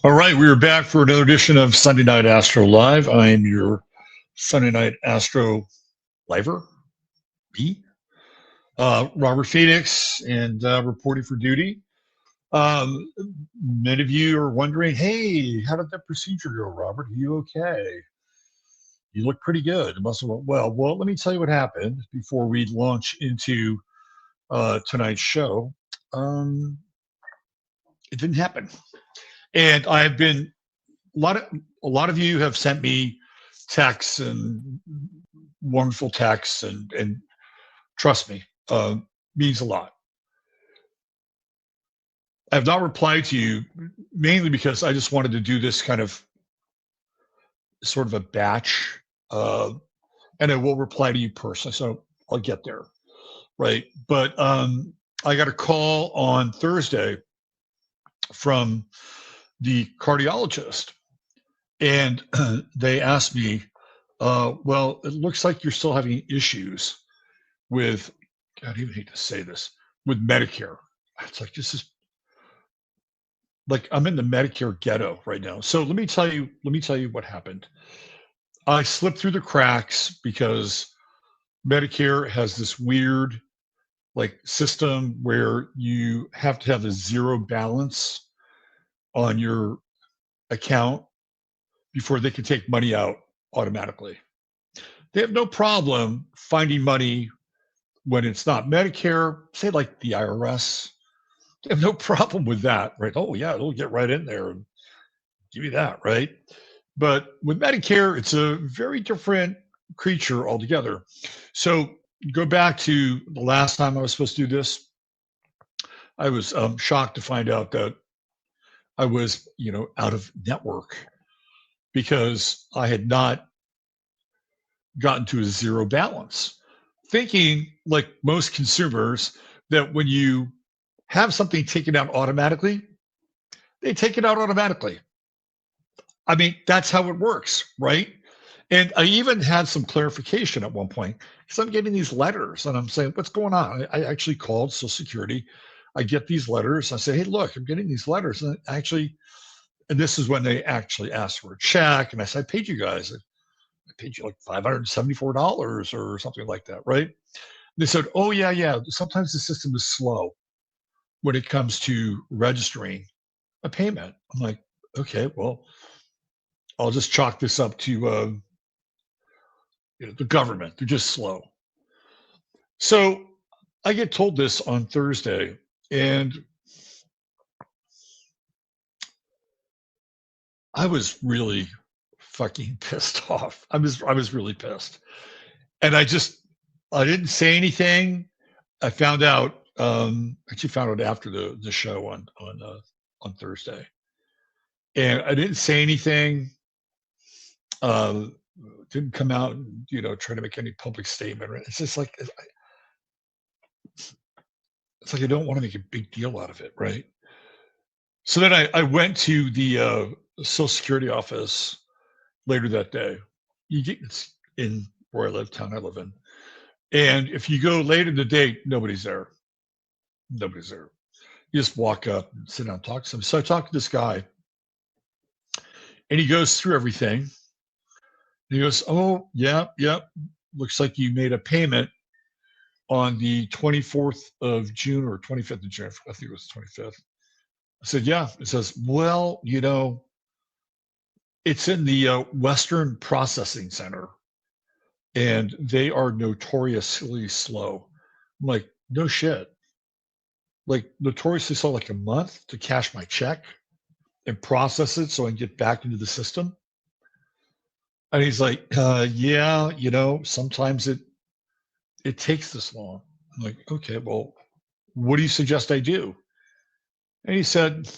All right, we are back for another edition of Sunday Night Astro Live. I am your Sunday Night Astro Liver, Robert Phoenix, and reporting for duty. Many of you are wondering, hey, how did that procedure go, Robert? Are you okay? You look pretty good. It must have went well. Well, let me tell you what happened before we launch into tonight's show. It didn't happen. And I've been a lot of you have sent me texts and wonderful texts, and trust me, means a lot. I have not replied to you mainly because I just wanted to do this kind of sort of a batch, and I will reply to you personally. So I'll get there, right? But I got a call on Thursday from the cardiologist, and they asked me, well, it looks like you're still having issues with, God, I even hate to say this, with Medicare. It's like, this is like, I'm in the Medicare ghetto right now. So let me tell you what happened. I slipped through the cracks because Medicare has this weird like system where you have to have a zero balance on your account before they can take money out automatically. They have no problem finding money when it's not Medicare, say like the IRS. They have no problem with that, right? Oh yeah, it'll get right in there and give you that, right? But with Medicare, it's a very different creature altogether. So go back to the last time I was supposed to do this. I was shocked to find out that I was, out of network because I had not gotten to a zero balance, thinking like most consumers that when you have something taken out automatically, they take it out automatically. I mean, that's how it works, right? And I even had some clarification at one point because I'm getting these letters and I'm saying, what's going on? I actually called Social Security. I get these letters. I say, hey, look, I'm getting these letters. And this is when they actually asked for a check. And I said, I paid you guys. I paid you like $574 or something like that, right? They said, oh, yeah. Sometimes the system is slow when it comes to registering a payment. I'm like, okay, well, I'll just chalk this up to the government. They're just slow. So I get told this on Thursday, and I was really fucking pissed off. I was really pissed, and I didn't say anything. I found out actually found out after the show on Thursday, and I didn't say anything. Didn't come out and try to make any public statement. It's just like I don't want to make a big deal out of it, right? So then I went to the Social Security office later that day. It's in where I live, town I live in. And if you go late in the day, nobody's there. Nobody's there. You just walk up and sit down and talk to them. So I talked to this guy, and he goes through everything. And he goes, oh, yeah. Looks like you made a payment on the 24th of June or 25th of June. I think it was 25th. I said, yeah. It says, well, it's in the Western Processing Center, and they are notoriously slow. I'm like, no shit. Like notoriously slow, like a month to cash my check and process it so I can get back into the system. And he's like, yeah, sometimes it takes this long. I'm like, okay, well, what do you suggest I do? And he said,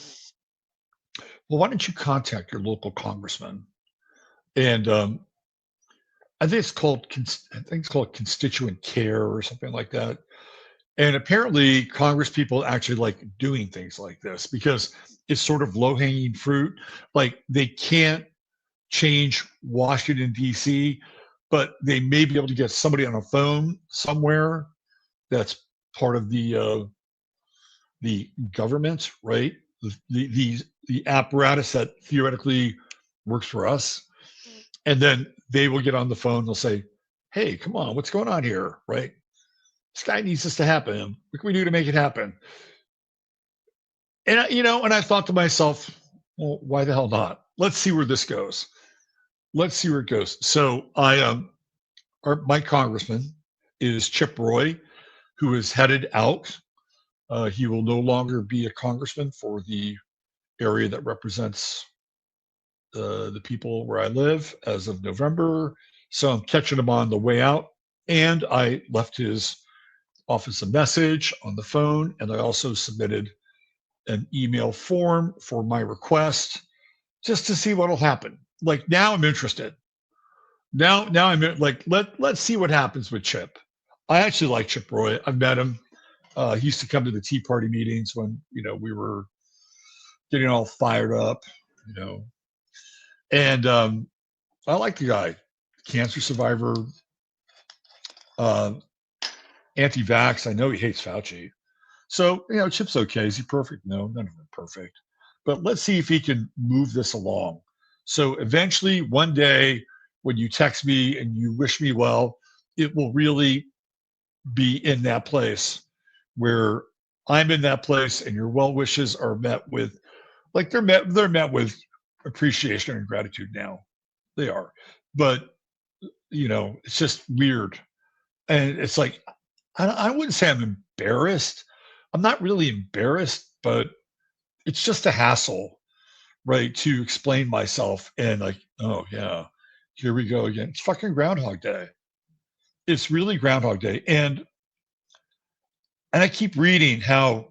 well, why don't you contact your local congressman? And I think it's called constituent care or something like that. And apparently Congress people actually like doing things like this because it's sort of low-hanging fruit. Like they can't change Washington, D.C., but they may be able to get somebody on a phone somewhere that's part of the government, right? the apparatus that theoretically works for us, and then they will get on the phone. They'll say, "Hey, come on, what's going on here? Right? This guy needs this to happen. What can we do to make it happen?" And and I thought to myself, well, why the hell not? Let's see where this goes. Let's see where it goes. So my congressman is Chip Roy, who is headed out. He will no longer be a congressman for the area that represents the people where I live as of November. So I'm catching him on the way out. And I left his office a message on the phone, and I also submitted an email form for my request just to see what'll happen. Like now I'm interested. Now I'm like, let's see what happens with Chip. I actually like Chip Roy. I've met him. He used to come to the Tea Party meetings when, we were getting all fired up, and I like the guy, cancer survivor, anti-vax. I know he hates Fauci. So, Chip's okay. Is he perfect? No, none of them are perfect. But let's see if he can move this along. So eventually, one day, when you text me and you wish me well, it will really be in that place where I'm in that place and your well wishes are met with, like they're met with appreciation and gratitude now. They are. But, it's just weird. And it's like, I wouldn't say I'm embarrassed. I'm not really embarrassed, but it's just a hassle, right? To explain myself and like, oh yeah, here we go again. It's fucking Groundhog Day. It's really Groundhog Day. And I keep reading how,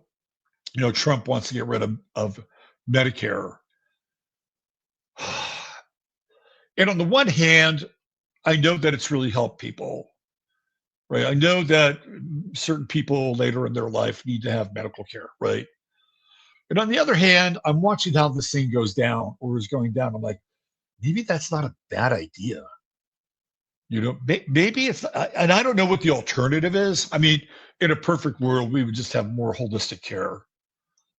Trump wants to get rid of Medicare. And on the one hand, I know that it's really helped people, right? I know that certain people later in their life need to have medical care, right? And on the other hand, I'm watching how this thing goes down or is going down. I'm like, maybe that's not a bad idea. Maybe it's, and I don't know what the alternative is. I mean, in a perfect world, we would just have more holistic care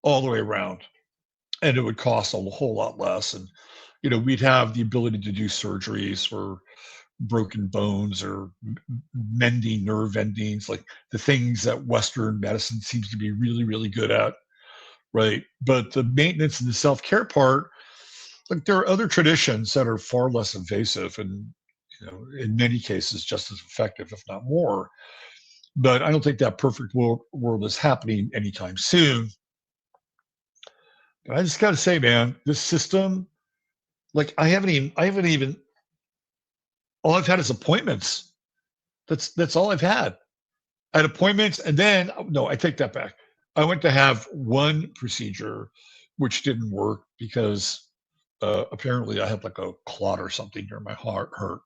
all the way around, and it would cost a whole lot less. And, we'd have the ability to do surgeries for broken bones or mending nerve endings, like the things that Western medicine seems to be really, really good at. Right. But the maintenance and the self-care part, like there are other traditions that are far less invasive and, in many cases just as effective, if not more. But I don't think that perfect world is happening anytime soon. But I just got to say, man, this system, like I haven't even, all I've had is appointments. That's all I've had. I had appointments, and then, no, I take that back. I went to have one procedure, which didn't work because apparently I had like a clot or something near my heart hurt.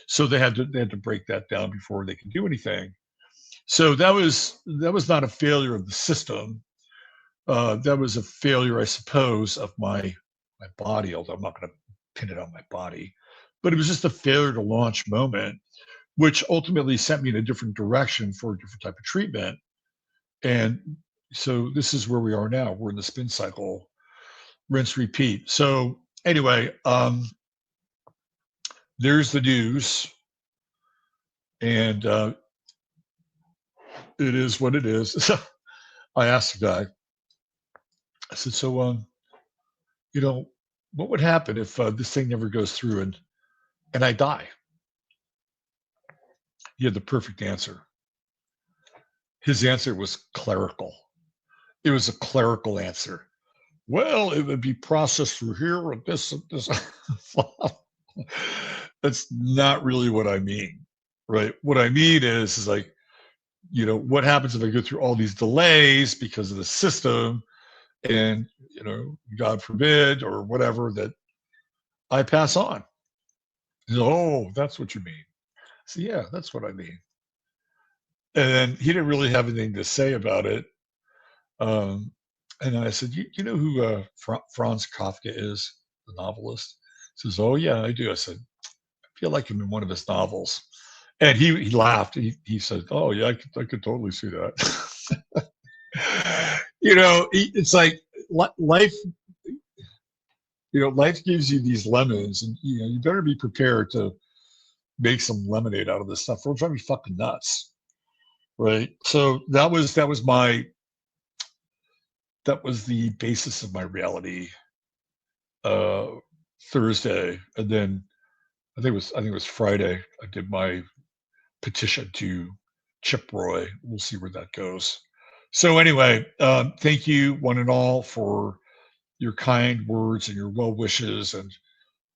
So they had to break that down before they could do anything. So that was not a failure of the system. That was a failure, I suppose, of my body. Although I'm not going to pin it on my body, but it was just a failure to launch moment, which ultimately sent me in a different direction for a different type of treatment. And so this is where we are now. We're in the spin cycle, rinse, repeat. So anyway, there's the news, and it is what it is. So I asked the guy, I said, so, what would happen if this thing never goes through and I die? He had the perfect answer. His answer was clerical. It was a clerical answer. Well, it would be processed through here or this and this. That's not really what I mean, right? What I mean is like, what happens if I go through all these delays because of the system and, God forbid or whatever, that I pass on. Oh, that's what you mean. So yeah, that's what I mean. And then he didn't really have anything to say about it. And I said, you know who Franz Kafka is, the novelist? He says, oh yeah, I do. I said, I feel like I'm in one of his novels. And he laughed. He said, oh yeah, I could totally see that. It's like life, life gives you these lemons, and you better be prepared to make some lemonade out of this stuff. It'll drive me fucking nuts, right? So that was the basis of my reality uh, Thursday, and then I think it was Friday. I did my petition to Chip Roy. We'll see where that goes. So anyway, thank you one and all for your kind words and your well wishes, and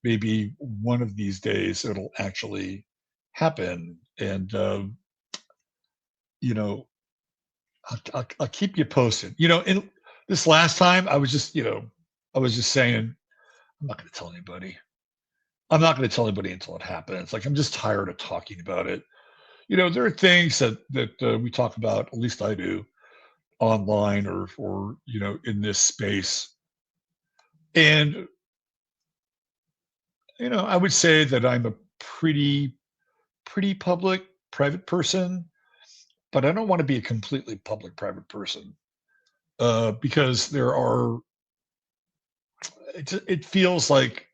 maybe one of these days it'll actually happen. And you know, I'll keep you posted. In this last time, I was just saying, I'm not going to tell anybody. I'm not going to tell anybody until it happens. Like, I'm just tired of talking about it. There are things that we talk about. At least I do online or in this space. And I would say that I'm a pretty public private person, but I don't want to be a completely public private person because it feels like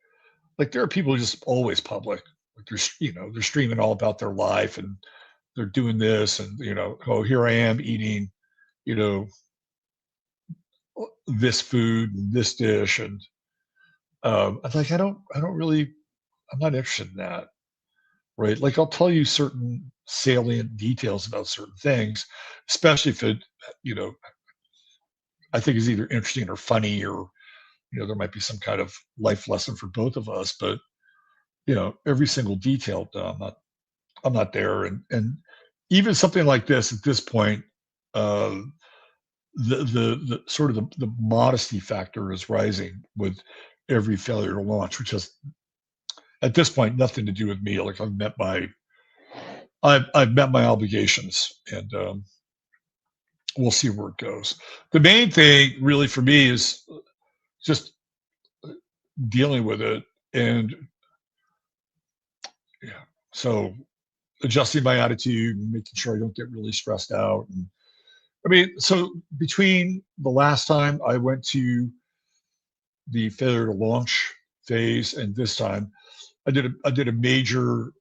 there are people who just always public. Like they're streaming all about their life, and they're doing this, and oh, here I am eating you know this food and this dish, and I'm like, I'm not interested in that, right? Like, I'll tell you certain salient details about certain things, especially if it you know I think is either interesting or funny, or there might be some kind of life lesson for both of us. But every single detail, no, I'm not there. And even something like this at this point, uh, the sort of the modesty factor is rising with every failure to launch, which has at this point nothing to do with me. Like, I've met my obligations, and we'll see where it goes. The main thing really for me is just dealing with it, and yeah, so adjusting my attitude and making sure I don't get really stressed out. And I mean, so between the last time I went to the failure to launch phase and this time, I did a major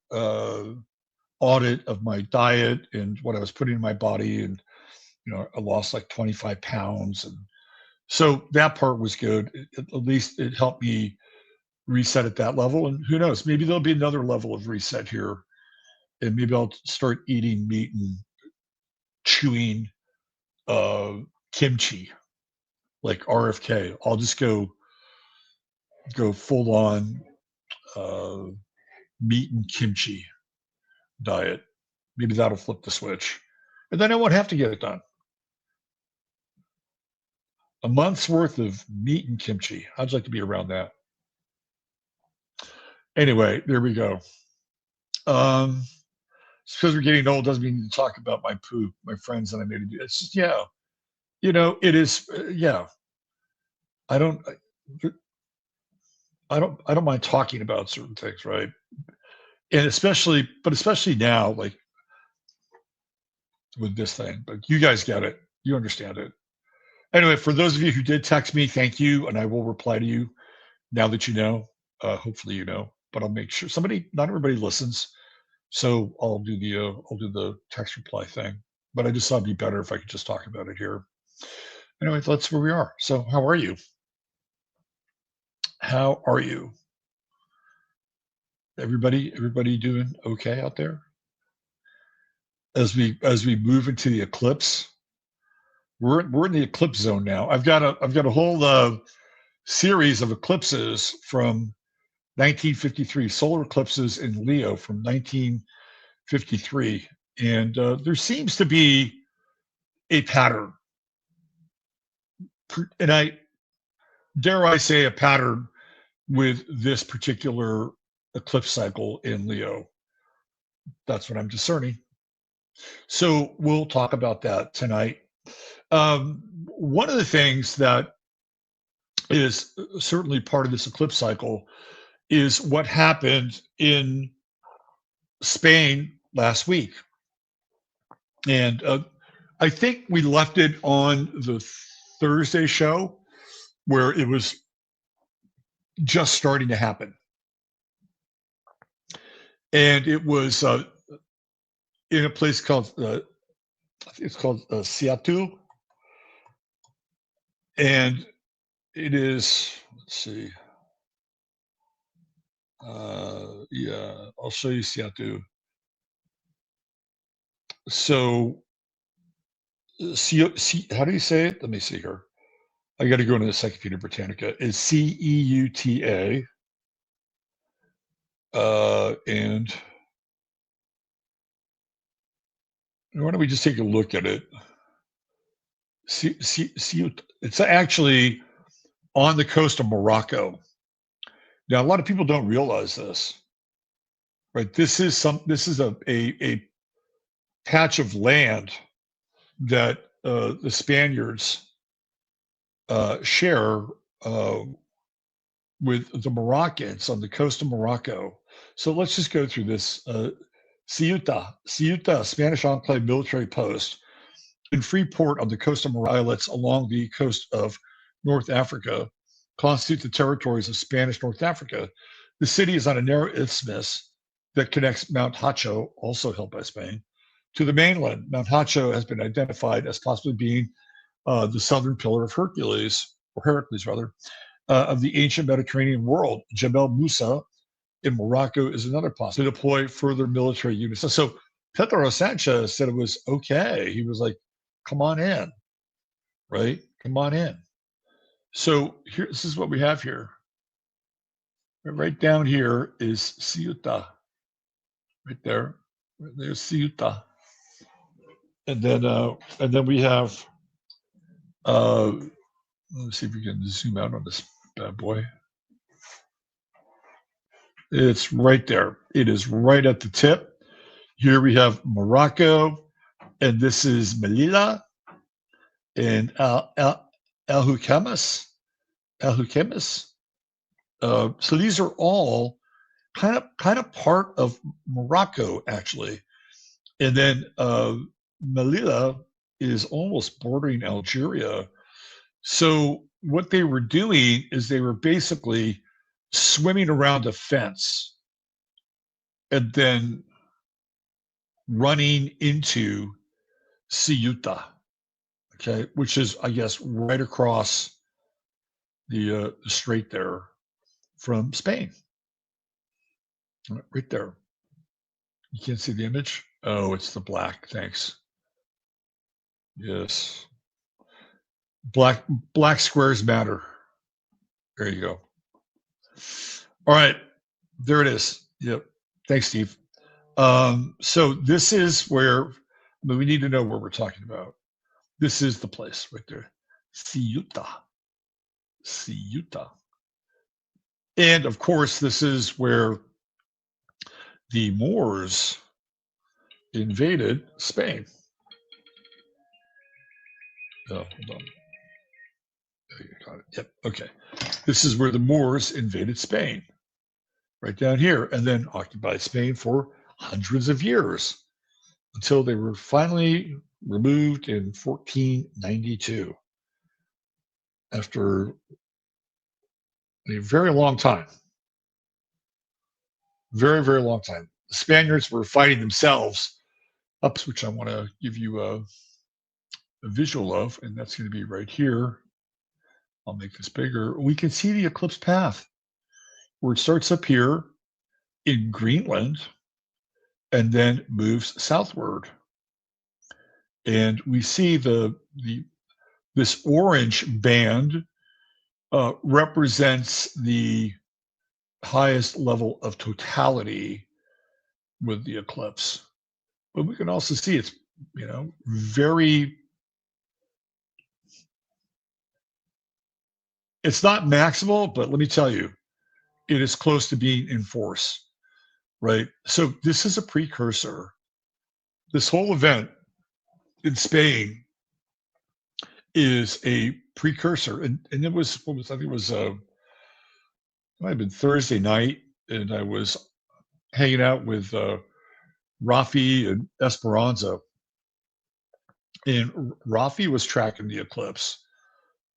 audit of my diet and what I was putting in my body, and I lost like 25 pounds, and so that part was good. At least it helped me reset at that level, and who knows, maybe there'll be another level of reset here, and maybe I'll start eating meat and chewing uh, kimchi like RFK. I'll just go full on uh, meat and kimchi diet. Maybe that'll flip the switch, and then I won't have to get it done. A month's worth of meat and kimchi. How'd you like to be around that? Anyway, there we go. Just because we're getting old doesn't mean to talk about my poop, my friends, and I made it do. It's just, yeah, it is. Yeah, I don't, I don't mind talking about certain things, right? And especially now, like with this thing. But you guys get it. You understand it. Anyway, for those of you who did text me, thank you, and I will reply to you now that you know. Hopefully, but I'll make sure not everybody listens, so I'll do the text reply thing. But I just thought it'd be better if I could just talk about it here. Anyway, that's where we are. So, how are you? How are you? Everybody doing okay out there? As we move into the eclipse, we're in the eclipse zone now. I've got a whole series of eclipses from 1953, solar eclipses in Leo from 1953, and there seems to be a pattern, and dare I say a pattern with this particular eclipse cycle in Leo. That's what I'm discerning. So we'll talk about that tonight. One of the things that is certainly part of this eclipse cycle is what happened in Spain last week. And I think we left it on the Thursday show. where it was just starting to happen. And it was in a place called, I think it's called Seattle. And it is, let's see. Yeah, I'll show you Seattle. So, how do you say it? Let me see here. I got to go into the Encyclopedia Britannica. It's Ceuta. And why don't we just take a look at it? Ceuta. It's actually on the coast of Morocco. Now, a lot of people don't realize this, right? This is a patch of land that the Spaniards share with the Moroccans on the coast of Morocco. So let's just go through this. Ceuta, Spanish enclave military post in free port on the coast of Morocco, islets along the coast of North Africa, constitute the territories of Spanish North Africa. The city is on a narrow isthmus that connects Mount Hacho, also held by Spain, to the mainland. Mount Hacho has been identified as possibly being the southern pillar of Hercules, or Heracles rather, of the ancient Mediterranean world. Jebel Musa in Morocco is another possibility to deploy further military units. So Pedro Sanchez said it was okay. He was like, come on in, right? Come on in. So here, this is what we have here. Right down here is Ceuta. Right there. There's Ceuta. And then we have let's see if we can zoom out on this bad boy. It's right there. It is right at the tip. Here we have Morocco, and this is Melilla and Al-Hukamas. So these are all kind of part of Morocco, actually. And then Melilla is almost bordering Algeria. So what they were doing is they were basically swimming around a fence and then running into Ceuta, okay, which is, I guess, right across the strait there from Spain. Right there. You can't see the image? Oh, it's the black. Thanks. Yes. Black squares matter. There you go. All right. There it is. Yep. Thanks, Steve. So this is where we need to know what we're talking about. This is the place right there. Ceuta. And of course, this is where the Moors invaded Spain. Oh, hold on. Got it. Yep. Okay. This is where the Moors invaded Spain, right down here, and then occupied Spain for hundreds of years until they were finally removed in 1492 after a very long time. Very, very long time. The Spaniards were fighting themselves, which I want to give you a visual of, and that's going to be right here. I'll make this bigger. We can see the eclipse path where it starts up here in Greenland and then moves southward. And we see this orange band represents the highest level of totality with the eclipse. But we can also see it's, very, it's not maximal, but let me tell you, it is close to being in force, right? So this is a precursor. This whole event in Spain is a precursor. And it was, I think it was, it might have been Thursday night, and I was hanging out with Rafi and Esperanza. And Rafi was tracking the eclipse.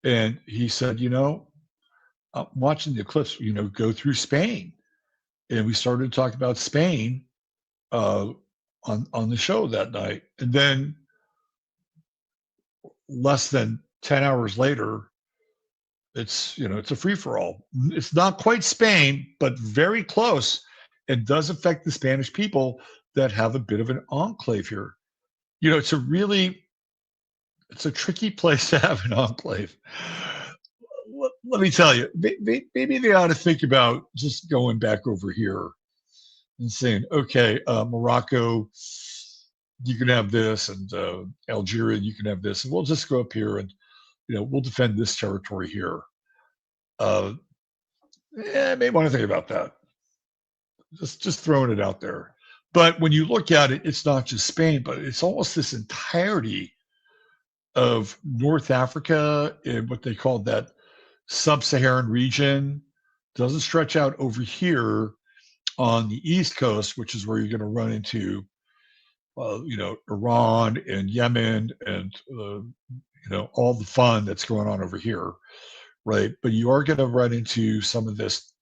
And he said, I'm watching the eclipse, go through Spain. And we started to talk about Spain uh, on the show that night. And then less than 10 hours later, it's a free for all. It's not quite Spain, but very close. It does affect the Spanish people that have a bit of an enclave here. It's a tricky place to have an enclave. Let me tell you, maybe they ought to think about just going back over here and saying, okay, Morocco, you can have this, and Algeria, you can have this, and we'll just go up here and we'll defend this territory here. May want to think about that. Just throwing it out there. But when you look at it, it's not just Spain, but it's almost this entirety of North Africa and what they call that sub-Saharan region. Doesn't stretch out over here on the East Coast, which is where you're going to run into, Iran and Yemen and, all the fun that's going on over here, right? But you are going to run into some of this,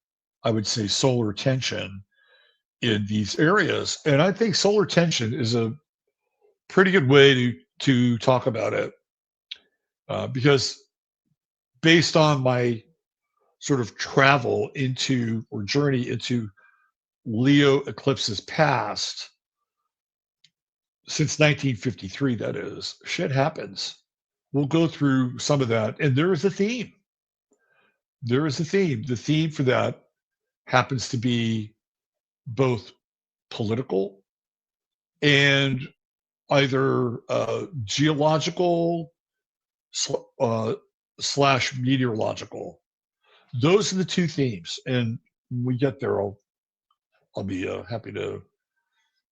I would say, solar tension in these areas. And I think solar tension is a pretty good way to talk about it, because based on my sort of travel into or journey into Leo eclipses past, since 1953, that is, shit happens. We'll go through some of that. And there is a theme. There is a theme. The theme for that happens to be both political and either geological slash meteorological. Those are the two themes. And when we get there, I'll be happy to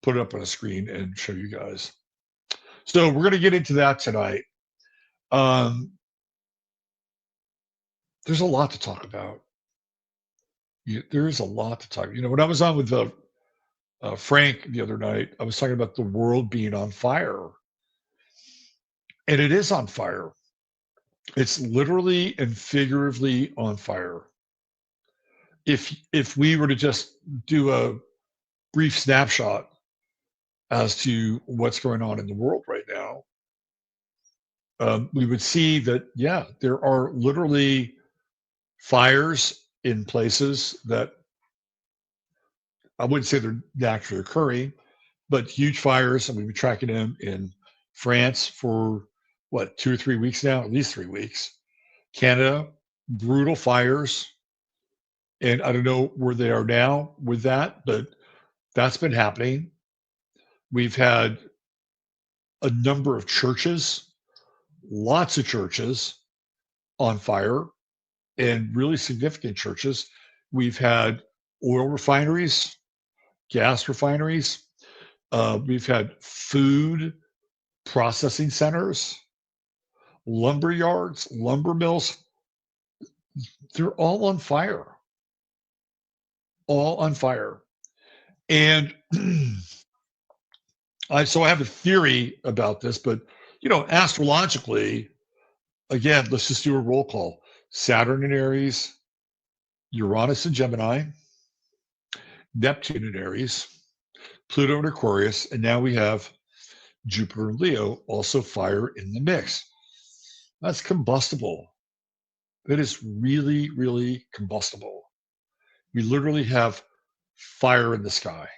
put it up on a screen and show you guys. So we're going to get into that tonight. There's a lot to talk about. There is a lot to talk. When I was on with Frank the other night, I was talking about the world being on fire, and it is on fire. It's literally and figuratively on fire. If we were to just do a brief snapshot as to what's going on in the world right now, we would see that, yeah, there are literally fires in places that I wouldn't say they're naturally occurring, but huge fires, and we've been tracking them in France for 2 or 3 weeks now, at least 3 weeks. Canada, brutal fires. And I don't know where they are now with that, but that's been happening. We've had a number of churches, lots of churches on fire, and really significant churches. We've had oil refineries, gas refineries. We've had food processing centers, lumber yards, lumber mills. They're all on fire. All on fire. And I have a theory about this, but astrologically, again, let's just do a roll call. Saturn in Aries, Uranus in Gemini, Neptune in Aries, Pluto in Aquarius, and now we have Jupiter in Leo, also fire in the mix. That's combustible. It is really, really combustible. We literally have fire in the sky.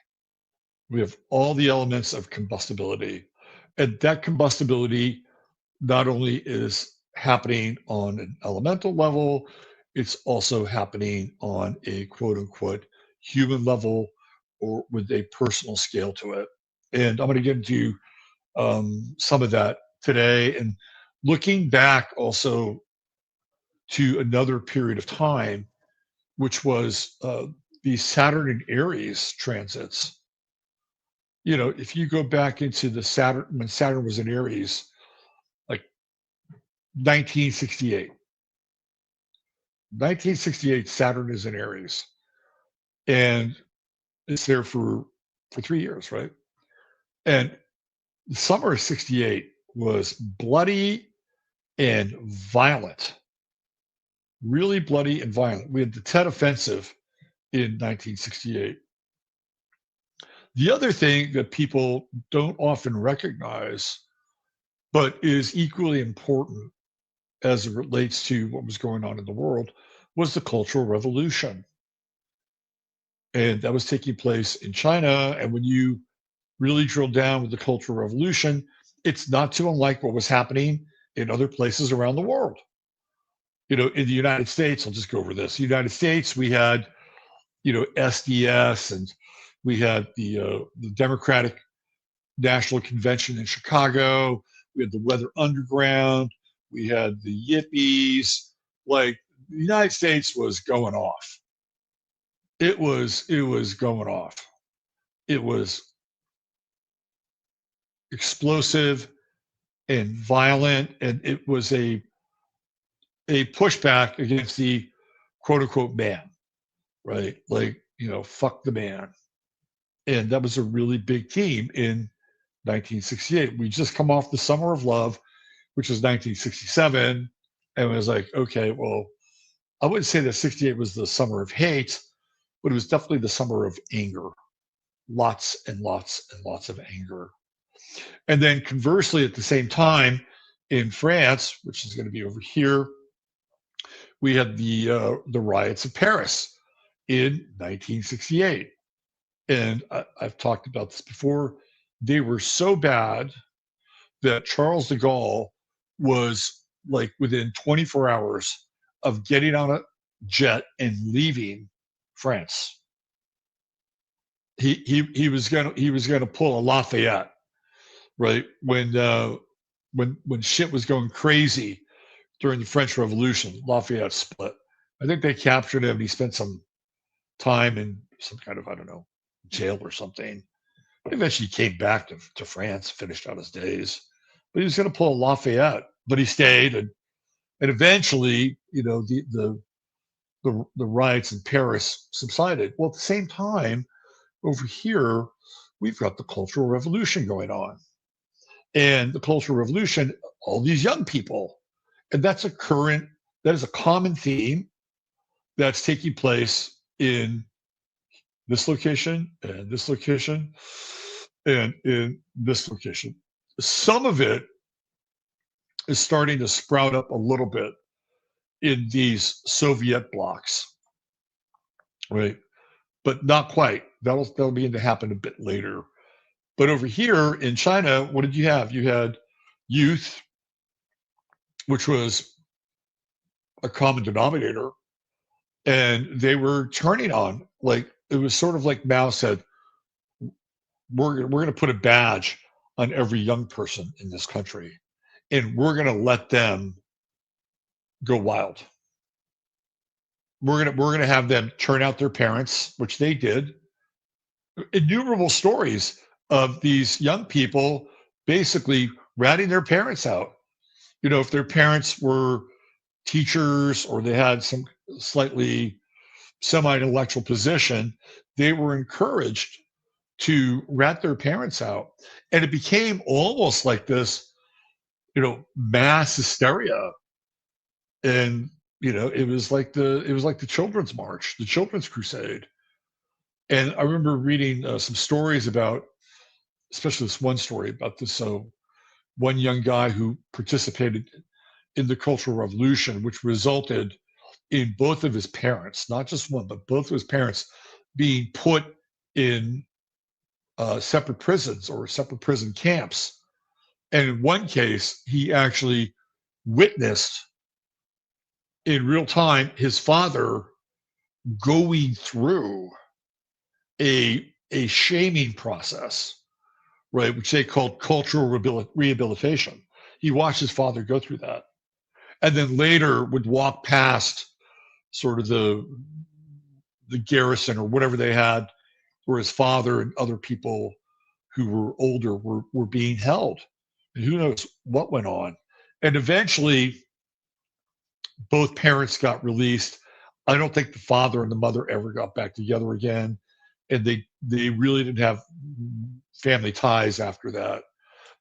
We have all the elements of combustibility. And that combustibility not only is happening on an elemental level, it's also happening on a quote unquote human level or with a personal scale to it. And I'm going to get into some of that today, and looking back also to another period of time, which was the Saturn and Aries transits. If you go back into the Saturn, when Saturn was in Aries, like 1968. 1968, Saturn is in Aries. And it's there for 3 years, right? And the summer of 68 was bloody and violent really bloody and violent. We had the Tet Offensive in 1968. The other thing that people don't often recognize, but is equally important as it relates to what was going on in the world, was the Cultural Revolution. And that was taking place in China. And when you really drill down with the Cultural Revolution, it's not too unlike what was happening in other places around the world. In the United States, I'll just go over this. United States, we had, SDS, and we had the Democratic National Convention in Chicago. We had the Weather Underground. We had the Yippies. Like, the United States was going off. It was going off. It was explosive and violent, and it was a pushback against the quote unquote man, right? Like, fuck the man. And that was a really big theme in 1968. We just come off the Summer of Love, which was 1967, and it was like, okay, well, I wouldn't say that 68 was the summer of hate, but it was definitely the summer of anger. Lots and lots and lots of anger. And then conversely, at the same time, in France, which is going to be over here, we had the riots of Paris in 1968. And I've talked about this before. They were so bad that Charles de Gaulle was like within 24 hours of getting on a jet and leaving France. He was gonna pull a Lafayette, right? When shit was going crazy during the French Revolution, Lafayette split. I think they captured him. He spent some time in some kind of, I don't know, jail or something. Eventually came back to France, finished out his days. But he was going to pull a Lafayette, but he stayed, and eventually, the riots in Paris subsided. Well, at the same time, over here, we've got the Cultural Revolution going on, and the Cultural Revolution, all these young people, and that is a common theme that's taking place in this location and this location and in this location. Some of it is starting to sprout up a little bit in these Soviet blocks, right? But not quite. That'll begin to happen a bit later. But over here in China, what did you have? You had youth, which was a common denominator, and they were turning on. Like, it was sort of like Mao said, we're going to put a badge on every young person in this country, and we're going to let them go wild. We're going to have them turn out their parents, which they did. Innumerable stories of these young people basically ratting their parents out. If their parents were teachers or they had some slightly semi-intellectual position, they were encouraged to rat their parents out. And it became almost like this, mass hysteria. And, it was like the Children's March, the Children's Crusade. And I remember reading some stories about, especially this one story about this one young guy who participated in the Cultural Revolution, which resulted in both of his parents, not just one, but both of his parents being put in separate prisons or separate prison camps. And in one case, he actually witnessed in real time his father going through a shaming process, right, which they called cultural rehabilitation. He watched his father go through that, and then later would walk past sort of the garrison or whatever they had, where his father and other people who were older were being held, and who knows what went on. And eventually, both parents got released. I don't think the father and the mother ever got back together again, and they really didn't have family ties after that.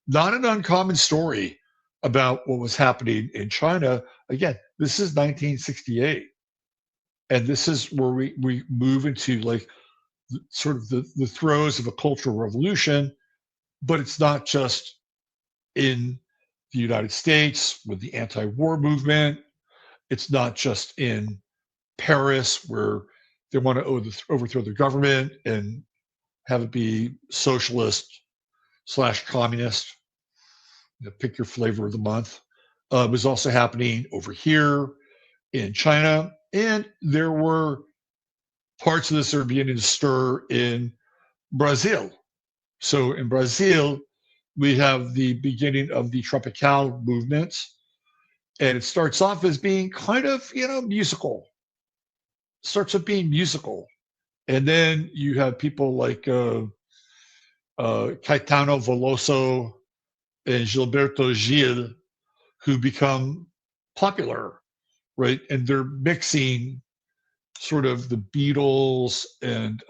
Not an uncommon story about what was happening in China. Again, this is 1968. And this is where we move into like sort of the throes of a cultural revolution, but it's not just in the United States with the anti-war movement. It's not just in Paris where they want to overthrow the government and have it be socialist slash communist. Pick your flavor of the month. It was also happening over here in China, and there were parts of this that are beginning to stir in Brazil. So in Brazil, we have the beginning of the Tropical movement, and it starts off as being kind of, musical. Starts with being musical. And then you have people like Caetano Veloso and Gilberto Gil who become popular, right? And they're mixing sort of the Beatles and,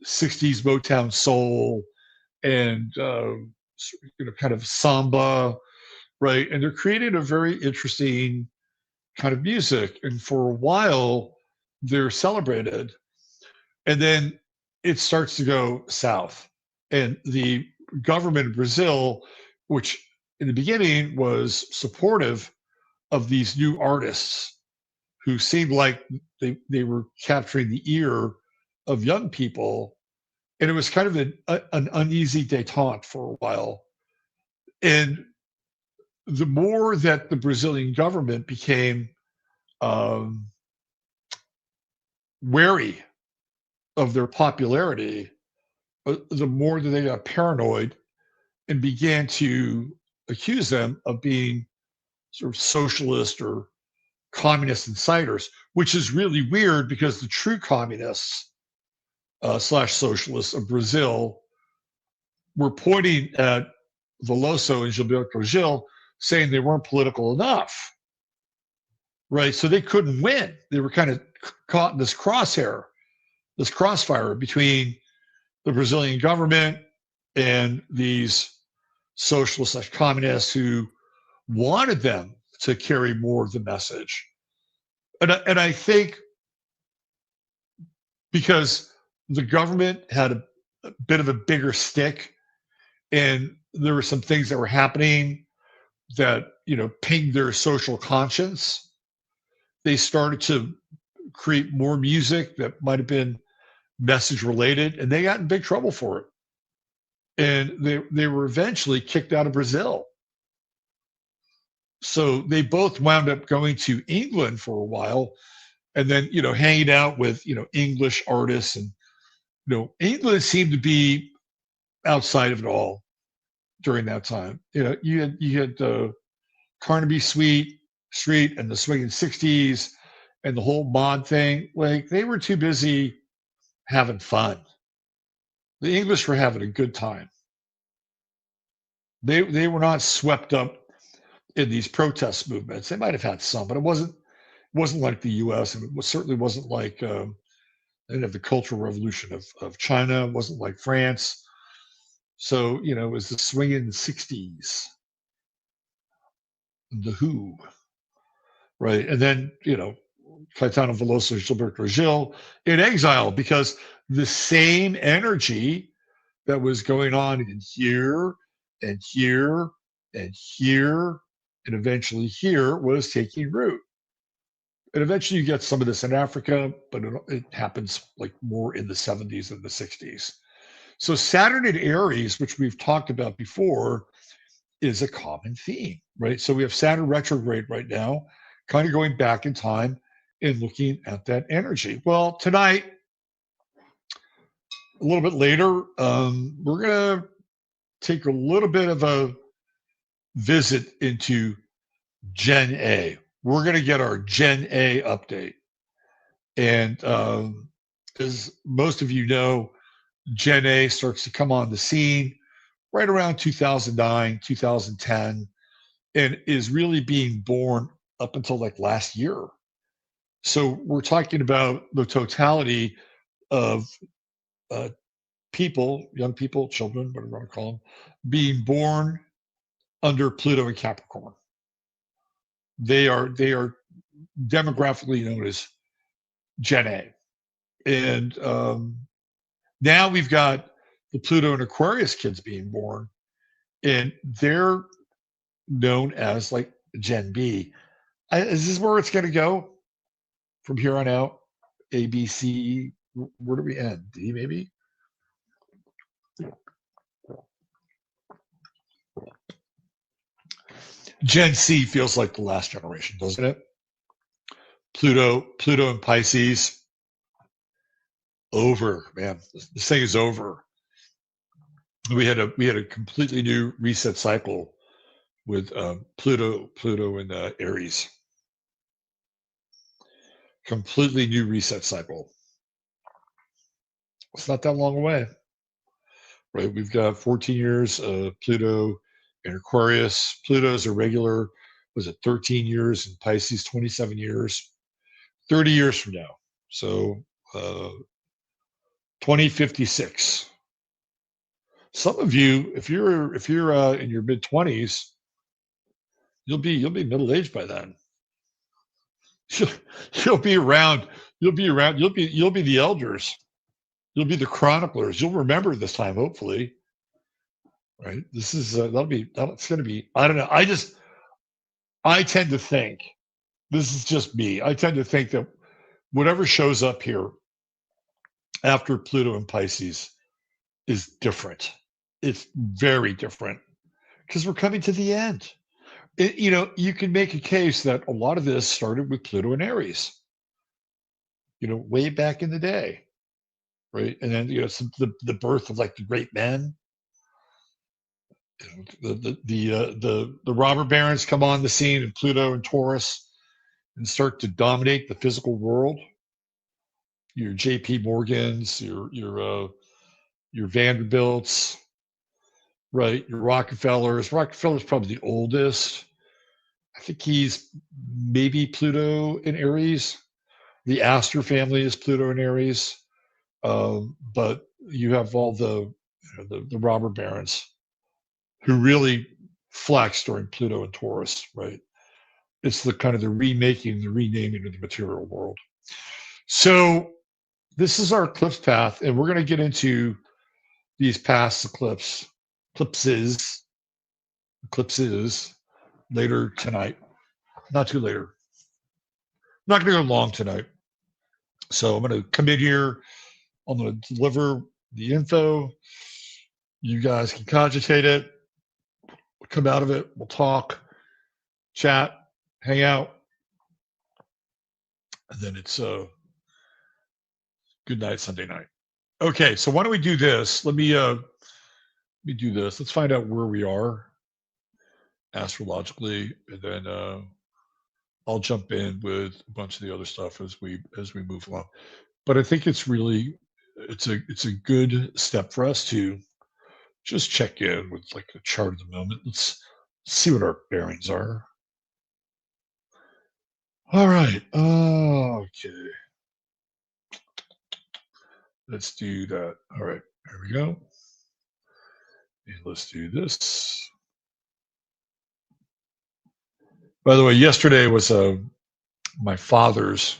60s Motown soul and, kind of samba, right? And they're creating a very interesting kind of music. And for a while, they're celebrated. And then it starts to go south. And the government of Brazil, which in the beginning was supportive of these new artists who seemed like they were capturing the ear of young people. And it was kind of an uneasy detente for a while. And the more that the Brazilian government became um, wary of their popularity, the more that they got paranoid and began to accuse them of being sort of socialist or communist insiders, which is really weird because the true communists slash socialists of Brazil were pointing at Veloso and Gilberto Gil, saying they weren't political enough, right? So they couldn't win. They were kind of caught in this crossfire between the Brazilian government and these socialists slash communists who wanted them to carry more of the message. And I think because the government had a bit of a bigger stick and there were some things that were happening that, pinged their social conscience, they started to create more music that might have been message related, and they got in big trouble for it. And they were eventually kicked out of Brazil. So they both wound up going to England for a while and then, hanging out with, English artists. And, England seemed to be outside of it all during that time. You had Carnaby Street and the swinging 60s and the whole mod thing. Like, they were too busy having fun. The English were having a good time. They were not swept up in these protest movements. They might have had some, but it wasn't like the U.S. and certainly wasn't like the Cultural Revolution of China. It wasn't like France. So it was the swinging 60s, the Who, right? And then Caetano Veloso, Gilberto Gil in exile because the same energy that was going on in here and here and here and eventually here was taking root. And eventually you get some of this in Africa, but it happens like more in the 70s than the 60s. So Saturn in Aries, which we've talked about before, is a common theme, right? So we have Saturn retrograde right now, kind of going back in time and looking at that energy. Well, tonight, a little bit later, we're going to take a little bit of a visit into Gen A. We're going to get our Gen A update. And as most of you know, Gen A starts to come on the scene right around 2009, 2010, and is really being born up until like last year. So we're talking about the totality of people, young people, children, whatever you want to call them, being born under Pluto and Capricorn. They are demographically known as Gen A, and now we've got the Pluto and Aquarius kids being born, and they're known as like Gen B. Is this where it's going to go from here on out? A, B, C. Where do we end? D, maybe? Gen C feels like the last generation, doesn't it? Pluto and Pisces. Over, man. This thing is over. We had a completely new reset cycle with Pluto and Aries. Completely new reset cycle. It's not that long away, right? We've got 14 years of Pluto in Aquarius. Pluto's a regular, was it 13 years? In Pisces, 27 years. 30 years from now. So 2056. Some of you, if you're in your mid 20s, you'll be middle aged by then. You'll be around. You'll be the elders. You'll be the chroniclers. You'll remember this time, hopefully. Right? This is it's going to be. I don't know. I tend to think, this is just me. I tend to think that whatever shows up here after Pluto and Pisces is different. It's very different because we're coming to the end. You can make a case that a lot of this started with Pluto and Aries, way back in the day, right? And then, the birth of like the great men, the robber barons come on the scene in Pluto and Taurus and start to dominate the physical world. Your J.P. Morgans, your Vanderbilts, right? Your Rockefellers. Rockefeller's probably the oldest. I think he's maybe Pluto in Aries. The Astor family is Pluto in Aries. But you have all the robber barons who really flex during Pluto and Taurus, right? It's the kind of the renaming of the material world. So this is our eclipse path, and we're going to get into these past eclipses later tonight. Not too later. I'm not going to go long tonight. So I'm going to come in here. I'm going to deliver the info. You guys can cogitate it. We'll come out of it. We'll talk, chat, hang out. And then it's good night Sunday night. Okay, so why don't we do this? Let me do this. Let's find out where we are astrologically, and then I'll jump in with a bunch of the other stuff as we move along. But I think it's a good step for us to just check in with like a chart of the moment. Let's see what our bearings are. All right. Okay. Let's do that. All right. Here we go. And let's do this. By the way, yesterday was my father's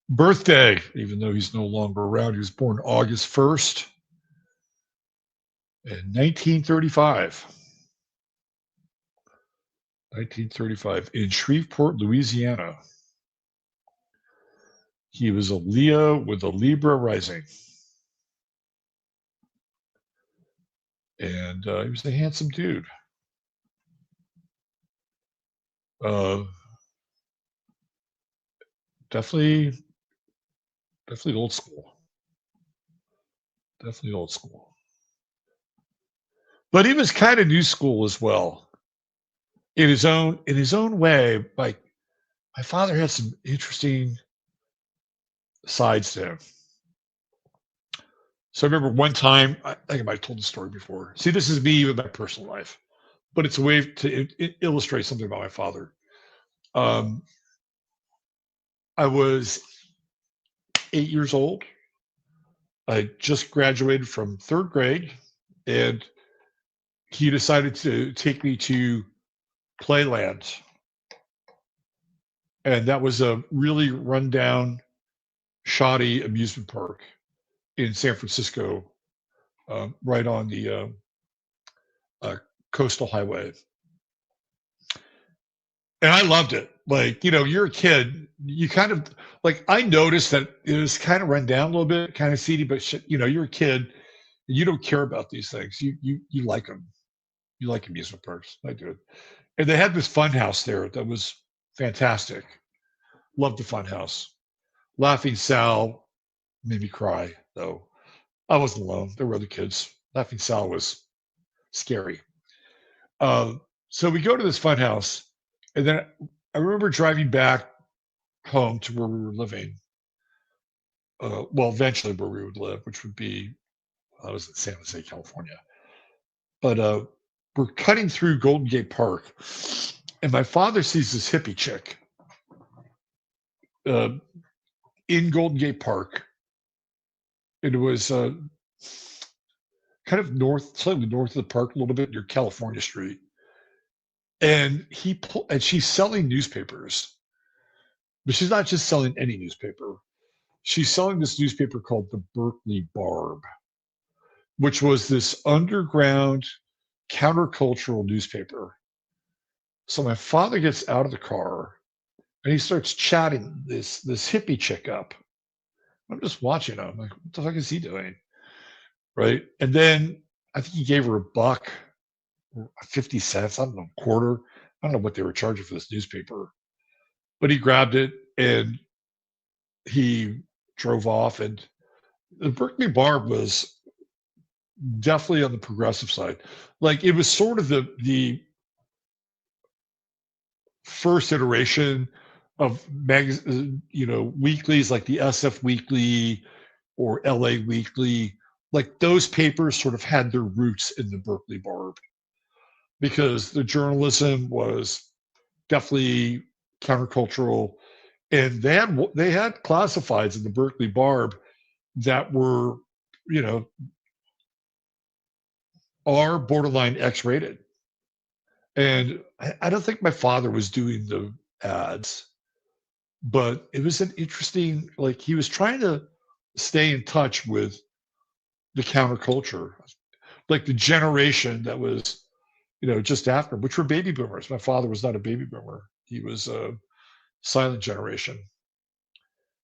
birthday, even though he's no longer around. He was born August 1st in 1935. 1935 in Shreveport, Louisiana. He was a Leo with a Libra rising. And he was a handsome dude. Definitely old school. Definitely old school. But he was kind of new school as well. In his own way. Like, my father had some interesting sides to him. So I remember one time, I think I might have told the story before. See, this is me with my personal life, but it's a way to illustrate something about my father. I was 8 years old. I just graduated from third grade, and he decided to take me to Playland. And that was a really rundown, shoddy amusement park in San Francisco, right on the coastal highway. And I loved it. Like, you're a kid, you kind of like, I noticed that it was kind of run down a little bit, kind of seedy, but shit, you're a kid, you don't care about these things. You like them. You like amusement parks. I do. And they had this fun house there that was fantastic. Loved the fun house. Laughing Sal made me cry, though. I wasn't alone. There were other kids. Laughing Sal was scary. So we go to this fun house, and then I remember driving back home to where we were living. Well, eventually where we would live, which would be, I was in San Jose, California. But we're cutting through Golden Gate Park, and my father sees this hippie chick in Golden Gate Park. It was kind of slightly north of the park, a little bit near California Street. And she's selling newspapers, but she's not just selling any newspaper. She's selling this newspaper called the Berkeley Barb, which was this underground countercultural newspaper. So my father gets out of the car and he starts chatting this hippie chick up. I'm just watching him. I'm like, what the fuck is he doing? Right. And then I think he gave her $1, 50 cents, I don't know, quarter. I don't know what they were charging for this newspaper. But he grabbed it and he drove off. And the Berkeley Barb was definitely on the progressive side. Like, it was sort of the first iteration of weeklies like the SF Weekly or LA Weekly. Like, those papers sort of had their roots in the Berkeley Barb because the journalism was definitely countercultural, and they had classifieds in the Berkeley Barb that were, are borderline X-rated. And I don't think my father was doing the ads, but it was an interesting, like, he was trying to stay in touch with the counterculture, like the generation that was, just after, which were baby boomers. My father was not a baby boomer. He was a silent generation.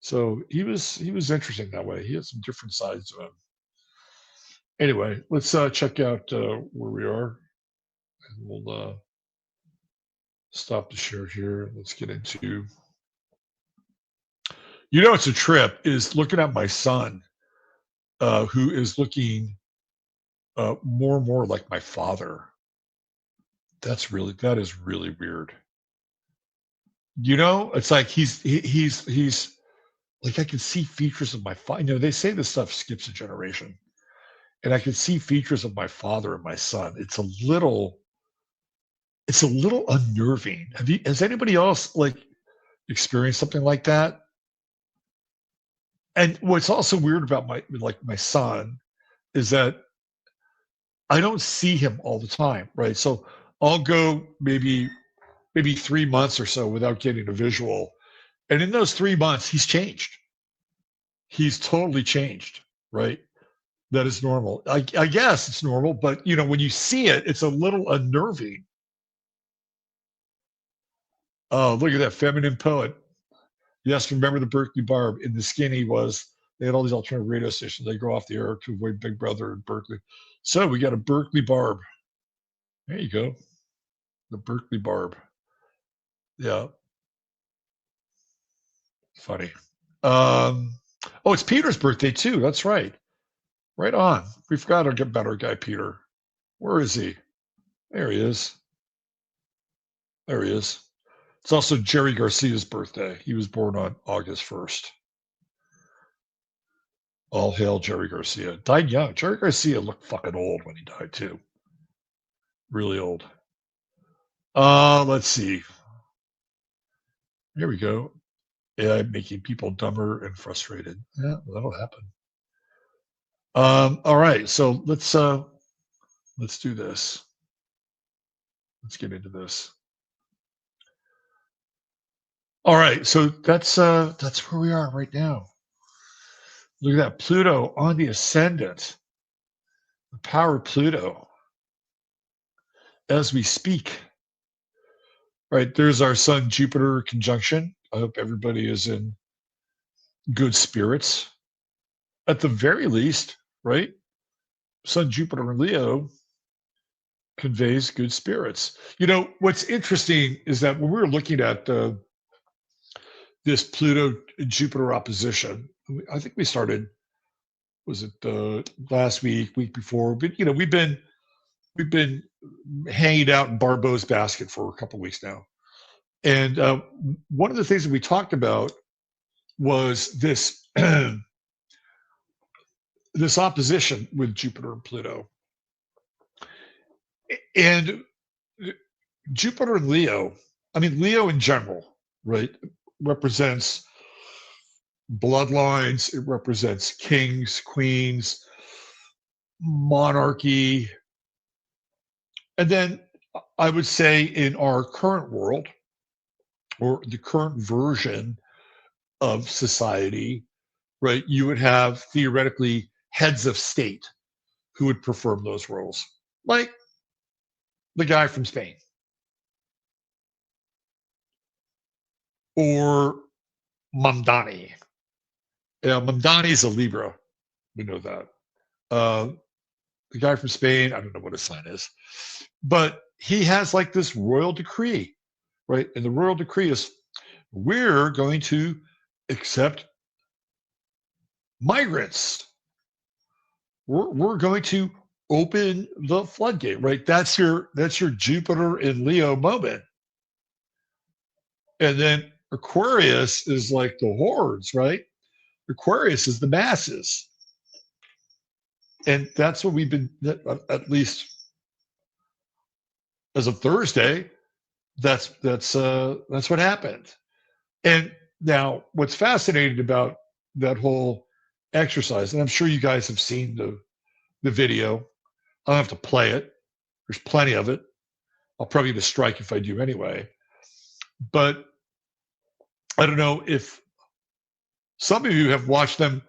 So he was interesting that way. He had some different sides to him. Anyway, let's check out where we are. And we'll stop the share here. Let's get into, it's a trip, is looking at my son, who is looking more and more like my father. That is really weird. It's like he's like, I can see features of my father. They say this stuff skips a generation, and I can see features of my father and my son. It's a little unnerving. Has anybody else like experienced something like that? And what's also weird about my son is that I don't see him all the time, right? So I'll go maybe 3 months or so without getting a visual. And in those 3 months, he's changed. He's totally changed, right? That is normal. I guess it's normal, but when you see it, it's a little unnerving. Oh, look at that feminine poet. Yes, remember the Berkeley Barb. In the skinny they had all these alternative radio stations. They go off the air to avoid Big Brother in Berkeley. So we got a Berkeley Barb. There you go. The Berkeley Barb. Yeah. Funny. Oh, it's Peter's birthday too. That's right. Right on. We forgot about our guy Peter. Where is he? There he is. There he is. It's also Jerry Garcia's birthday. He was born on August 1st. All hail Jerry Garcia. Died young. Jerry Garcia looked fucking old when he died too. Really old. Let's see. Here we go. AI making people dumber and frustrated. Yeah, that'll happen. All right, so let's do this. Let's get into this. All right, so that's where we are right now. Look at that, Pluto on the ascendant, the power of Pluto as we speak. Right, there's our Sun Jupiter conjunction. I hope everybody is in good spirits. At the very least, right? Sun Jupiter in Leo conveys good spirits. You know, what's interesting is that when we were looking at this Pluto Jupiter opposition, I think we started, was it last week before? But you know, we've been hanging out in Barbeau's basket for a couple of weeks now. And one of the things that we talked about was this this opposition with Jupiter and Pluto. And Jupiter and Leo, I mean, Leo in general, right, represents bloodlines, it represents kings, queens, monarchy. And then I would say in our current world, or the current version of society, right, you would have theoretically heads of state who would perform those roles, like the guy from Spain or Mamdani. Yeah, Mamdani is a Libra. We know that. Uh, the guy from Spain, I don't know what his sign is, but he has like this royal decree, right? And the royal decree is we're going to accept migrants. We're going to open the floodgate, right? That's your Jupiter in Leo moment. And then Aquarius is like the hordes, right? Aquarius is the masses. And that's what we've been, at least as of Thursday, that's what happened. And now what's fascinating about that whole exercise, and I'm sure you guys have seen the video. I don't have to play it. There's plenty of it. I'll probably get a strike if I do anyway. But I don't know if some of you have watched them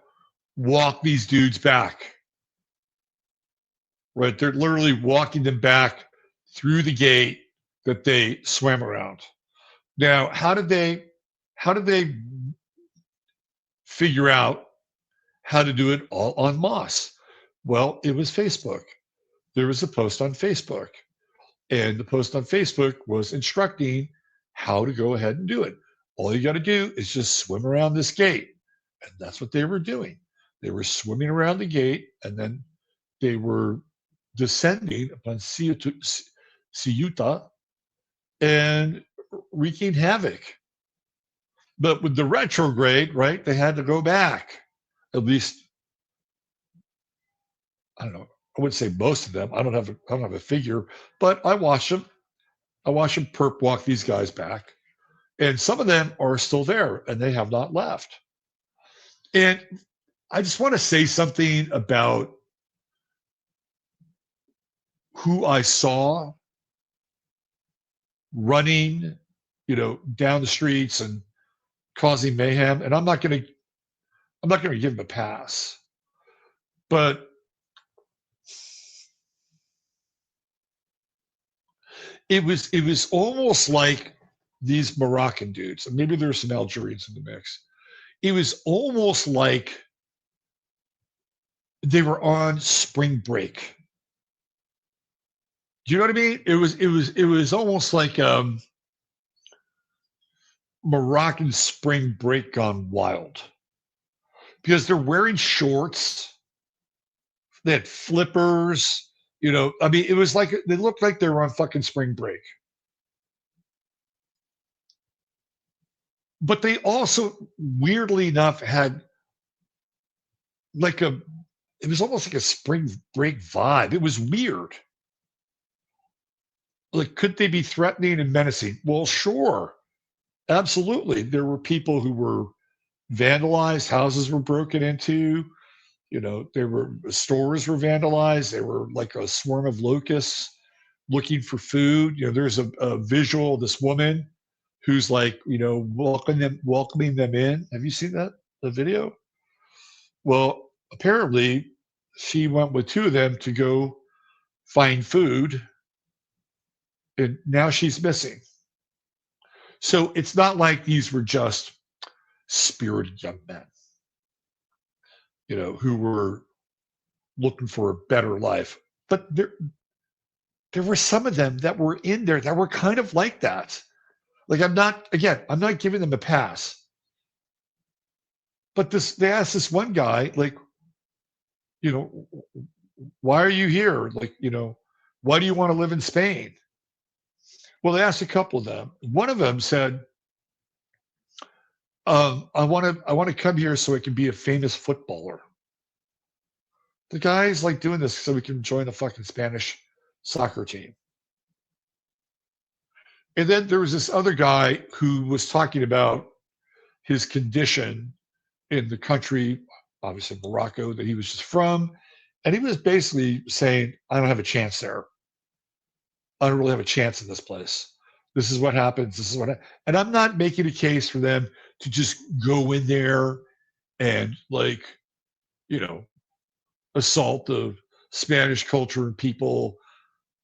walk these dudes back. Right? They're literally walking them back through the gate that they swam around. Now, how did they figure out how to do it all on Moss? Well, it was Facebook. There was a post on Facebook, and the post on Facebook was instructing how to go ahead and do it. All you got to do is just swim around this gate. And that's what they were doing. They were swimming around the gate, and then they were descending upon Ceuta and wreaking havoc. But with the retrograde, right, they had to go back. At least, I don't know. I wouldn't say most of them. I don't have a figure, but I watched them. I watched them perp walk these guys back, and some of them are still there, and they have not left. And I just want to say something about who I saw running, down the streets and causing mayhem. And I'm not going to give them a pass, but it was almost like these Moroccan dudes, and maybe there's some Algerians in the mix. It was almost like they were on spring break. Do you know what I mean? It was almost like Moroccan spring break gone wild, because they're wearing shorts. They had flippers. I mean, it was like they looked like they were on fucking spring break. But they also, weirdly enough, had like it was almost like a spring break vibe. It was weird. Like, could they be threatening and menacing? Well, sure. Absolutely. There were people who were vandalized, houses were broken into, Stores were vandalized. They were like a swarm of locusts looking for food. There's a visual of this woman who's like, welcoming them in. Have you seen the video? Well, apparently she went with two of them to go find food, and now she's missing. So it's not like these were just spirited young men, who were looking for a better life. But there were some of them that were in there that were kind of like that. Like, I'm not giving them a pass. But they asked this one guy, like, why are you here? Like, why do you want to live in Spain? Well, they asked a couple of them. One of them said, I want to come here so I can be a famous footballer. The guy's like doing this so he can join the fucking Spanish soccer team. And then there was this other guy who was talking about his condition in the country, obviously Morocco, that he was just from. And he was basically saying, I don't have a chance there. I don't really have a chance in this place. This is what happens. And I'm not making a case for them to just go in there and, like, assault the Spanish culture and people,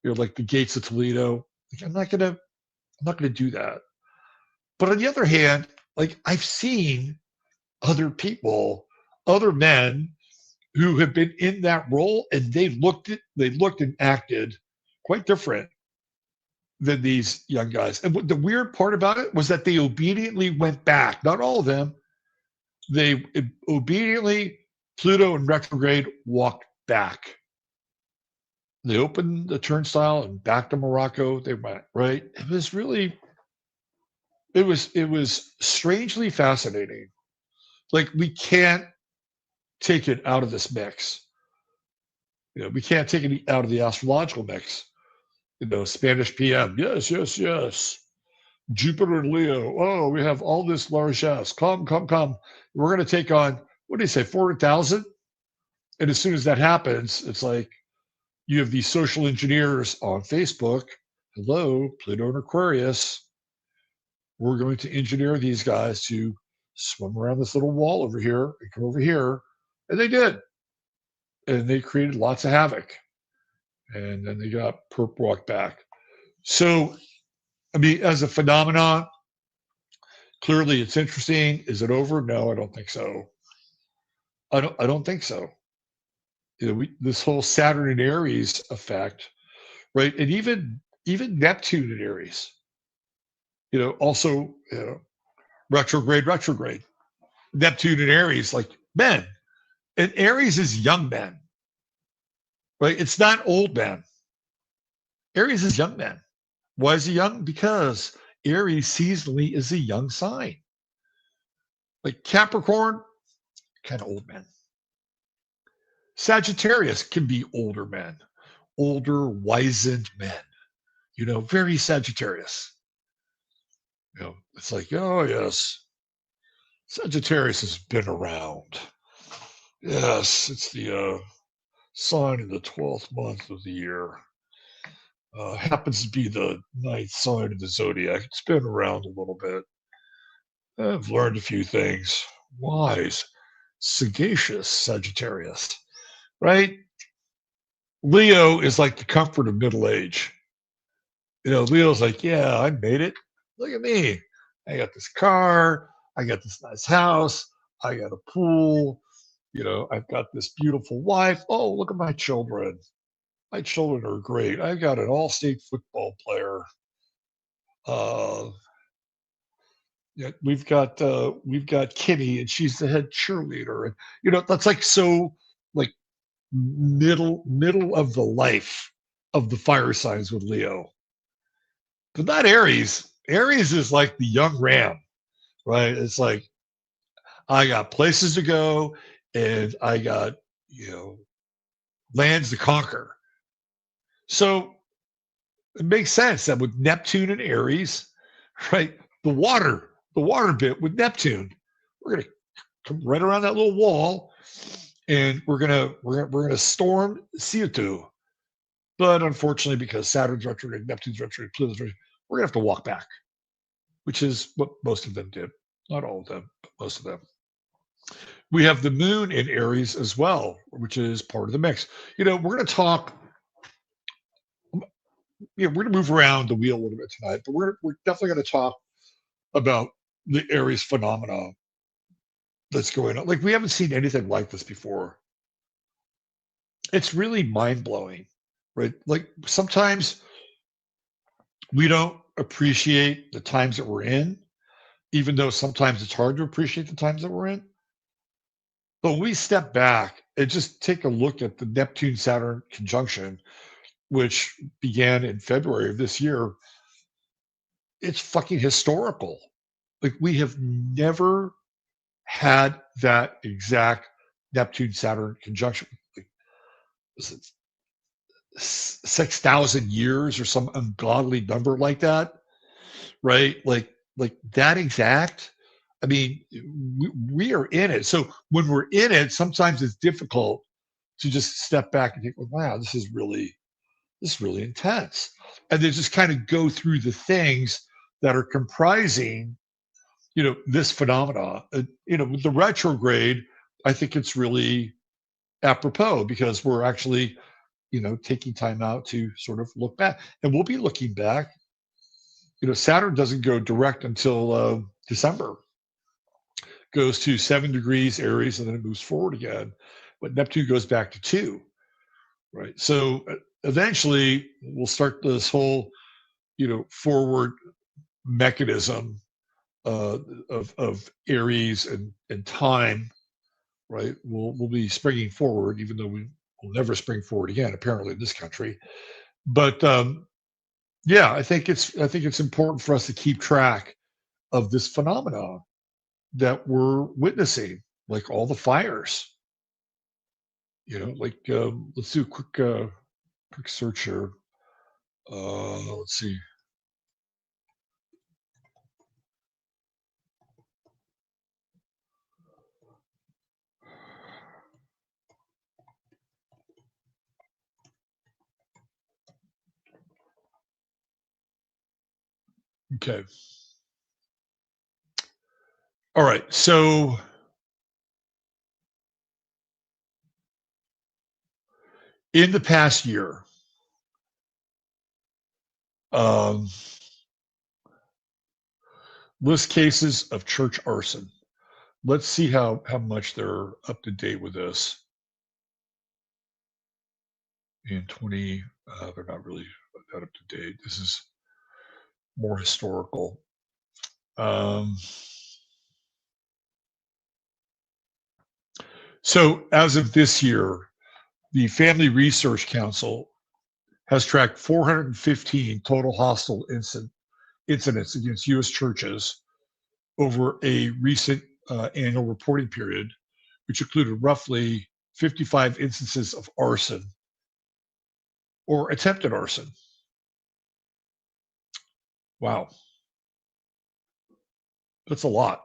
like the gates of Toledo. Like, I'm not gonna do that. But on the other hand, like, I've seen other people, other men who have been in that role, and they looked and acted quite different than these young guys. And the weird part about it was that they obediently went back. Not all of them. They obediently, Pluto in retrograde, walked back. They opened the turnstile and back to Morocco. They went, right? It was strangely fascinating. Like, we can't take it out of this mix. We can't take it out of the astrological mix. Spanish PM. Yes. Jupiter and Leo. Oh, we have all this largesse. Come. We're going to take on, what do you say, 400,000? And as soon as that happens, it's like you have these social engineers on Facebook. Hello, Pluto and Aquarius. We're going to engineer these guys to swim around this little wall over here and come over here. And they did. And they created lots of havoc. And then they got perp walked back. So, I mean, as a phenomenon, clearly it's interesting. Is it over? No, I don't think so. I don't think so. This whole Saturn and Aries effect, right? And even Neptune and Aries, also, retrograde. Neptune and Aries, like men. And Aries is young men, right? It's not old men. Aries is young men. Why is he young? Because Aries seasonally is a young sign. Like Capricorn, kind of old men. Sagittarius can be older men, older, wizened men, very Sagittarius. It's like, oh, yes, Sagittarius has been around. Yes, it's the sign in the 12th month of the year. Happens to be the 9th sign of the zodiac. It's been around a little bit. I've learned a few things. Wise, sagacious Sagittarius, right? Leo is like the comfort of middle age. Leo's like, yeah, I made it. Look at me. I got this car. I got this nice house. I got a pool. I've got this beautiful wife. Oh, look at my children. My children are great. I've got an all-state football player. Yeah, we've got Kitty, and she's the head cheerleader, and that's like so like middle of the life of the fire signs with Leo, but not Aries. Aries is like the young ram, right? It's like, I got places to go, and I got lands to conquer. So it makes sense that with Neptune and Aries, right? The water bit with Neptune, we're going to come right around that little wall, and we're gonna storm CO2. But unfortunately, because Saturn's retrograde, Neptune's retrograde, Pluto's retrograde, we're gonna have to walk back, which is what most of them did. Not all of them, but most of them. We have the moon in Aries as well, which is part of the mix. We're going to talk. We're going to move around the wheel a little bit tonight, but we're definitely going to talk about the Aries phenomena that's going on. Like we haven't seen anything like this before. It's really mind blowing, right? Like sometimes we don't appreciate the times that we're in, even though sometimes it's hard to appreciate the times that we're in. But when we step back and just take a look at the Neptune Saturn conjunction, which began in February of this year, it's fucking historical. Like we have never had that exact Neptune Saturn conjunction. Like, was it 6,000 years or some ungodly number like that, right? Like that exact. I mean, we are in it. So when we're in it, sometimes it's difficult to just step back and think, well, wow, this is really intense. And then just kind of go through the things that are comprising, this phenomena. With the retrograde, I think it's really apropos because we're actually, taking time out to sort of look back. And we'll be looking back. Saturn doesn't go direct until December. Goes to 7 degrees Aries and then it moves forward again. But Neptune goes back to 2, right? So eventually we'll start this whole, forward mechanism of Aries and time, right? We'll be springing forward, even though we will never spring forward again, apparently in this country. But yeah, I think it's important for us to keep track of this phenomena that we're witnessing, like all the fires. Let's do a quick search here. Let's see. Okay. All right. So in the past year, um, list cases of church arson. Let's see how much they're up to date with this. In 20, they're not really that up to date. This is more historical. So as of this year, the Family Research Council has tracked 415 total hostile incidents against U.S. churches over a recent annual reporting period, which included roughly 55 instances of arson or attempted arson. Wow. That's a lot.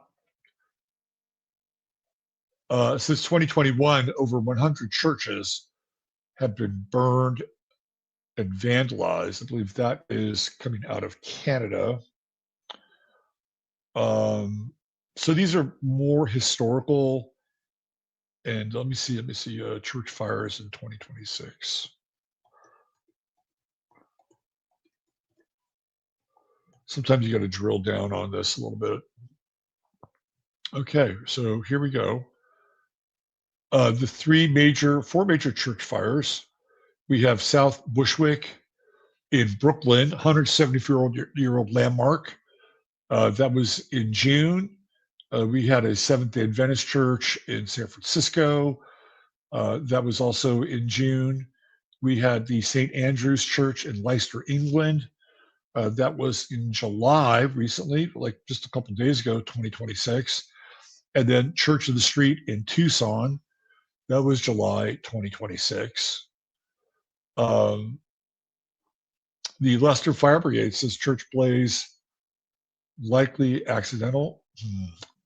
Since 2021, over 100 churches have been burned and vandalized. I believe that is coming out of Canada. So these are more historical. And let me see, church fires in 2026. Sometimes you got to drill down on this a little bit. Okay, so here we go. The four major church fires. We have South Bushwick in Brooklyn, 174-year-old landmark. That was in June. We had a Seventh-day Adventist church in San Francisco. That was also in June. We had the St. Andrew's Church in Leicester, England. That was in July recently, like just a couple of days ago, 2026. And then Church of the Street in Tucson. That was July 2026. The Leicester Fire Brigade says church blaze likely accidental.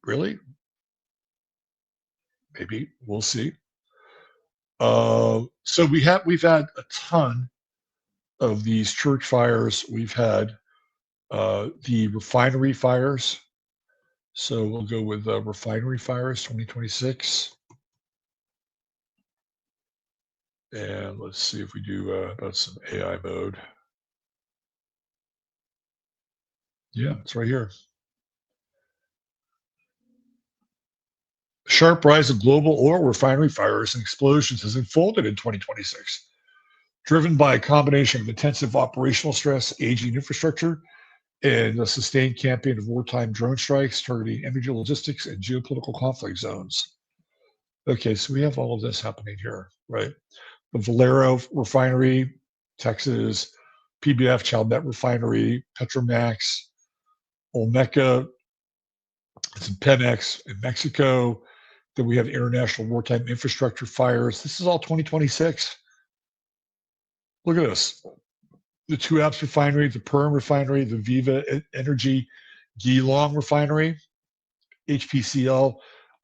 Really? Maybe. We'll see. So we've had a ton of these church fires. We've had the refinery fires. So we'll go with refinery fires 2026. And let's see if we do about some AI mode. Yeah, it's right here. Sharp rise of global oil refinery fires and explosions has unfolded in 2026, driven by a combination of intensive operational stress, aging infrastructure, and a sustained campaign of wartime drone strikes targeting energy logistics and geopolitical conflict zones. Okay, so we have all of this happening here, right? The Valero refinery, Texas, PBF Chalmette refinery, Petromax, Olmeca, it's in Pemex in Mexico. Then we have international wartime infrastructure fires. This is all 2026. Look at this. The Two Apps refinery, the Perm refinery, the Viva Energy Geelong refinery, HPCL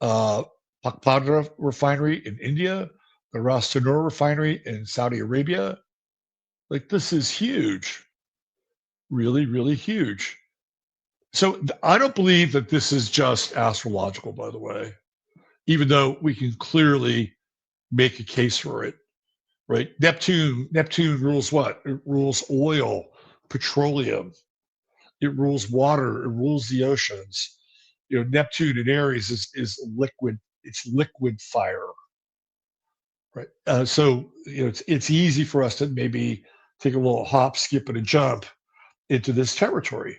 Pakpadra refinery in India, the Ras Tanur refinery in Saudi Arabia. Like, this is huge. Really, really huge. So I don't believe that this is just astrological, by the way, even though we can clearly make a case for it, right? Neptune rules what? It rules oil, petroleum. It rules water. It rules the oceans. Neptune in Aries is liquid. It's liquid fire, right? So it's easy for us to maybe take a little hop, skip, and a jump into this territory,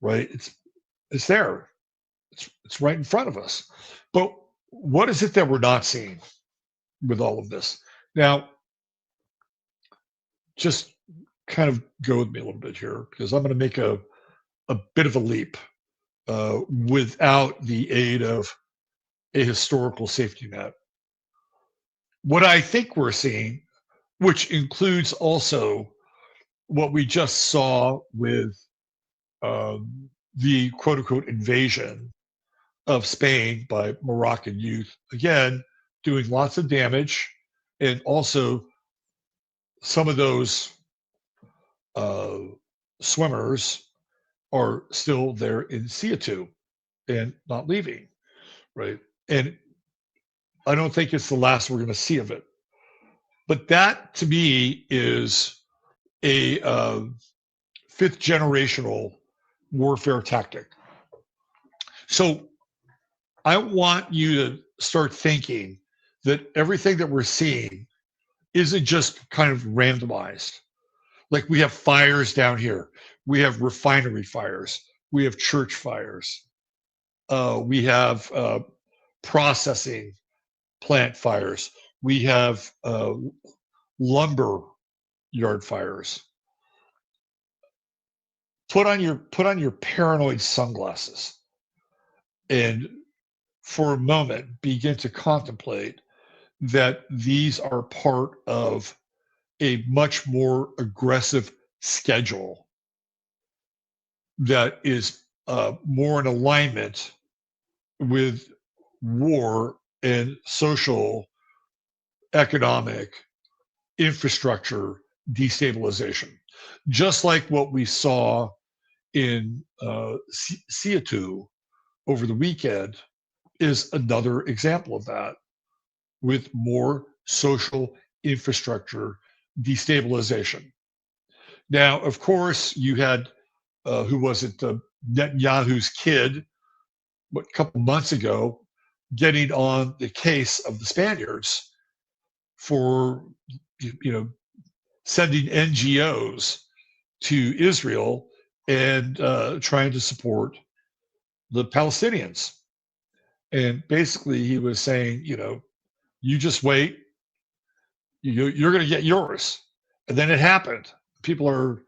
right? It's there. It's right in front of us. But what is it that we're not seeing with all of this? Now, just kind of go with me a little bit here because I'm going to make a bit of a leap without the aid of a historical safety net. What I think we're seeing, which includes also what we just saw with the quote unquote invasion of Spain by Moroccan youth, again, doing lots of damage. And also, some of those swimmers are still there in Siatu and not leaving, right? And I don't think it's the last we're going to see of it. But that, to me, is a fifth generational warfare tactic. So I want you to start thinking that everything that we're seeing isn't just kind of randomized. Like, we have fires down here, we have refinery fires, we have church fires, we have processing plant fires, we have lumber yard fires. Put on your paranoid sunglasses and for a moment begin to contemplate that these are part of a much more aggressive schedule that is more in alignment with war and social, economic, infrastructure destabilization. Just like what we saw in Siatu over the weekend is another example of that, with more social infrastructure destabilization. Now, of course, you had who was it? Netanyahu's kid, a couple months ago, getting on the case of the Spaniards for sending NGOs to Israel and trying to support the Palestinians. And basically, he was saying, you just wait, you're going to get yours. And then it happened. They're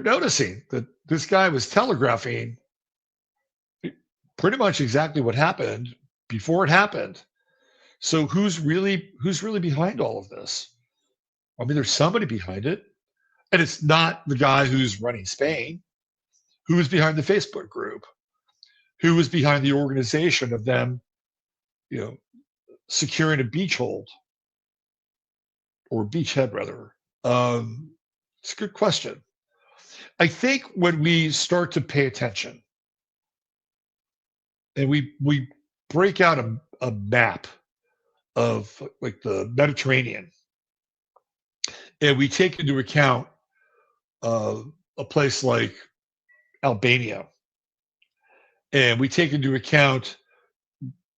noticing that this guy was telegraphing pretty much exactly what happened before it happened. So who's really behind all of this? I mean, there's somebody behind it, and it's not the guy who's running Spain. Who is behind the Facebook group? Who was behind the organization of them, securing a beach hold or beachhead rather? It's a good question. I think when we start to pay attention and we break out a map of like the Mediterranean, and we take into account a place like Albania, and we take into account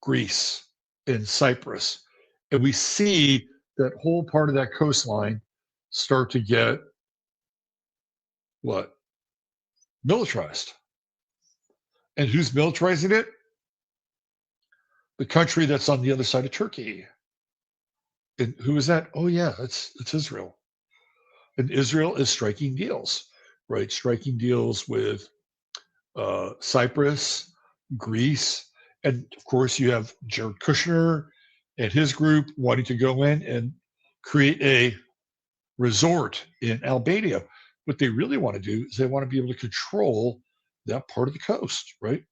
Greece and Cyprus, and we see that whole part of that coastline start to get what? Militarized. And who's militarizing it? The country that's on the other side of Turkey. And who is that? Oh yeah, it's Israel. And Israel is striking deals, right? Striking deals with Cyprus, Greece, and of course you have Jared Kushner and his group wanting to go in and create a resort in Albania. What they really want to do is they want to be able to control that part of the coast, right?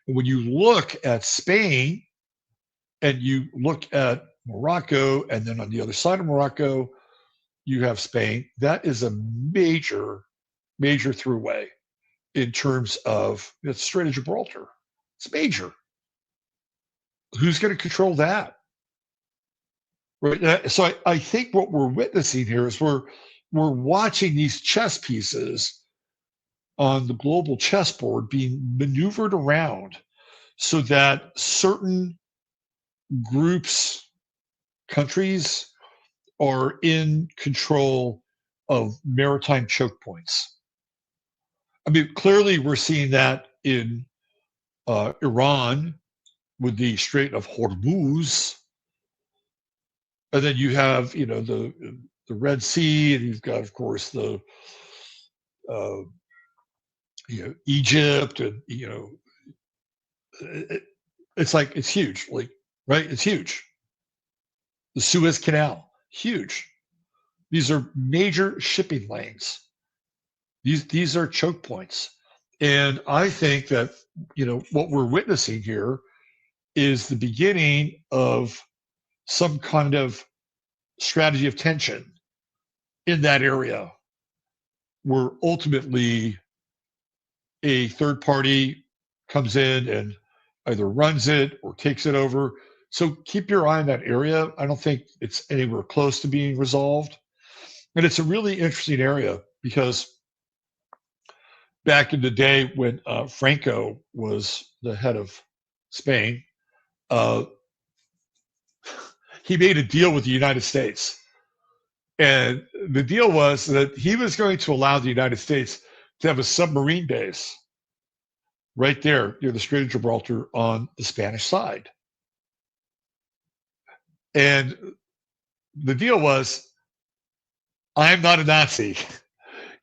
And when you look at Spain and you look at Morocco, and then on the other side of Morocco, you have Spain, that is a major, major throughway in terms of it's Strait of Gibraltar. It's major. Who's going to control that? Right. So I think what we're witnessing here is we're watching these chess pieces on the global chessboard being maneuvered around so that certain groups, countries are in control of maritime choke points. I mean, clearly we're seeing that in Iran with the Strait of Hormuz, and then you have the Red Sea, and you've got of course the uh, Egypt, and it's like it's huge, like right, it's huge. The Suez Canal, huge. These are major shipping lanes. These are choke points, and I think that what we're witnessing here is the beginning of some kind of strategy of tension in that area, where ultimately a third party comes in and either runs it or takes it over. So keep your eye on that area. I don't think it's anywhere close to being resolved. And it's a really interesting area because back in the day when Franco was the head of Spain, uh, he made a deal with the United States. And the deal was that he was going to allow the United States to have a submarine base right there near the Strait of Gibraltar on the Spanish side. And the deal was, I'm not a Nazi.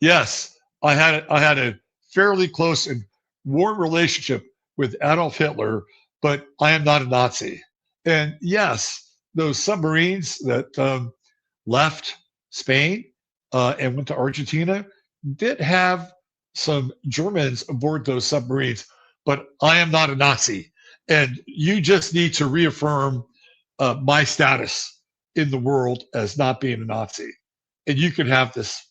Yes, I had a fairly close and warm relationship with Adolf Hitler, but I am not a Nazi. And yes, those submarines that left Spain and went to Argentina did have some Germans aboard those submarines, but I am not a Nazi. And you just need to reaffirm my status in the world as not being a Nazi. And you can have this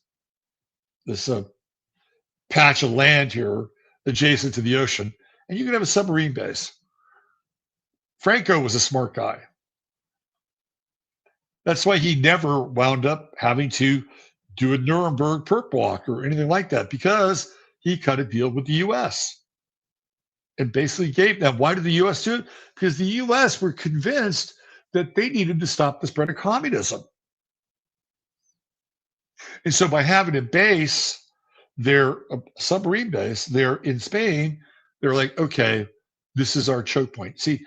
patch of land here adjacent to the ocean, and you can have a submarine base. Franco was a smart guy. That's why he never wound up having to do a Nuremberg perp walk or anything like that, because he cut a deal with the U.S. and basically gave them. Why did the U.S. do it? Because the U.S. were convinced that they needed to stop the spread of communism. And so by having a base, a submarine base there in Spain, they're like, okay, this is our choke point. See,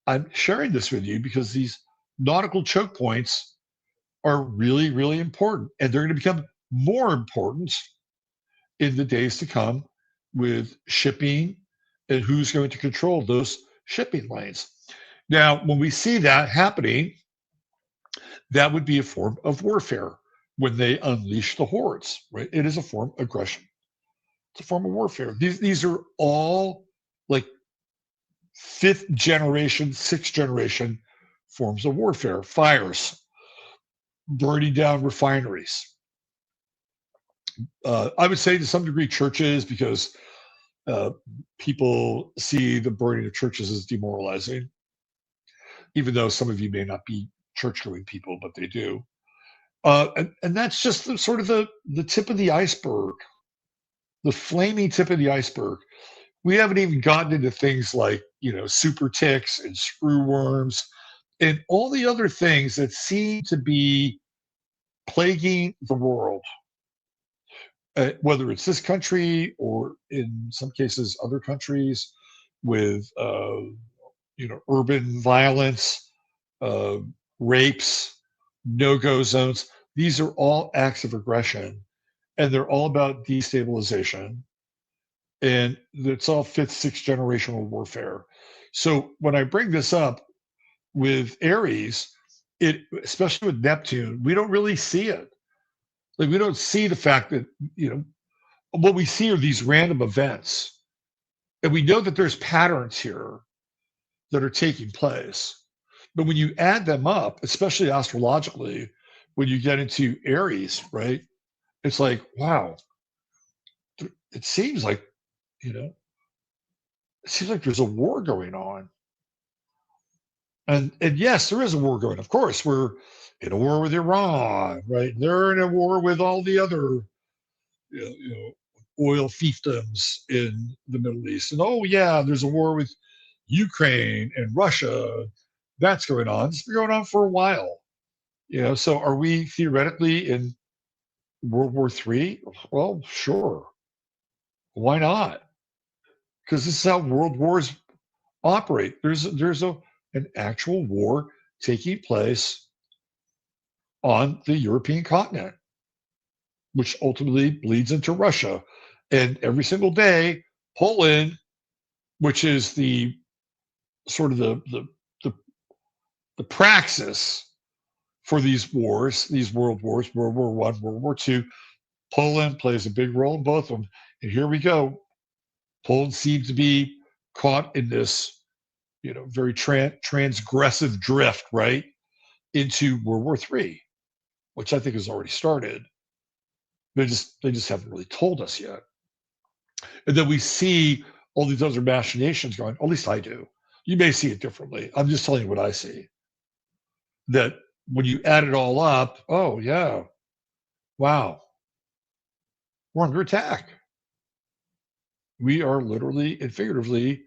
I'm sharing this with you because these nautical choke points are really, really important. And they're going to become more important in the days to come with shipping and who's going to control those shipping lanes. Now, when we see that happening, that would be a form of warfare when they unleash the hordes, right? It is a form of aggression. It's a form of warfare. These are all like fifth generation, sixth generation forms of warfare, fires, burning down refineries. I would say to some degree churches, because uh, people see the burning of churches as demoralizing, even though some of you may not be church going people, but they do. And that's just sort of the tip of the iceberg, the flaming tip of the iceberg. We haven't even gotten into things like, super ticks and screw worms and all the other things that seem to be plaguing the world, whether it's this country or in some cases other countries with, urban violence, uh, rapes, no-go zones. These are all acts of aggression, and they're all about destabilization. And it's all fifth, sixth generational warfare. So when I bring this up with Aries, especially with Neptune, we don't really see it. Like we don't see the fact that, what we see are these random events. And we know that there's patterns here that are taking place. But when you add them up, especially astrologically, when you get into Aries, right? It's like, wow, it seems like, it seems like there's a war going on. And yes, there is a war going. Of course, we're in a war with Iran, right? They're in a war with all the other, oil fiefdoms in the Middle East. And oh yeah, there's a war with Ukraine and Russia. That's going on. It's been going on for a while. So are we theoretically in World War III? Well, sure. Why not? Because this is how world wars operate. There's an actual war taking place on the European continent, which ultimately bleeds into Russia. And every single day, Poland, which is the sort of the, the praxis for these wars, these world wars, World War One, World War Two, Poland plays a big role in both of them. And here we go. Poland seems to be caught in this, very transgressive drift, right, into World War III, which I think has already started. They just haven't really told us yet. And then we see all these other machinations going. At least I do. You may see it differently. I'm just telling you what I see. That when you add it all up, oh yeah, wow, we're under attack. We are literally and figuratively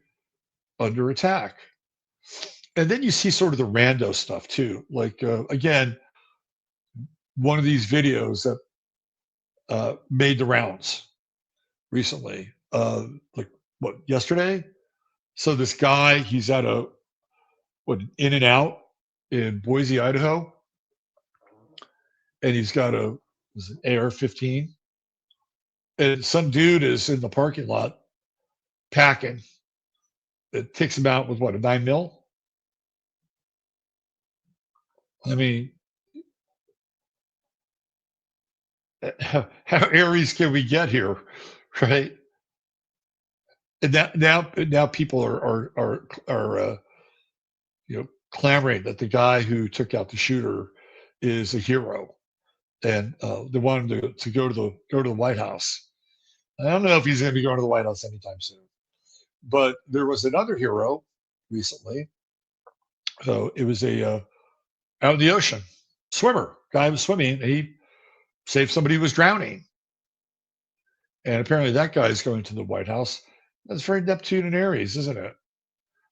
under attack. And then you see sort of the rando stuff too. Like again, one of these videos that made the rounds recently, like what, yesterday? So this guy, he's at a In and Out in Boise, Idaho, and he's got an AR-15, and some dude is in the parking lot packing. It takes him out with what, a 9 mil? I mean, how Aries can we get here, right? And now people are clamoring that the guy who took out the shooter is a hero, and they want him to go to the White House. I don't know if he's going to be going to the White House anytime soon, but there was another hero recently. So it was a out in the ocean swimmer. Guy was swimming. He saved somebody who was drowning, and apparently that guy is going to the White House. That's very Neptune and Aries, isn't it?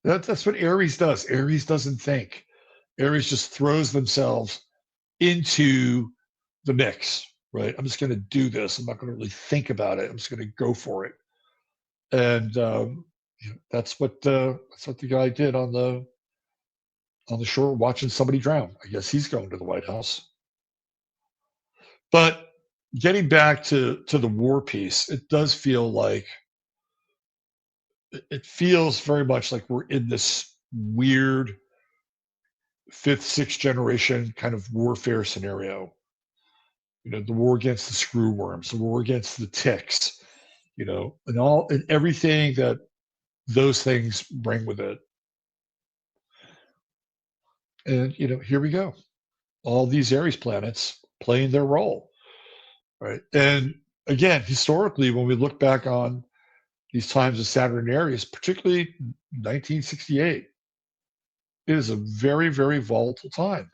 That's what Aries does. Aries doesn't think. Aries just throws themselves into the mix, right? I'm just going to do this. I'm not going to really think about it. I'm just going to go for it. And that's what the guy did on the shore watching somebody drown. I guess he's going to the White House. But getting back to the war piece, it does feel like it feels very much like we're in this weird fifth, sixth generation kind of warfare scenario. The war against the screw worms, the war against the ticks, and everything that those things bring with it. And, here we go. All these Aries planets playing their role, right? And again, historically, when we look back on these times of Saturn and Aries, particularly 1968, it is a very, very volatile time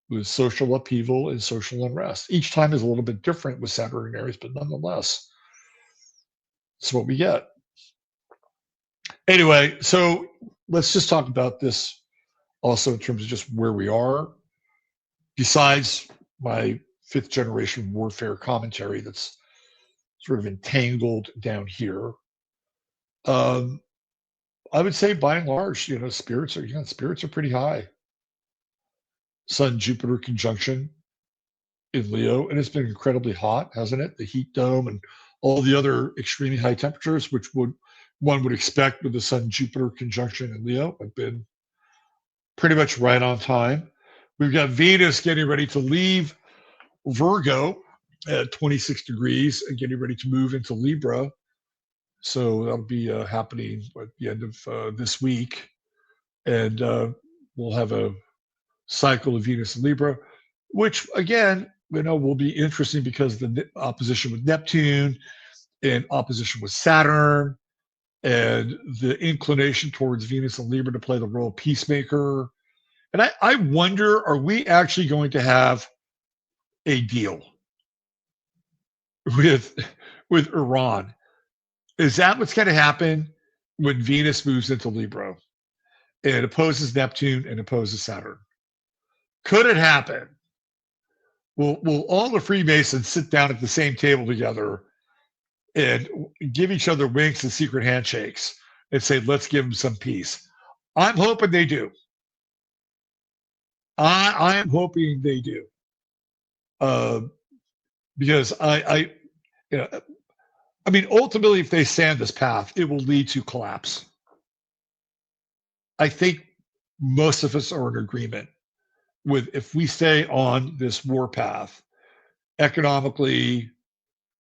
with social upheaval and social unrest. Each time is a little bit different with Saturn and Aries, but nonetheless, it's what we get. Anyway, so let's just talk about this also in terms of just where we are. Besides my fifth generation warfare commentary that's sort of entangled down here, I would say by and large, spirits are pretty high. Sun Jupiter conjunction in Leo, and it's been incredibly hot, hasn't it? The heat dome and all the other extremely high temperatures, which one would expect with the Sun Jupiter conjunction in Leo, have been pretty much right on time. We've got Venus getting ready to leave Virgo at 26 degrees and getting ready to move into Libra. So that'll be happening at the end of this week. And we'll have a cycle of Venus and Libra, which again, will be interesting because the opposition with Neptune and opposition with Saturn and the inclination towards Venus and Libra to play the role of peacemaker. And I wonder, are we actually going to have a deal with Iran? Is that what's going to happen when Venus moves into Libra and opposes Neptune and opposes Saturn? Could it happen? Will all the Freemasons sit down at the same table together and give each other winks and secret handshakes and say, let's give them some peace? I'm hoping they do. I am hoping they do. Because ultimately, if they stand this path, it will lead to collapse. I think most of us are in agreement with, if we stay on this war path, economically,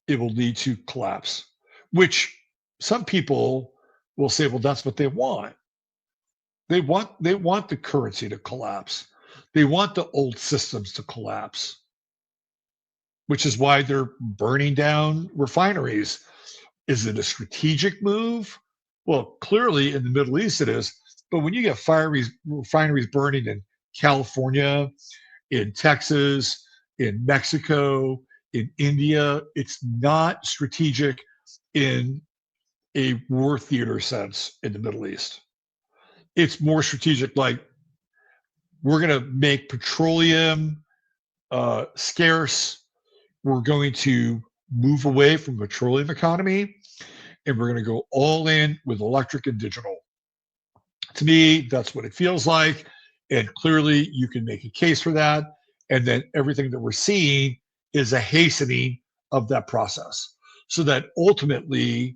it will lead to collapse, which some people will say, well, that's what they want. They want the currency to collapse. They want the old systems to collapse, which is why they're burning down refineries. Is it a strategic move? Well, clearly in the Middle East it is. But when you get refineries burning in California, in Texas, in Mexico, in India, it's not strategic in a war theater sense in the Middle East. It's more strategic, like we're going to make petroleum scarce. We're going to move away from the petroleum economy, and we're going to go all in with electric and digital. To me, that's what it feels like. And clearly, you can make a case for that. And then everything that we're seeing is a hastening of that process. So that ultimately,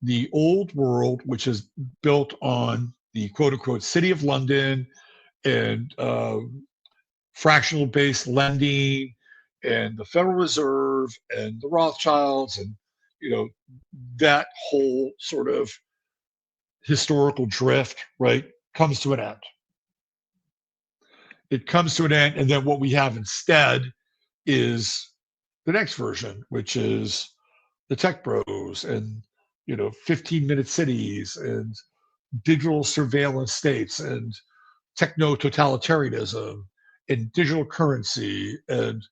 the old world, which is built on the quote unquote City of London and fractional based lending and the Federal Reserve and the Rothschilds and that whole sort of historical drift, right, comes to an end. It comes to an end, and then what we have instead is the next version, which is the tech bros and 15-minute cities and digital surveillance states and techno-totalitarianism and digital currency and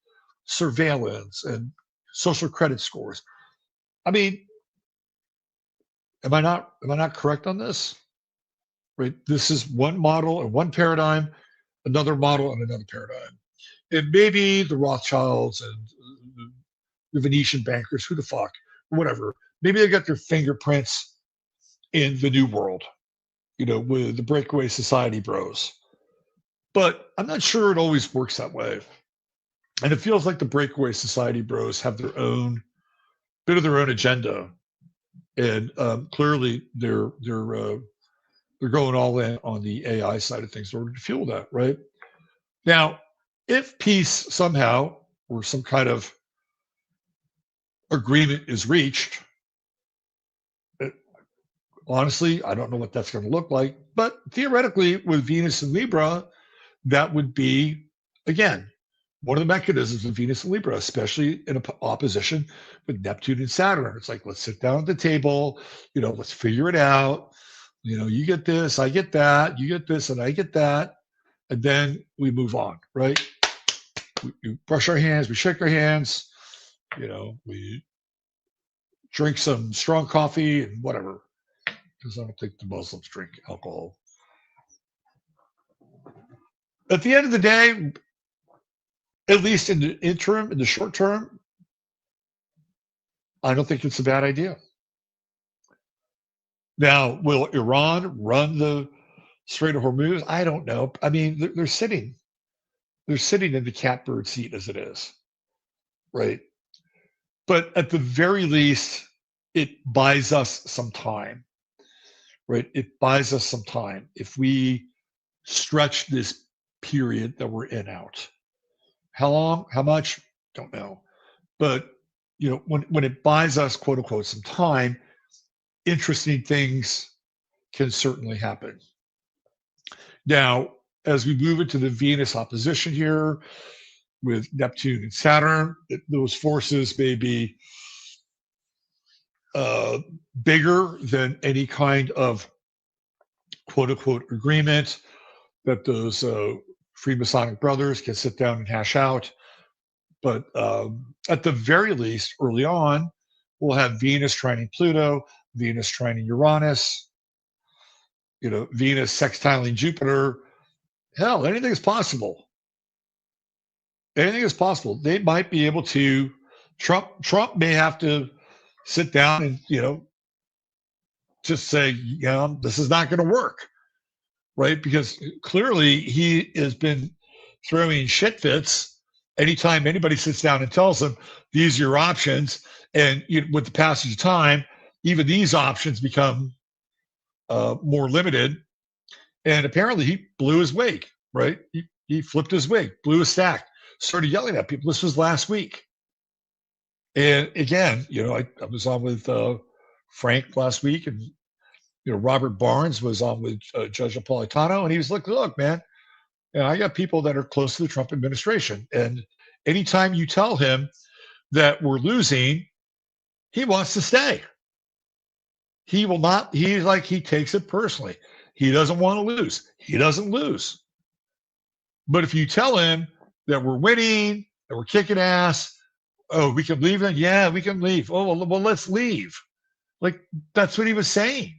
surveillance and social credit scores. I mean, am I not correct on this? Right? This is one model and one paradigm, another model and another paradigm. And maybe the Rothschilds and the Venetian bankers, who the fuck, whatever. Maybe they got their fingerprints in the new world, with the breakaway society bros. But I'm not sure it always works that way. And it feels like the breakaway society bros have their own bit of their own agenda, and clearly they're going all in on the AI side of things in order to fuel that. Right now, if peace somehow or some kind of agreement is reached, honestly, I don't know what that's going to look like. But theoretically, with Venus and Libra, that would be, again, one of the mechanisms of Venus and Libra, especially in opposition with Neptune and Saturn. It's like, let's sit down at the table, let's figure it out. You get this, I get that, you get this, and I get that. And then we move on, right? We brush our hands, we shake our hands, we drink some strong coffee and whatever, because I don't think the Muslims drink alcohol. At the end of the day, at least in the interim, in the short term, I don't think it's a bad idea. Now, will Iran run the Strait of Hormuz? I don't know. I mean, they're sitting in the catbird seat as it is, right? But at the very least, it buys us some time, right? It buys us some time if we stretch this period that we're in out. How long? How much? Don't know. But when it buys us, quote unquote, some time, interesting things can certainly happen. Now, as we move into the Venus opposition here with Neptune and Saturn, those forces may be bigger than any kind of quote unquote agreement that those Freemasonic brothers can sit down and hash out. But at the very least, early on, we'll have Venus trining Pluto, Venus trining Uranus, Venus sextiling Jupiter. Hell, anything is possible. Anything is possible. They might be able to. Trump may have to sit down and just say, this is not going to work, right? Because clearly he has been throwing shit fits anytime anybody sits down and tells him these are your options. And with the passage of time, even these options become more limited. And apparently he blew his wig, right? He flipped his wig, blew his stack, started yelling at people. This was last week. And again, I was on with Frank last week, and Robert Barnes was on with Judge Napolitano, and he was like, look, man, I got people that are close to the Trump administration. And anytime you tell him that we're losing, he wants to stay. He will not, he takes it personally. He doesn't want to lose. He doesn't lose. But if you tell him that we're winning, that we're kicking ass, oh, we can leave then? Yeah, we can leave. Oh, well, let's leave. Like, that's what he was saying.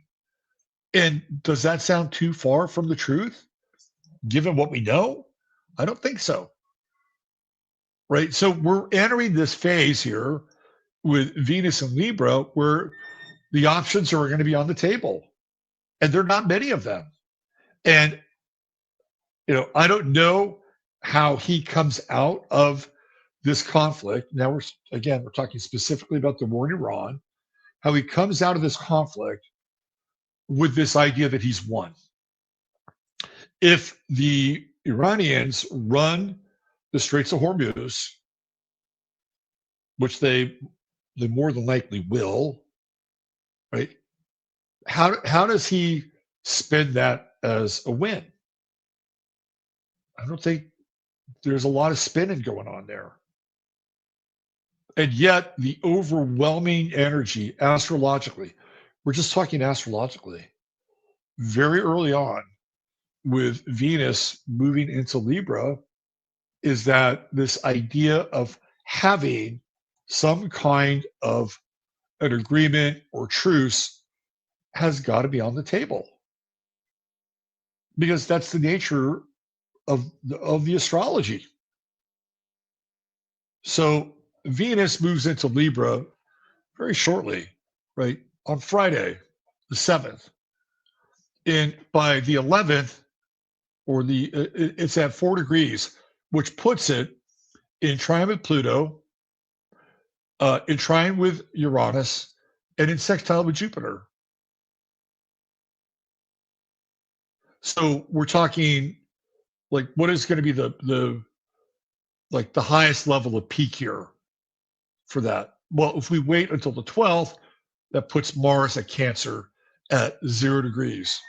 And does that sound too far from the truth, given what we know? I don't think so. Right? So we're entering this phase here with Venus and Libra where the options are going to be on the table. And there are not many of them. And, I don't know how he comes out of this conflict. Now we're talking specifically about the war in Iran, how he comes out of this conflict with this idea that he's won. If the Iranians run the Straits of Hormuz, which they more than likely will, right? How does he spin that as a win? I don't think there's a lot of spinning going on there. And yet the overwhelming energy astrologically, we're just talking astrologically, very early on with Venus moving into Libra, is that this idea of having some kind of an agreement or truce has got to be on the table. Because that's the nature of the astrology. So Venus moves into Libra very shortly, right? On Friday, the 7th. And by the 11th, or it's at 4 degrees, which puts it in trine with Pluto, in trine with Uranus, and in sextile with Jupiter. So we're talking like what is going to be the highest level of peak here for that? Well, if we wait until the 12th, that puts Mars at Cancer at 0 degrees.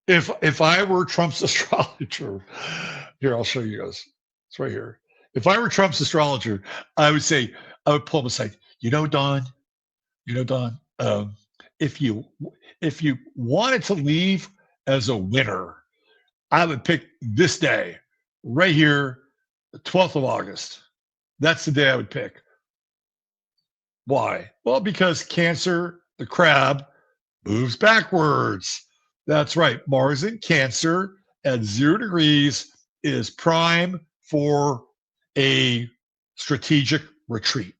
if I were Trump's astrologer, here I'll show you guys. It's right here. If I were Trump's astrologer, I would say I would pull him aside. Don. Don. If you if you wanted to leave as a winner, I would pick this day, right here, the 12th of August. That's the day I would pick. Why? Well, because Cancer, the crab, moves backwards. That's right. Mars in Cancer at 0 degrees is prime for a strategic retreat.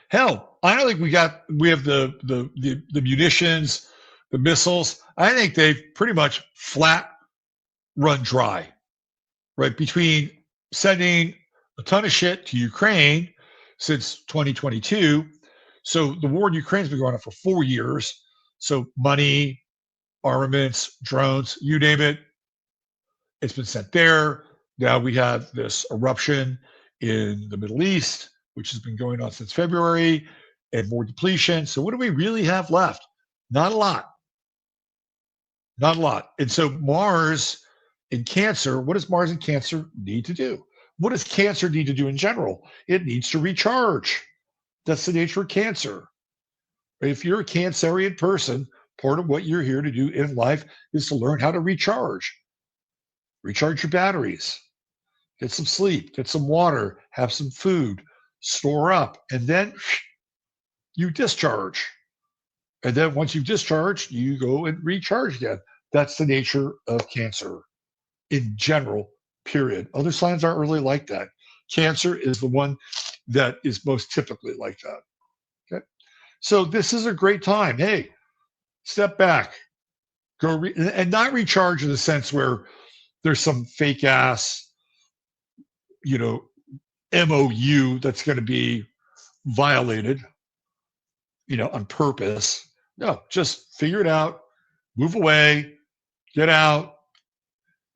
Hell, I don't think we have the munitions, the missiles. I think they've pretty much flat run dry, right? Between sending a ton of shit to Ukraine since 2022. So the war in Ukraine has been going on for 4 years. So money, armaments, drones, you name it, it's been sent there. Now we have this eruption in the Middle East, which has been going on since February, and more depletion. So what do we really have left? Not a lot. Not a lot. And so Mars in Cancer, what does Mars in Cancer need to do? What does Cancer need to do in general? It needs to recharge. That's the nature of Cancer. If you're a Cancerian person, part of what you're here to do in life is to learn how to recharge. Recharge your batteries. Get some sleep, get some water, have some food, store up, and then you discharge. And then once you've discharged, you go and recharge again. That's the nature of Cancer in general, period. Other signs aren't really like that. Cancer is the one that is most typically like that. Okay. So this is a great time. Hey, step back, go and not recharge in the sense where there's some fake ass, MOU that's going to be violated, on purpose. No, just figure it out, move away, get out,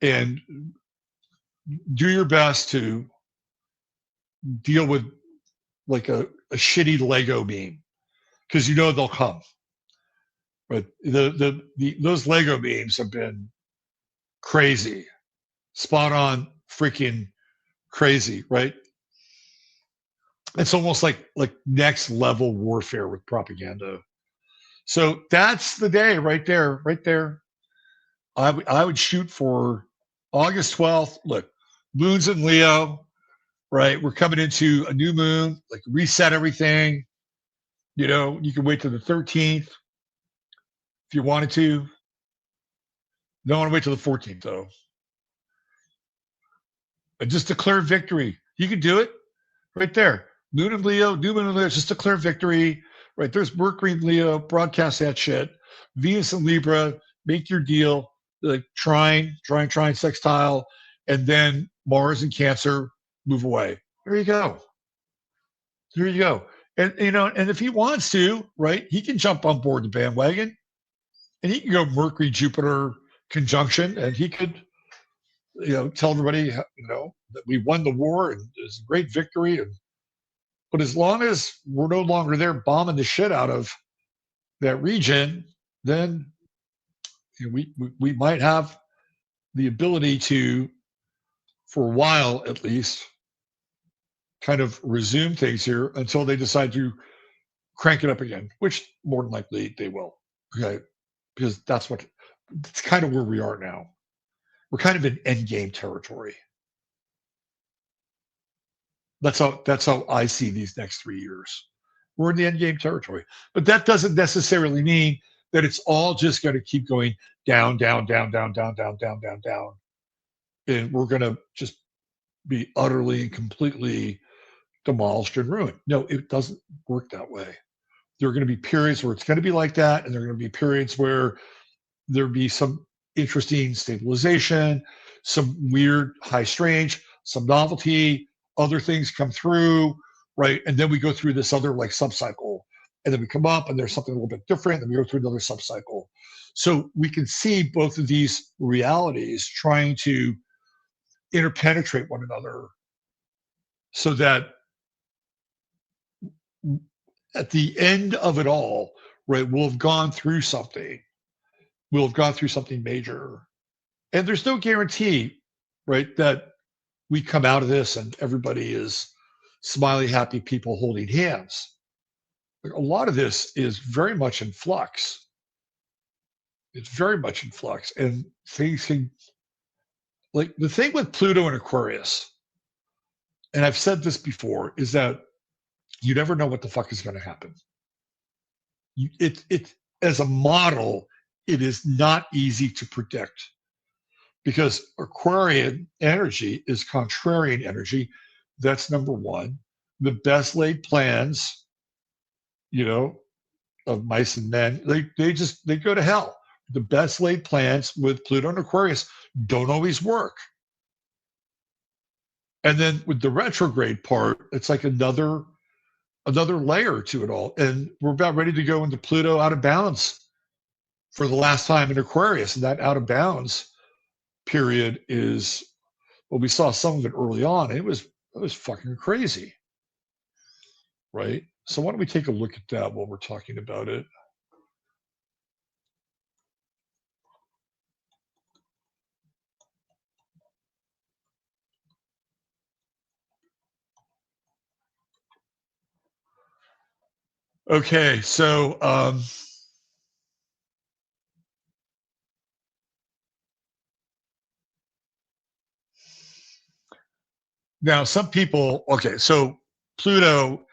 and do your best to deal with like a shitty Lego beam, because they'll come. But those Lego beams have been crazy, spot on, freaking crazy, right? It's almost like next level warfare with propaganda. So that's the day right there, right there. I would shoot for August 12th. Look, moon's in Leo, right? We're coming into a new moon, like reset everything. You can wait till the 13th if you wanted to. Don't want to wait till the 14th, though. And just declare victory. You can do it right there. Moon in Leo, new moon in Leo, just declare victory. Right, there's Mercury in Leo, broadcast that shit. Venus in Libra, make your deal. Like trine sextile, and then Mars in Cancer, move away. There you go. There you go. And and if he wants to, right, he can jump on board the bandwagon, and he can go Mercury Jupiter conjunction, and he could, tell everybody, that we won the war and it's a great victory. But as long as we're no longer there bombing the shit out of that region, then we might have the ability to, for a while at least, kind of resume things here until they decide to crank it up again, which more than likely they will. Okay, because that's kind of where we are now. We're kind of in endgame territory. That's how I see these next 3 years. We're in the endgame territory, but that doesn't necessarily mean that it's all just going to keep going down, down, down, down, down, down, down, down, down, and we're going to just be utterly and completely demolished and ruined. No, it doesn't work that way. There are going to be periods where it's going to be like that, and there are going to be periods where there'll be some interesting stabilization, some weird high strange, some novelty, other things come through, right? And then we go through this other like subcycle, and then we come up and there's something a little bit different, and we go through another subcycle. So we can see both of these realities trying to interpenetrate one another, so that at the end of it all, right, we'll have gone through something we'll have gone through something major. And there's no guarantee, right, that we come out of this and everybody is smiley, happy people holding hands. A lot of this is very much in flux. It's very much in flux. And things can, like the thing with Pluto and Aquarius, and I've said this before, is that you never know what the fuck is going to happen. It as a model, it is not easy to predict because Aquarian energy is contrarian energy. That's number one. The best laid plans, you know, of mice and men, they go to hell. The best laid plans with Pluto and Aquarius don't always work. And then with the retrograde part, it's like another layer to it all. And we're about ready to go into Pluto out of balance for the last time in Aquarius. And that out of bounds period is, well, we saw some of it early on. It was fucking crazy. Right? So why don't we take a look at that while we're talking about it? Okay, so now some people, okay, so Pluto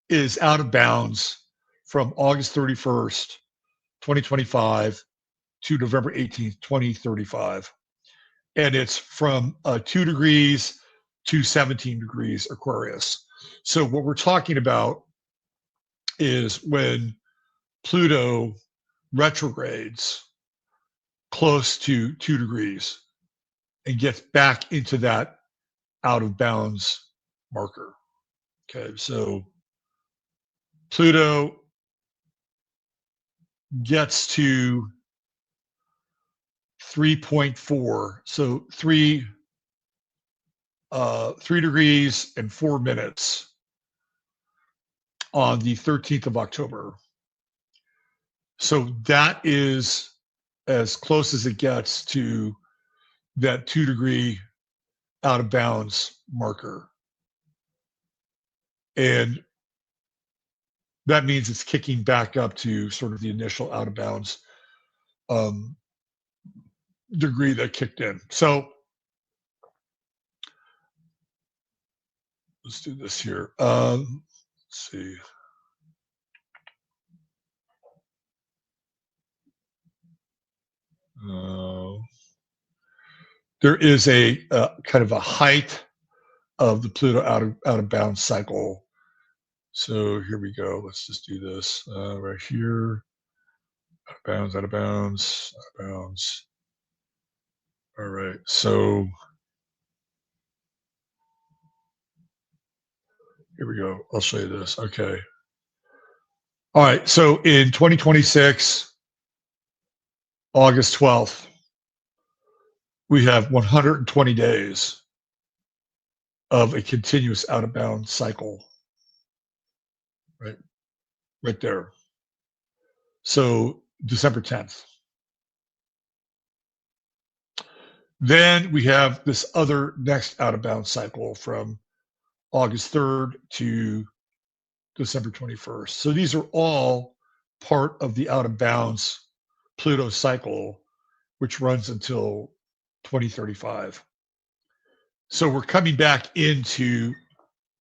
is out of bounds from August 31st, 2025 to November 18th, 2035. And it's from 2 degrees to 17 degrees Aquarius. So what we're talking about is when Pluto retrogrades close to 2 degrees and gets back into that out of bounds marker. Okay, so Pluto gets to 3.4, so 3 degrees and 4 minutes on the 13th of October. So that is as close as it gets to that 2 degree out of bounds marker. And that means it's kicking back up to sort of the initial out of bounds degree that kicked in. So let's do this here. Let's see. There is a kind of a height of the Pluto out of bounds cycle. So here we go. Let's just do this right here. Out of bounds, out of bounds, out of bounds. All right. So here we go. I'll show you this. Okay. All right. So in 2026, August 12th, we have 120 days of a continuous out of bounds cycle. Right there. So December 10th. Then we have this other next out of bounds cycle from August 3rd to December 21st. So these are all part of the out of bounds Pluto cycle, which runs until 2035. So we're coming back into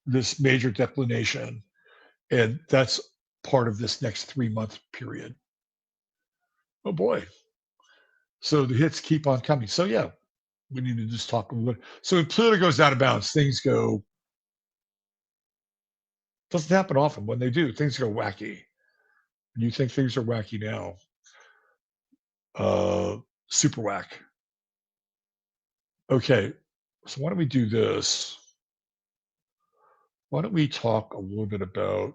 this major declination, and that's part of this next 3-month period. Oh boy. So the hits keep on coming. So yeah, we need to just talk a little bit. So when Pluto goes out of bounds, things go, doesn't happen often. When they do, things go wacky. And you think things are wacky now. Super whack. Okay, so why don't we do this? Why don't we talk a little bit about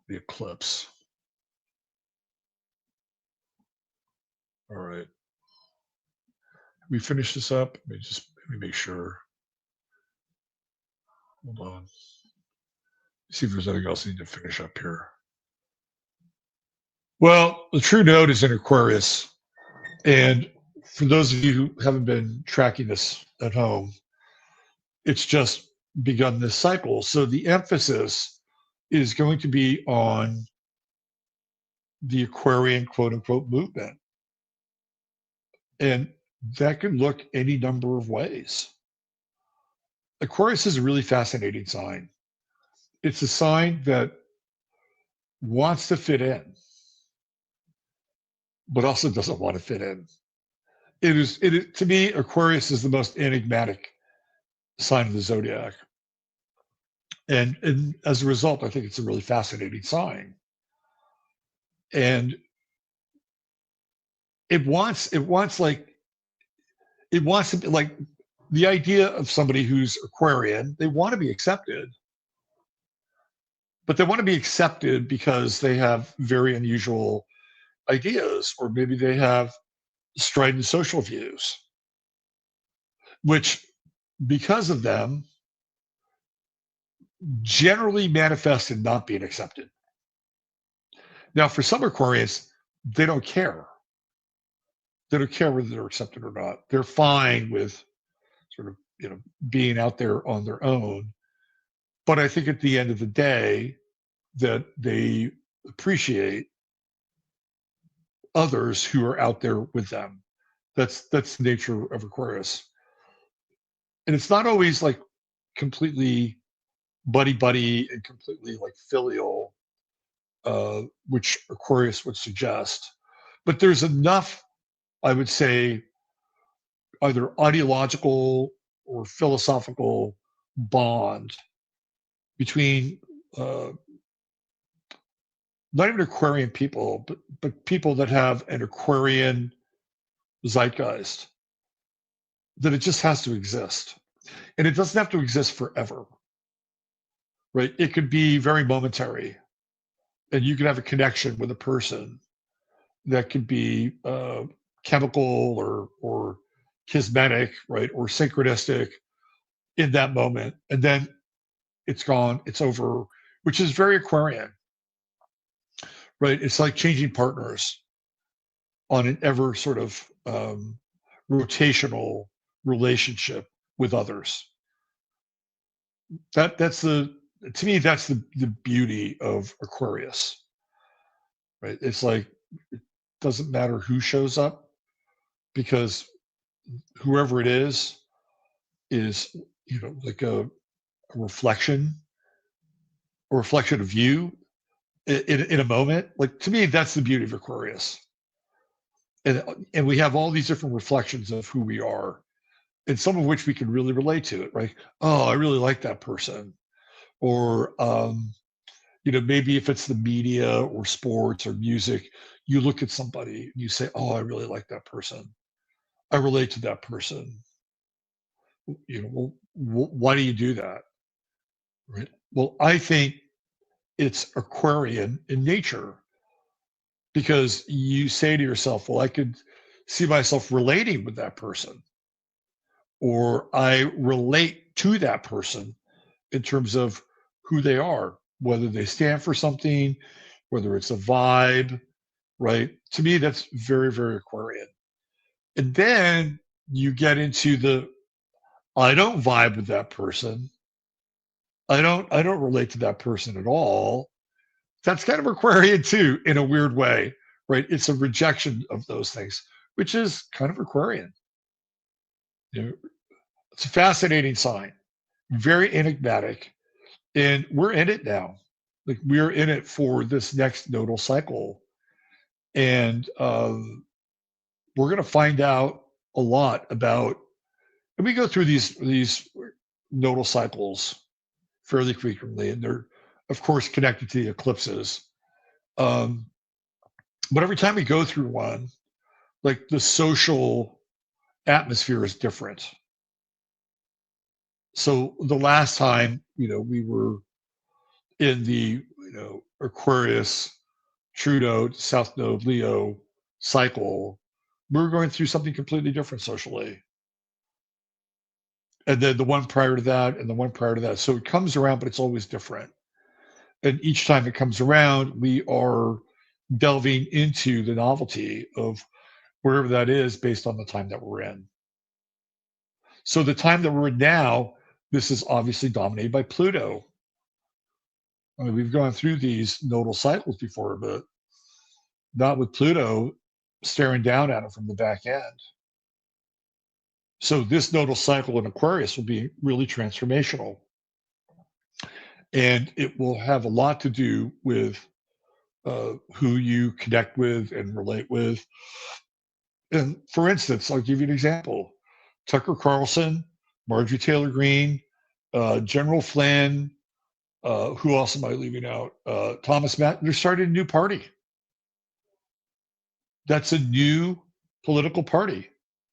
the eclipse? All right. We finish this up. Let me make sure. Hold on. See if there's anything else I need to finish up here. Well, the true node is in Aquarius. And for those of you who haven't been tracking this at home, it's just begun this cycle. So the emphasis is going to be on the Aquarian quote unquote movement. And that could look any number of ways. Aquarius is a really fascinating sign. It's a sign that wants to fit in, but also doesn't want to fit in. To me, Aquarius is the most enigmatic sign of the zodiac. And as a result, I think it's a really fascinating sign. And it wants to be like the idea of somebody who's Aquarian, they want to be accepted, but they want to be accepted because they have very unusual ideas, or maybe they have strident social views, which because of them generally manifest in not being accepted. Now, for some Aquarians, they don't care. They don't care whether they're accepted or not. They're fine with sort of, being out there on their own. But I think at the end of the day, that they appreciate others who are out there with them. That's the nature of Aquarius. And it's not always like completely buddy and completely like filial, which Aquarius would suggest. But there's enough, I would say, either ideological or philosophical bond between not even Aquarian people, but people that have an Aquarian zeitgeist, that it just has to exist. And it doesn't have to exist forever, right? It could be very momentary, and you can have a connection with a person that could be chemical or kismetic, right? Or synchronistic in that moment. And then it's gone, it's over, which is very Aquarian, right? It's like changing partners on an ever sort of rotational relationship with others. To me, that's the beauty of Aquarius, right? It's like, it doesn't matter who shows up, because whoever it is, like a reflection of you in a moment. Like, to me, that's the beauty of Aquarius. And we have all these different reflections of who we are, and some of which we can really relate to it, right? Oh, I really like that person. Or maybe if it's the media or sports or music, you look at somebody and you say, oh, I really like that person. I relate to that person. Well, why do you do that? Right. Well, I think it's Aquarian in nature, because you say to yourself, well, I could see myself relating with that person, or I relate to that person in terms of who they are, whether they stand for something, whether it's a vibe, right? To me, that's very, very Aquarian. And then you get into I don't vibe with that person. I don't relate to that person at all. That's kind of Aquarian too, in a weird way, right? It's a rejection of those things, which is kind of Aquarian. It's a fascinating sign, very enigmatic, and we're in it now. Like, we're in it for this next nodal cycle, and we're going to find out a lot about. And we go through these nodal cycles fairly frequently, and they're of course connected to the eclipses. But every time we go through one, like, the social atmosphere is different. So the last time, we were in the, Aquarius, True Node, South Node, Leo cycle, we were going through something completely different socially. And then the one prior to that, and the one prior to that. So it comes around, but it's always different. And each time it comes around, we are delving into the novelty of wherever that is based on the time that we're in. So the time that we're in now, this is obviously dominated by Pluto. I mean, we've gone through these nodal cycles before, but not with Pluto staring down at it from the back end. So this nodal cycle in Aquarius will be really transformational. And it will have a lot to do with who you connect with and relate with. And for instance, I'll give you an example. Tucker Carlson, Marjorie Taylor Greene, General Flynn, who else am I leaving out? Thomas Matt, they're starting a new party. That's a new political party.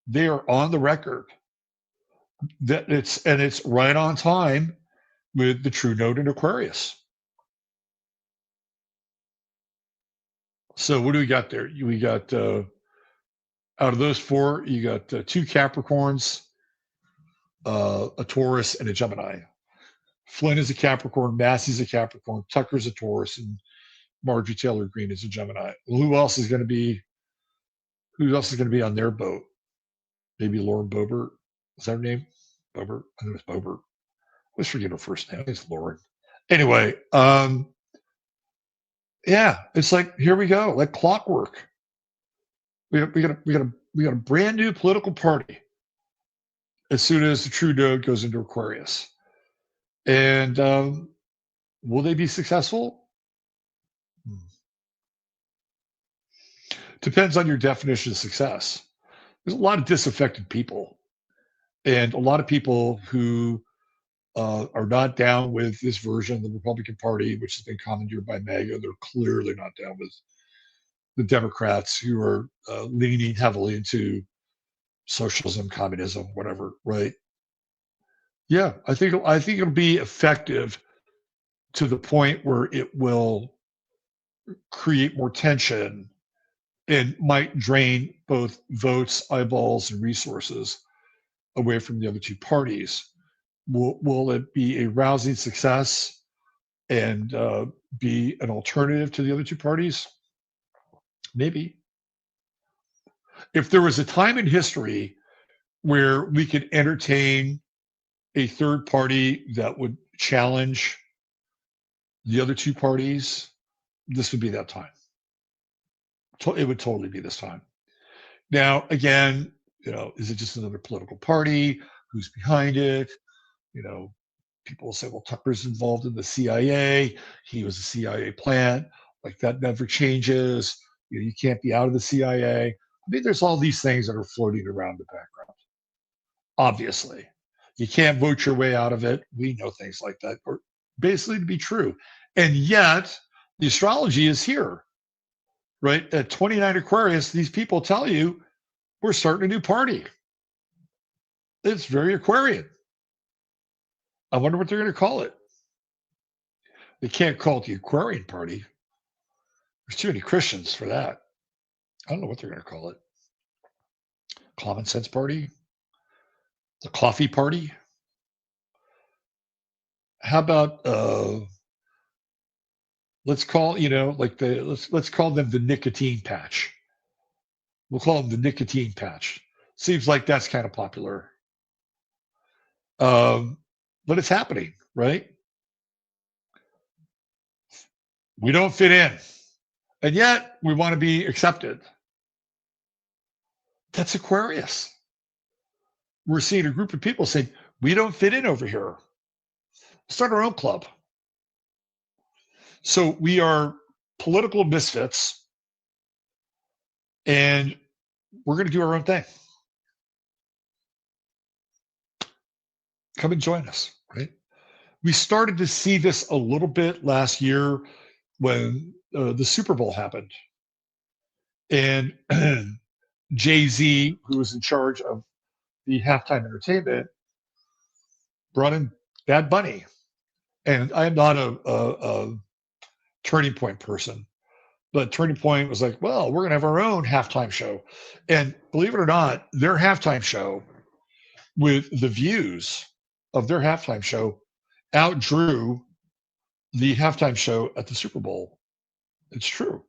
They are on the record. That it's right on time with the true node in Aquarius. So what do we got there? We got out of those four, you got two Capricorns, a Taurus, and a Gemini. Flynn is a Capricorn, Massey's a Capricorn, Tucker's a Taurus, and Marjorie Taylor Greene is a Gemini. Well, who else is going to be on their boat? Maybe Lauren Boebert. Is that her name? Boebert? I think it's Boebert. I always forget her first name. I think it's Lauren. Anyway, yeah, it's like, here we go, like clockwork. We got a brand new political party as soon as the true node goes into Aquarius. And will they be successful? Depends on your definition of success. There's a lot of disaffected people, and a lot of people who are not down with this version of the Republican Party, which has been commandeered by MAGA. They're clearly not down with the Democrats, who are leaning heavily into socialism, communism, whatever, right? Yeah, I think it'll be effective to the point where it will create more tension and might drain both votes, eyeballs, and resources away from the other two parties. Will it be a rousing success and be an alternative to the other two parties? Maybe. If there was a time in history where we could entertain a third party that would challenge the other two parties, this would be that time. It would totally be this time. Now, again, is it just another political party? Who's behind it? People will say, well, Tucker's involved in the CIA. He was a CIA plant. Like, that never changes. You can't be out of the CIA. I mean, there's all these things that are floating around the background. Obviously, you can't vote your way out of it. We know things like that are basically to be true. And yet, the astrology is here, right? At 29 Aquarius, these people tell you we're starting a new party. It's very Aquarian. I wonder what they're going to call it. They can't call it the Aquarian Party. There's too many Christians for that. I don't know what they're going to call it. Common Sense Party? The Coffee Party? How about let's call let's call them the nicotine patch. We'll call them the nicotine patch. Seems like that's kind of popular. But it's happening, right? We don't fit in, and yet we want to be accepted. That's Aquarius. We're seeing a group of people saying, we don't fit in over here. Start our own club. So we are political misfits, and we're going to do our own thing. Come and join us, right? We started to see this a little bit last year when the Super Bowl happened. And Jay-Z, who was in charge of the halftime entertainment, brought in Bad Bunny. And I'm not a Turning Point person, but Turning Point was like, well, we're going to have our own halftime show. And believe it or not, their halftime show, with the views of their halftime show, outdrew the halftime show at the Super Bowl. It's true.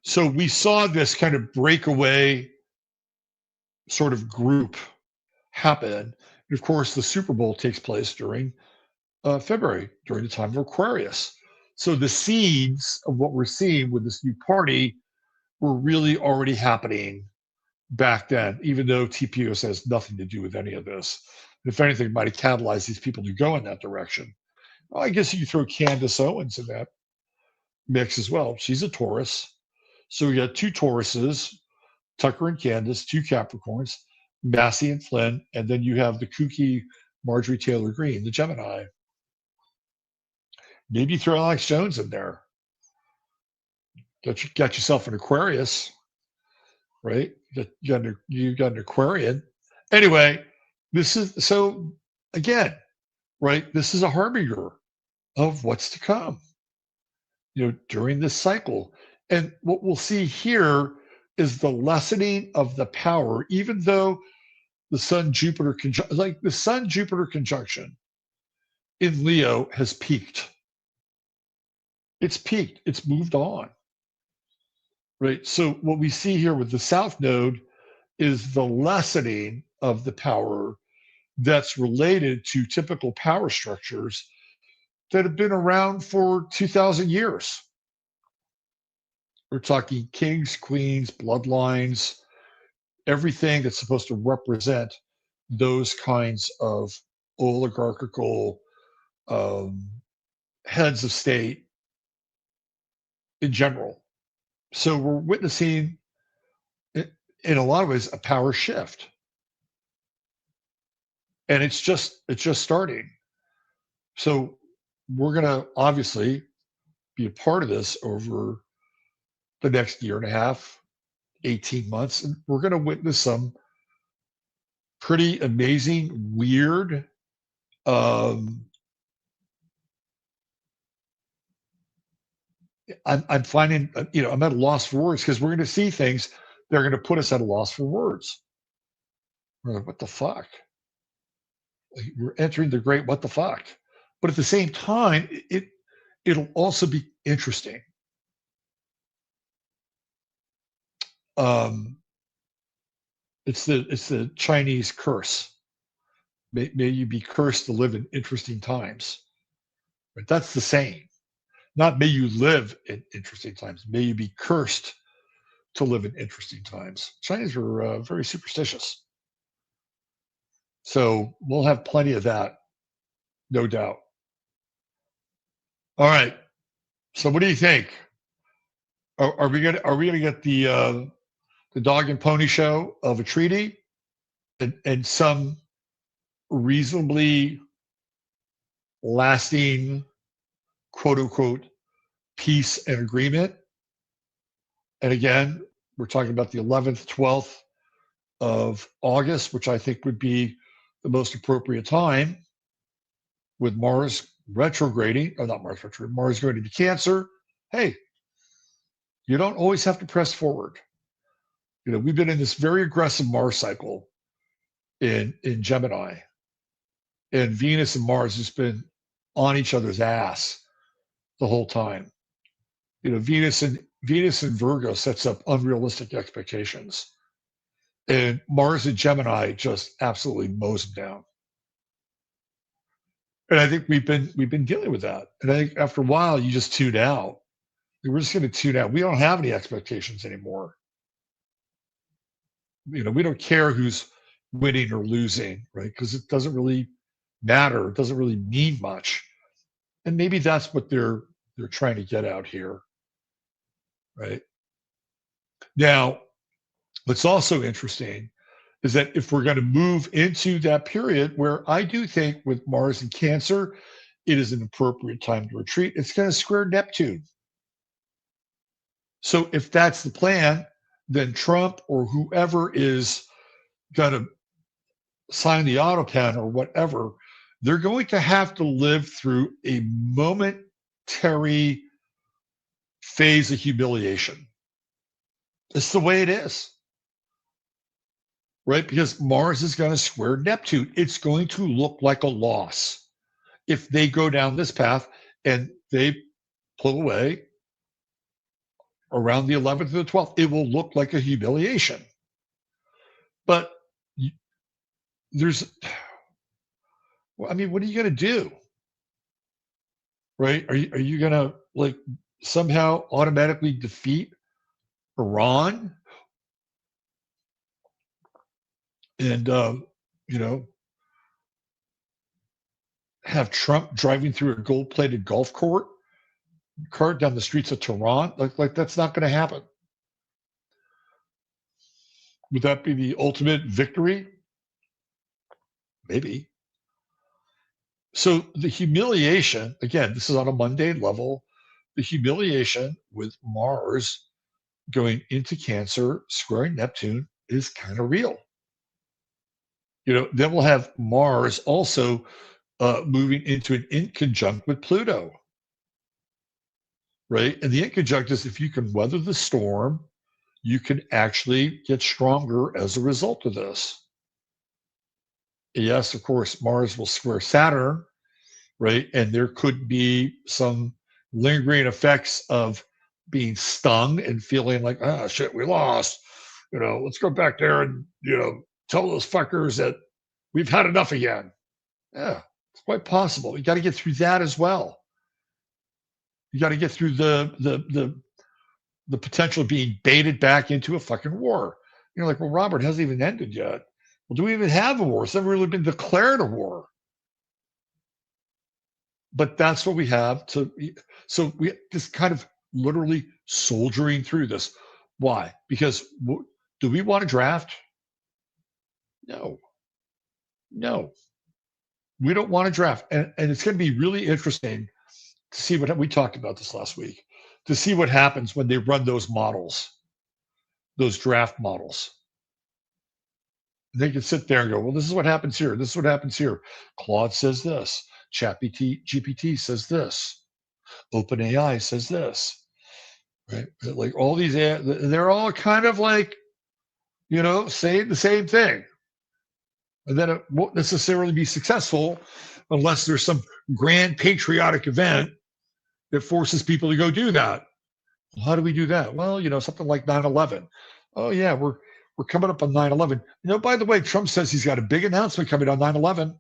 So we saw this kind of breakaway sort of group happen. And of course, the Super Bowl takes place during February, during the time of Aquarius. So the seeds of what we're seeing with this new party were really already happening back then, even though TPOS has nothing to do with any of this. If anything, it might have catalyzed these people to go in that direction. Well, I guess you could throw Candace Owens in that mix as well. She's a Taurus. So we got two Tauruses, Tucker and Candace, two Capricorns, Massey and Flynn, and then you have the kooky Marjorie Taylor Greene, the Gemini. Maybe throw Alex Jones in there. Got yourself an Aquarius, right? You got an Aquarian. Anyway, this is so again, right? This is a harbinger of what's to come, during this cycle. And what we'll see here is the lessening of the power, even though the Sun-Jupiter conjunction in Leo has peaked. It's peaked. It's moved on. Right. So what we see here with the South Node is the lessening of the power that's related to typical power structures that have been around for 2,000 years. We're talking kings, queens, bloodlines, everything that's supposed to represent those kinds of oligarchical heads of state in general. So we're witnessing, in a lot of ways, a power shift. And it's just starting. So we're going to obviously be a part of this over the next year and a half, 18 months. And we're going to witness some pretty amazing, weird, I'm finding, I'm at a loss for words because we're going to see things that are going to put us at a loss for words. We're like, what the fuck? We're entering the great what the fuck. But at the same time, it'll also be interesting. It's the Chinese curse. May you be cursed to live in interesting times. But that's the saying. Not may you live in interesting times. May you be cursed to live in interesting times. Chinese are very superstitious. So we'll have plenty of that, no doubt. All right. So what do you think? Are we gonna get the dog and pony show of a treaty and some reasonably lasting, quote unquote, peace and agreement? And again, we're talking about the 11th, 12th of August, which I think would be the most appropriate time with Mars retrograding, or not Mars retrograding, Mars going into Cancer. Hey, you don't always have to press forward. We've been in this very aggressive Mars cycle in Gemini, and Venus and Mars has been on each other's ass the whole time. Venus and Virgo sets up unrealistic expectations, and Mars and Gemini just absolutely mows them down. And I think we've been dealing with that. And I think after a while, you just tune out. We're just going to tune out. We don't have any expectations anymore. We don't care who's winning or losing, right? Because it doesn't really matter. It doesn't really mean much. And maybe that's what they're trying to get out here, right? Now, what's also interesting is that if we're going to move into that period where I do think with Mars and Cancer, it is an appropriate time to retreat. It's going to square Neptune. So if that's the plan, then Trump or whoever is going to sign the auto pen or whatever, they're going to have to live through a momentary phase of humiliation. It's the way it is. Right? Because Mars is going to square Neptune. It's going to look like a loss if they go down this path and they pull away around the 11th or the 12th, it will look like a humiliation. But there's, well, I mean, what are you going to do? Right? Are you going to like somehow automatically defeat Iran and, you know, have Trump driving through a gold-plated golf cart down the streets of Tehran? Like that's not going to happen. Would that be the ultimate victory? Maybe. So the humiliation, again, this is on a mundane level, the humiliation with Mars going into Cancer, squaring Neptune is kind of real. Then we'll have Mars also moving into an inconjunct with Pluto, right? And the inconjunct is if you can weather the storm, you can actually get stronger as a result of this. Yes, of course, Mars will square Saturn, right? And there could be some lingering effects of being stung and feeling like, ah, shit, we lost. Let's go back there and, tell those fuckers that we've had enough again. Yeah, it's quite possible. You got to get through that as well. You got to get through the potential of being baited back into a fucking war. You're like, well, Robert, it hasn't even ended yet. Well, do we even have a war? It's never really been declared a war. But that's what we have to. So we just kind of literally soldiering through this. Why? Because do we want to draft? No. We don't want to draft. And it's going to be really interesting to see what we talked about this last week, to see what happens when they run those models, those draft models. They can sit there and go, well, this is what happens here. This is what happens here. Claude says this. GPT says this. OpenAI says this. Right? Like all these, they're all kind of like, saying the same thing. And then it won't necessarily be successful unless there's some grand patriotic event that forces people to go do that. Well, how do we do that? Well, something like 9/11. Oh yeah, we're coming up on 9/11. By the way, Trump says he's got a big announcement coming on 9/11.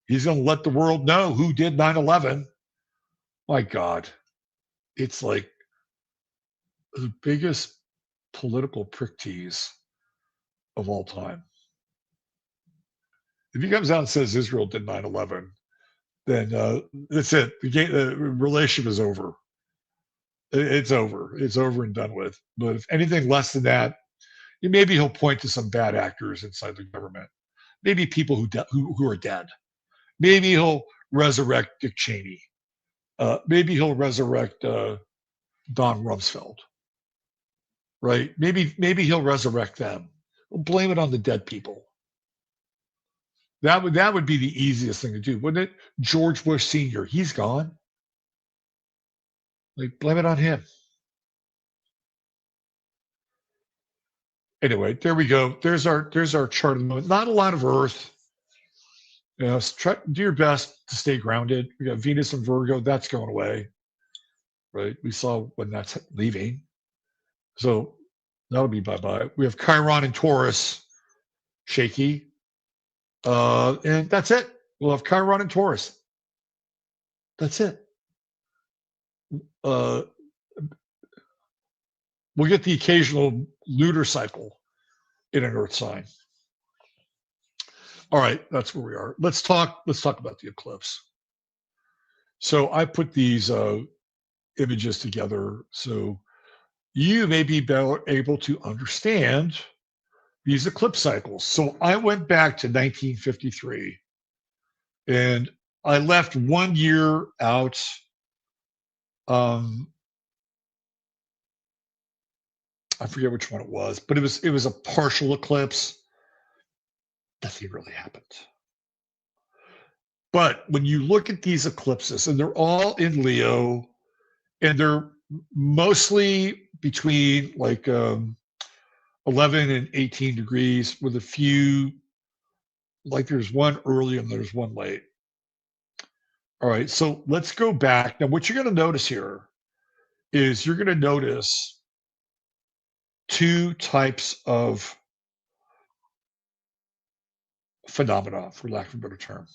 He's going to let the world know who did 9/11. My God, it's like the biggest political prick tease of all time. If he comes out and says Israel did 9/11, then that's it. The relationship is over. It's over. It's over and done with. But if anything less than that, maybe he'll point to some bad actors inside the government. Maybe people who are dead. Maybe he'll resurrect Dick Cheney. Maybe he'll resurrect Don Rumsfeld. Right? Maybe he'll resurrect them. We'll blame it on the dead people. That would be the easiest thing to do, wouldn't it? George Bush Sr., he's gone. Like, blame it on him. Anyway, there we go. There's our chart of the moment. Not a lot of Earth. Do your best to stay grounded. We got Venus and Virgo. That's going away. Right? We saw when that's leaving. So that'll be bye-bye. We have Chiron and Taurus. Shaky. And that's it. We'll have Chiron and Taurus. That's it. We'll get the occasional lunar cycle in an Earth sign. All right, that's where we are. Let's talk about the eclipse. So I put these images together so you may be better able to understand these eclipse cycles. So I went back to 1953 and I left 1 year out. I forget which one it was, but it was a partial eclipse. Nothing really happened. But when you look at these eclipses, and they're all in Leo, and they're mostly between like 11 and 18 degrees, with a few, like there's one early and there's one late. All right, so let's go back. Now, what you're going to notice here is you're going to notice two types of phenomena, for lack of a better term.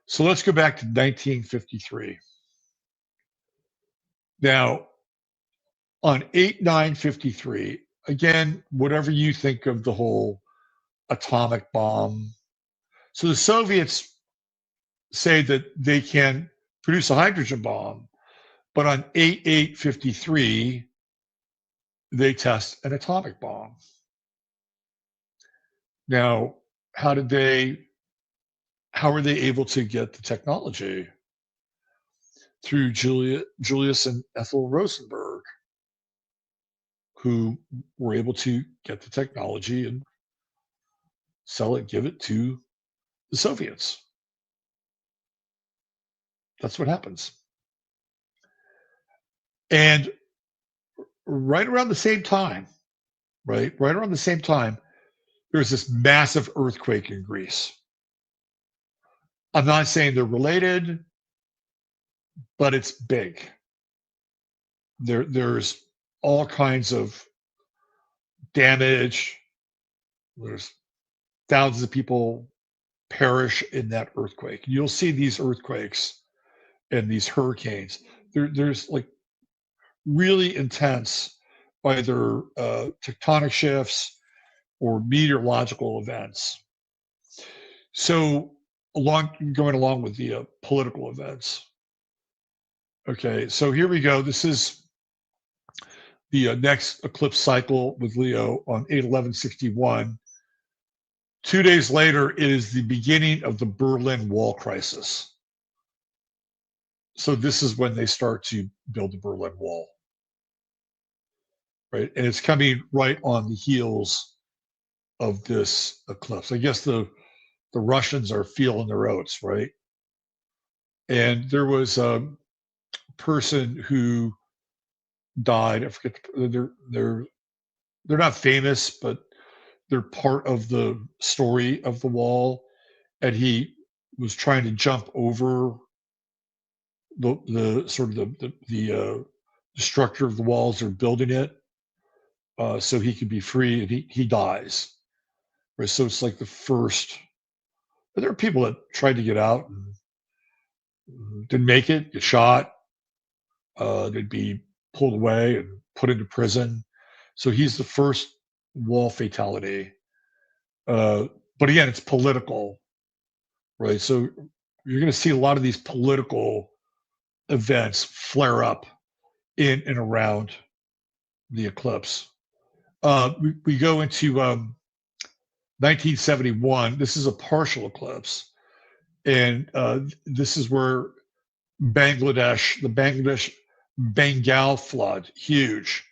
So let's go back to 1953. Now, on 8/9/53, again, whatever you think of the whole atomic bomb. So the Soviets say that they can produce a hydrogen bomb, but on 8/8/53, they test an atomic bomb. Now, how were they able to get the technology? Through Julius and Ethel Rosenberg, who were able to get the technology and sell it, give it to the Soviets. That's what happens. And right around the same time, right around the same time, there's this massive earthquake in Greece. I'm not saying they're related, but it's big. There's all kinds of damage. There's thousands of people perish in that earthquake. You'll see these earthquakes and these hurricanes. There's like really intense either tectonic shifts or meteorological events. So going along with the political events. Okay, so here we go. This is the next eclipse cycle with Leo on 8/11/61. 2 days later, it is the beginning of the Berlin Wall crisis. So this is when they start to build the Berlin Wall, right? And it's coming right on the heels of this eclipse. I guess the Russians are feeling their oats, right? And there was a person who died. I forget. They're not famous, but they're part of the story of the wall. And he was trying to jump over the sort of the structure of the walls. They're building it so he could be free, and he dies. Right? So it's like the first. But there are people that tried to get out and didn't make it, get shot. They'd be pulled away and put into prison. So he's the first wall fatality. But again, it's political, right? So you're going to see a lot of these political events flare up in and around the eclipse. We go into 1971. This is a partial eclipse. And this is where the Bangladesh Bengal flood, huge,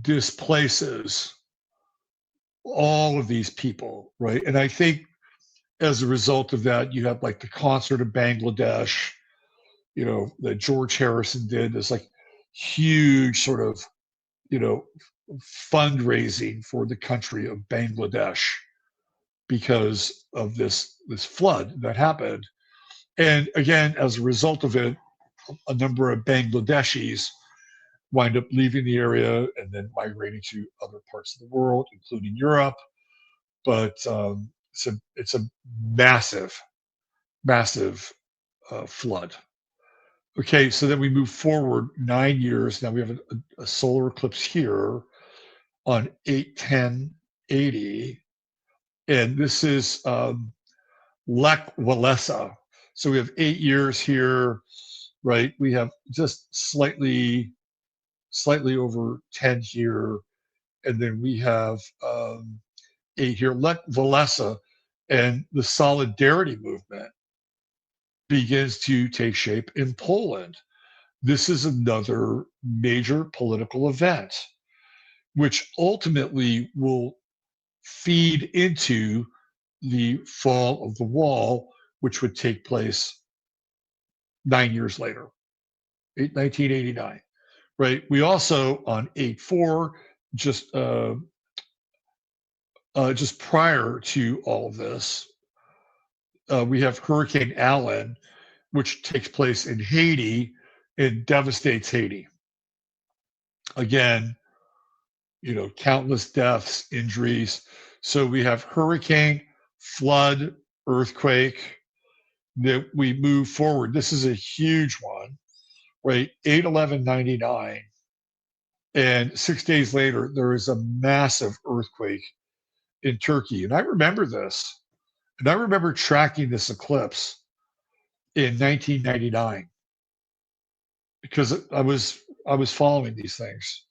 displaces all of these people, right? And I think as a result of that, you have like the concert of Bangladesh, that George Harrison did, this like huge sort of, fundraising for the country of Bangladesh because of this flood that happened. And again, as a result of it, a number of Bangladeshis wind up leaving the area and then migrating to other parts of the world, including Europe. But it's a massive, massive flood. Okay, so then we move forward 9 years. Now we have a solar eclipse here on 8/10/80, and this is Lech Walesa. So we have 8 years here, right? We have just slightly over 10 here, and then we have 8 here. Lech Walesa, and the Solidarity movement begins to take shape in Poland. This is another major political event, which ultimately will feed into the fall of the wall, which would take place 9 years later, 1989. Right. We also on 8/4, just prior to all of this, we have Hurricane Allen, which takes place in Haiti It devastates Haiti. Again, countless deaths, injuries. So we have hurricane, flood, earthquake. That we move forward. This is a huge one, right? 8/11/99, and 6 days later, there is a massive earthquake in Turkey. And I remember this, and I remember tracking this eclipse in 1999 because I was following these things.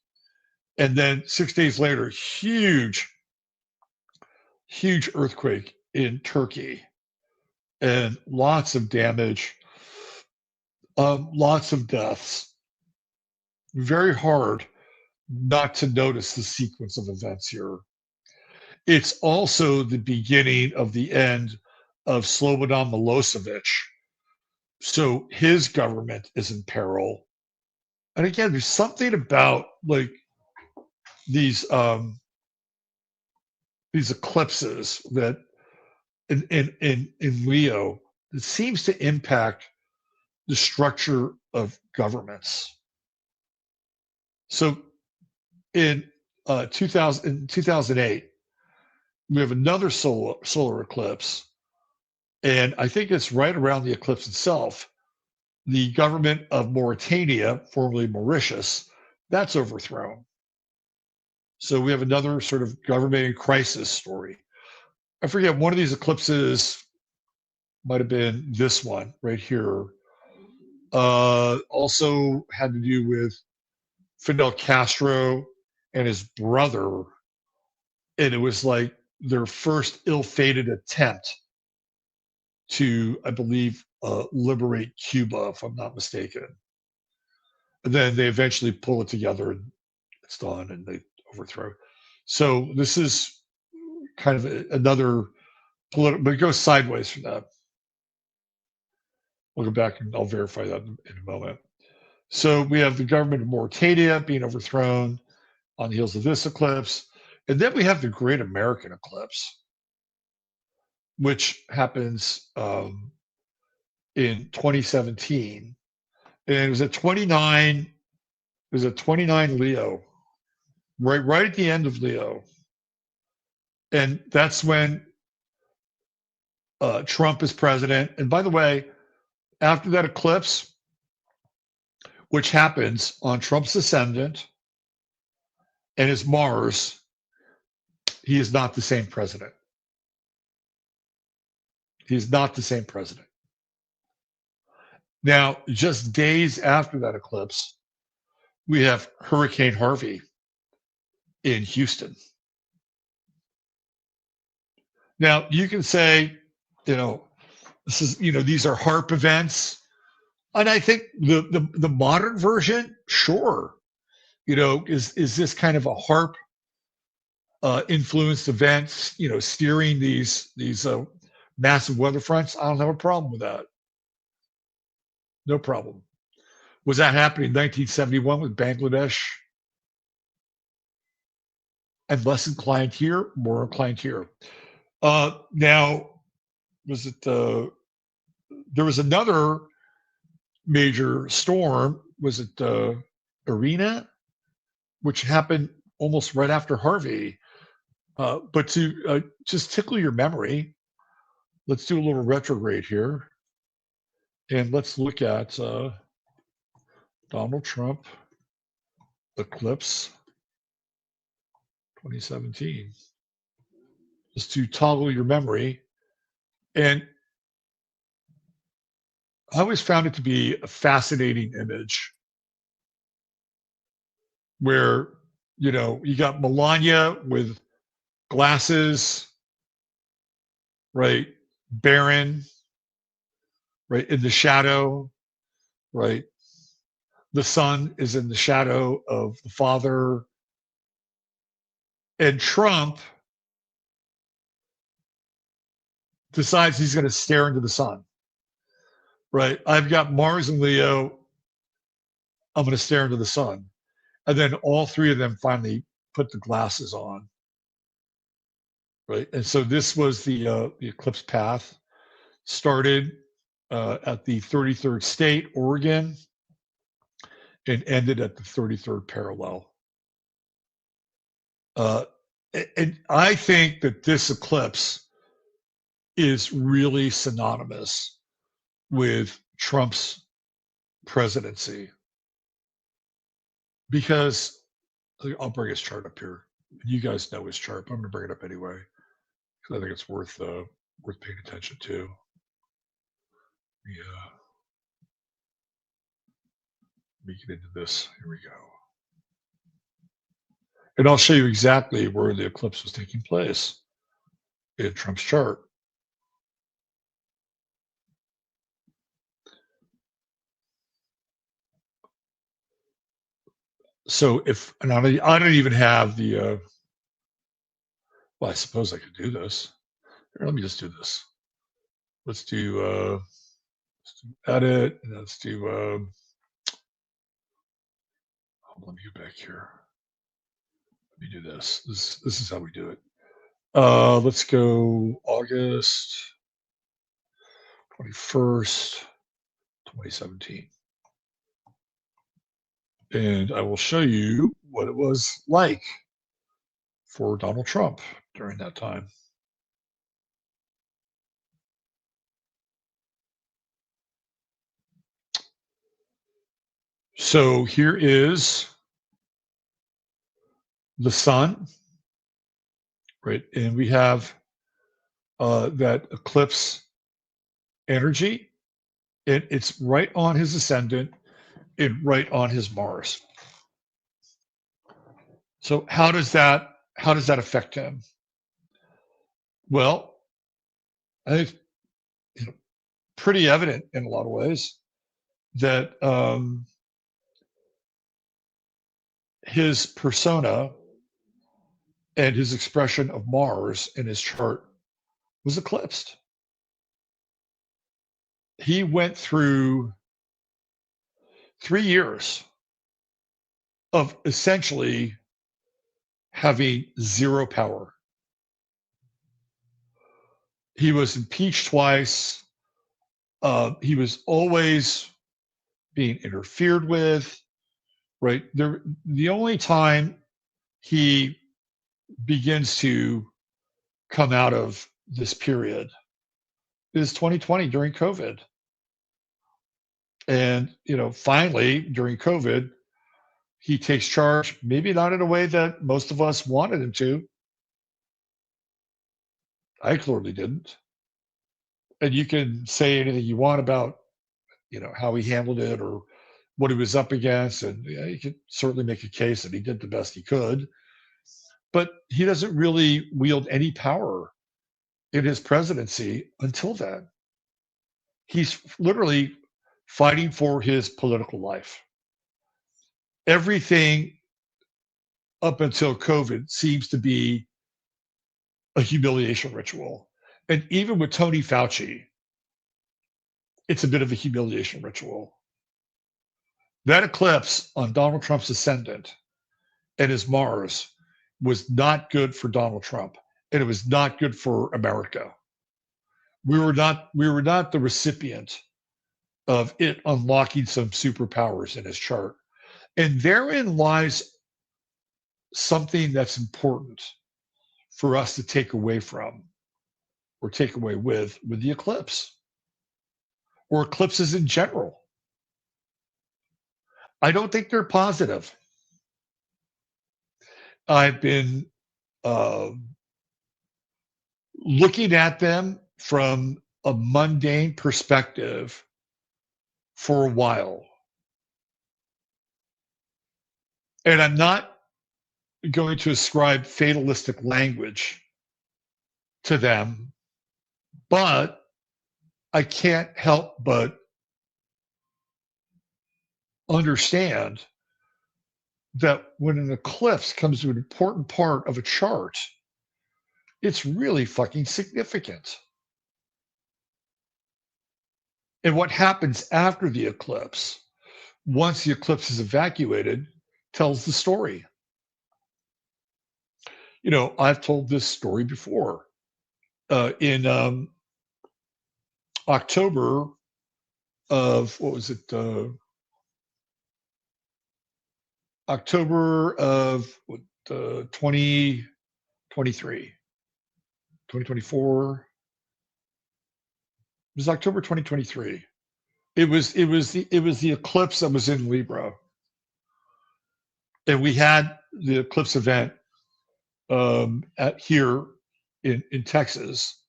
And then 6 days later, huge earthquake in Turkey, and lots of damage, lots of deaths. Very hard not to notice the sequence of events here. It's also the beginning of the end of Slobodan Milosevic. So his government is in peril. And again, there's something about like these eclipses that in Leo that seems to impact the structure of governments. So in 2008, we have another solar eclipse, and I think it's right around the eclipse itself. The government of Mauritania, formerly Mauritius, that's overthrown. So we have another sort of government in crisis story. I forget, one of these eclipses might have been this one right here. Also had to do with Fidel Castro and his brother. And it was like their first ill-fated attempt to, I believe, liberate Cuba, if I'm not mistaken. And then they eventually pull it together and it's done and they overthrow. So this is kind of another political, but it goes sideways from that. We'll go back and I'll verify that in a moment. So we have the government of Mauritania being overthrown on the heels of this eclipse. And then we have the Great American Eclipse, which happens in 2017. And it was at 29, it was at 29 Leo, right at the end of Leo. And that's when Trump is president. And by the way, after that eclipse, which happens on Trump's ascendant and his Mars, he is not the same president. He's not the same president. Now, just days after that eclipse, we have Hurricane Harvey in Houston. Now, you can say, this is, these are HARP events. And I think the modern version, sure, is this kind of a HARP influenced events, steering these massive weather fronts? I don't have a problem with that. No problem. Was that happening in 1971 with Bangladesh? And less inclined here, more inclined here. Now, was it? There was another major storm. Was it Irina, which happened almost right after Harvey? But to just tickle your memory, let's do a little retrograde here. And let's look at Donald Trump eclipse 2017. Just to toggle your memory. And I always found it to be a fascinating image where, you got Melania with glasses, right? Barren, right? In the shadow, right? The son is in the shadow of the father. And Trump decides he's going to stare into the sun, right? I've got Mars and Leo. I'm going to stare into the sun. And then all three of them finally put the glasses on, right? And so this was the eclipse path. Started at the 33rd state, Oregon, and ended at the 33rd parallel. Uh, and I think that this eclipse is really synonymous with Trump's presidency because I'll bring his chart up here. You guys know his chart, but I'm going to bring it up anyway because I think it's worth paying attention to. Yeah, let me get into this. Here we go. And I'll show you exactly where the eclipse was taking place in Trump's chart. So and I don't even have the, well, I suppose I could do this. Here, let me just do this. Let's do edit, and let's do, let me get back here. Let me do this. This is how we do it. Let's go August 21st, 2017. And I will show you what it was like for Donald Trump during that time. So here is the sun, right? And we have that eclipse energy, and it's right on his ascendant and right on his Mars. So how does that affect him? Well, I think pretty evident in a lot of ways that his persona and his expression of Mars in his chart was eclipsed. He went through 3 years of essentially having zero power. He was impeached twice. He was always being interfered with, right? The only time he begins to come out of this period is 2020 during COVID. And, finally, during COVID, he takes charge, maybe not in a way that most of us wanted him to. I clearly didn't. And you can say anything you want about, how he handled it or what he was up against. And you could certainly make a case that he did the best he could. But he doesn't really wield any power in his presidency until then. He's literally fighting for his political life. Everything up until COVID seems to be a humiliation ritual. And even with Tony Fauci, it's a bit of a humiliation ritual. That eclipse on Donald Trump's ascendant and his Mars was not good for Donald Trump, and it was not good for America. We were not the recipient of it unlocking some superpowers in his chart. And therein lies something that's important for us to take away from or take away with the eclipse or eclipses in general. I don't think they're positive. I've been looking at them from a mundane perspective for a while. And I'm not going to ascribe fatalistic language to them, but I can't help but understand that when an eclipse comes to an important part of a chart, it's really fucking significant. And what happens after the eclipse, once the eclipse is evacuated, tells the story. I've told this story before. In October of, what was it? October of 2023, 2024. It was October 2023. It was the eclipse that was in Libra, and we had the eclipse event at here in Texas,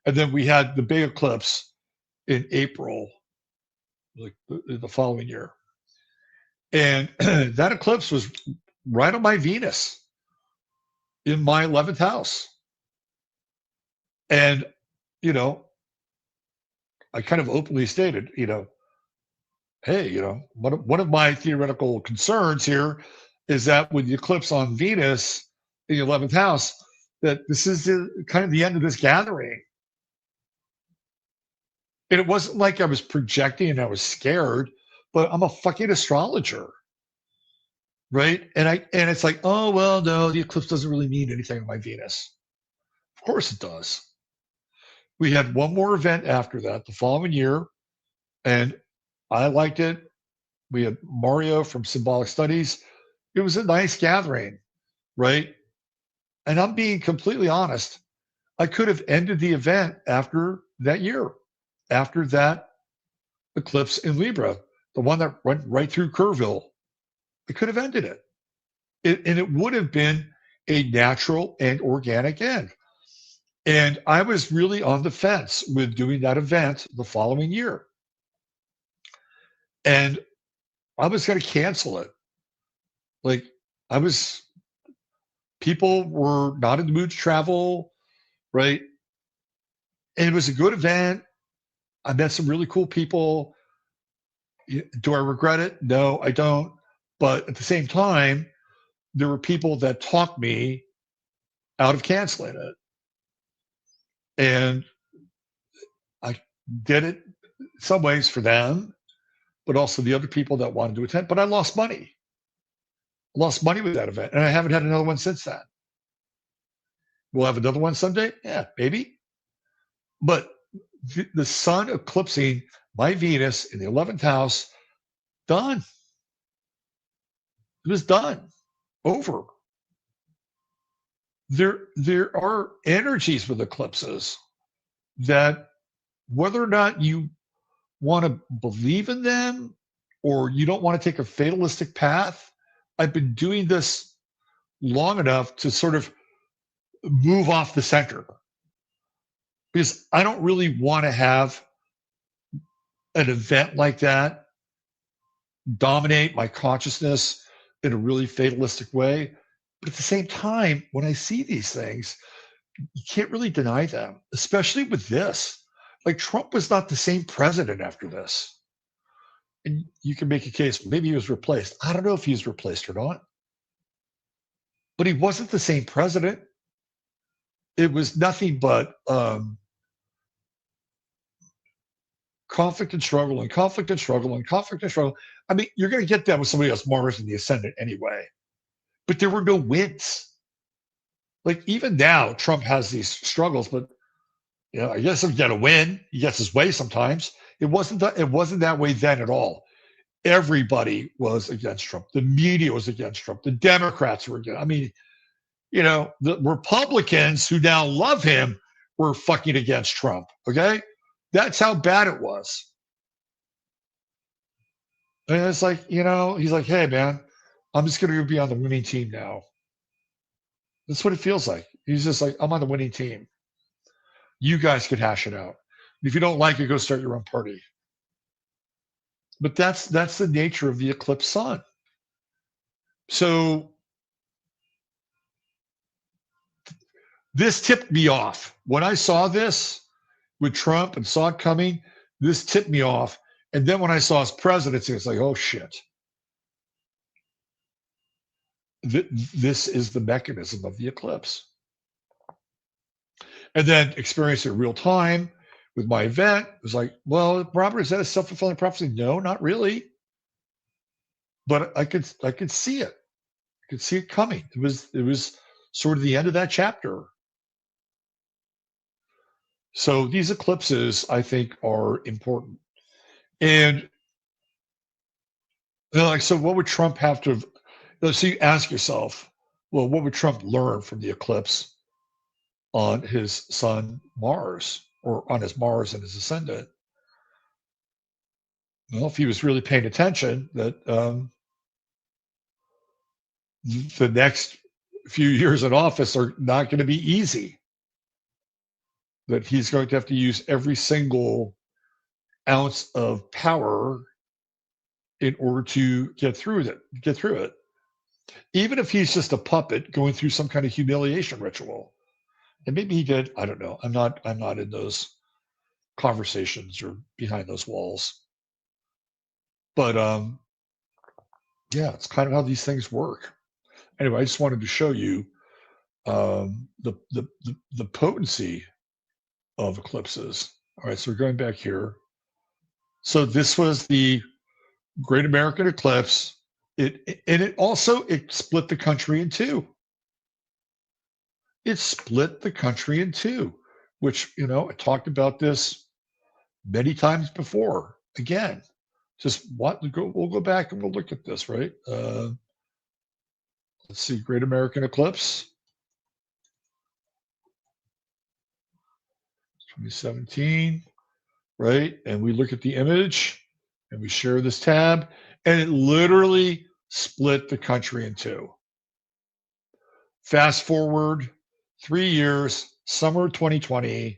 and then we had the big eclipse in April, like the following year, and that eclipse was right on my Venus in my 11th house, and you know, I kind of openly stated, hey, one of my theoretical concerns here is that with the eclipse on Venus in the 11th house, that this is kind of the end of this gathering. And it wasn't like I was projecting and I was scared, but I'm a fucking astrologer, right? And it's like, oh well, no, the eclipse doesn't really mean anything on my Venus. Of course it does. We had one more event after that the following year, and I liked it. We had Mario from Symbolic Studies. It was a nice gathering, right? And I'm being completely honest. I could have ended the event after that year, after that eclipse in Libra, the one that went right through Kerrville. I could have ended it. And it would have been a natural and organic end. And I was really on the fence with doing that event the following year. And I was going to cancel it. Like, people were not in the mood to travel, right? And it was a good event. I met some really cool people. Do I regret it? No, I don't. But at the same time, there were people that talked me out of canceling it. And I did it in some ways for them, but also the other people that wanted to attend. But I lost money. I lost money with that event. And I haven't had another one since then. We'll have another one someday? Yeah, maybe. But the sun eclipsing my Venus in the 11th house, done. It was done. Over. There are energies with eclipses that, whether or not you want to believe in them or you don't want to take a fatalistic path, I've been doing this long enough to sort of move off the center, because I don't really want to have an event like that dominate my consciousness in a really fatalistic way. But at the same time, when I see these things, you can't really deny them, especially with this. Like, Trump was not the same president after this. And you can make a case, maybe he was replaced. I don't know if he was replaced or not. But he wasn't the same president. It was nothing but conflict and struggle and conflict and struggle and conflict and struggle. I mean, you're going to get that with somebody else, Mars in the ascendant anyway. But there were no wins. Like, even now, Trump has these struggles, but I guess he'll get a win. He gets his way sometimes. It wasn't that way then at all. Everybody was against Trump. The media was against Trump. The Democrats were against. I mean, the Republicans who now love him were fucking against Trump. Okay, that's how bad it was. And it's like, he's like, hey man, I'm just going to be on the winning team now. That's what it feels like. He's just like, I'm on the winning team. You guys could hash it out. If you don't like it, go start your own party. But that's the nature of the eclipse sun. So this tipped me off. When I saw this with Trump and saw it coming, this tipped me off. And then when I saw his presidency, it's like, oh shit. This is the mechanism of the eclipse. And then experience it real time with my event. It was like, well, Robert, is that a self-fulfilling prophecy? No, not really. But I could see it. I could see it coming. It was sort of the end of that chapter. So these eclipses, I think, are important. And so what would Trump have to have? So you ask yourself, well, what would Trump learn from the eclipse on his son Mars, or on his Mars and his ascendant? Well, if he was really paying attention, that the next few years in office are not going to be easy. That he's going to have to use every single ounce of power in order to get through it. Get through it, even if he's just a puppet going through some kind of humiliation ritual. And maybe he did. I don't know. I'm not. I'm not in those conversations or behind those walls. But yeah, it's kind of how these things work. Anyway, I just wanted to show you the potency of eclipses. All right, so we're going back here. So this was the Great American Eclipse. It also it split the country in two. It split the country in two, which I talked about this many times before. Again, just we'll go back and we'll look at this, right? Let's see, Great American Eclipse, 2017, right? And we look at the image and we share this tab, and it literally split the country in two. Fast forward 3 years, summer 2020,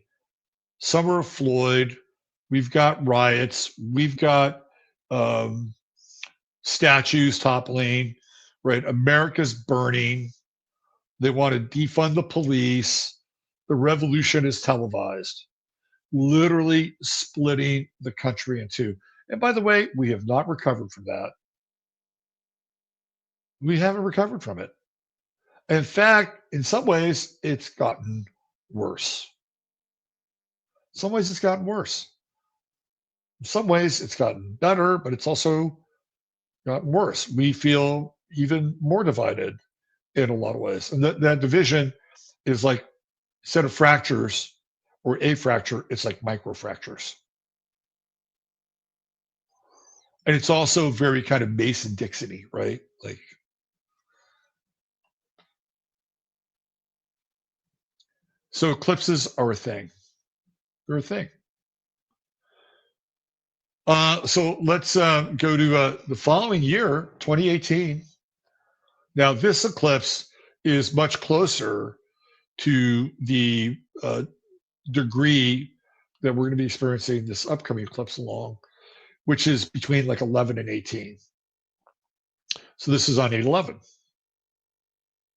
summer of Floyd. We've got riots. We've got statues toppling, right? America's burning. They want to defund the police. The revolution is televised, literally splitting the country in two. And by the way, we have not recovered from that. We haven't recovered from it. In fact, in some ways, it's gotten worse. In some ways, it's gotten worse. In some ways, it's gotten better, but it's also gotten worse. We feel even more divided in a lot of ways. And that division is like, instead of fractures or a fracture, it's like micro fractures. And it's also very kind of Mason-Dixon-y, right? Like, so eclipses are a thing. They're a thing. So let's go to the following year, 2018. Now, this eclipse is much closer to the degree that we're going to be experiencing this upcoming eclipse along, which is between like 11 and 18. So this is on 8/11,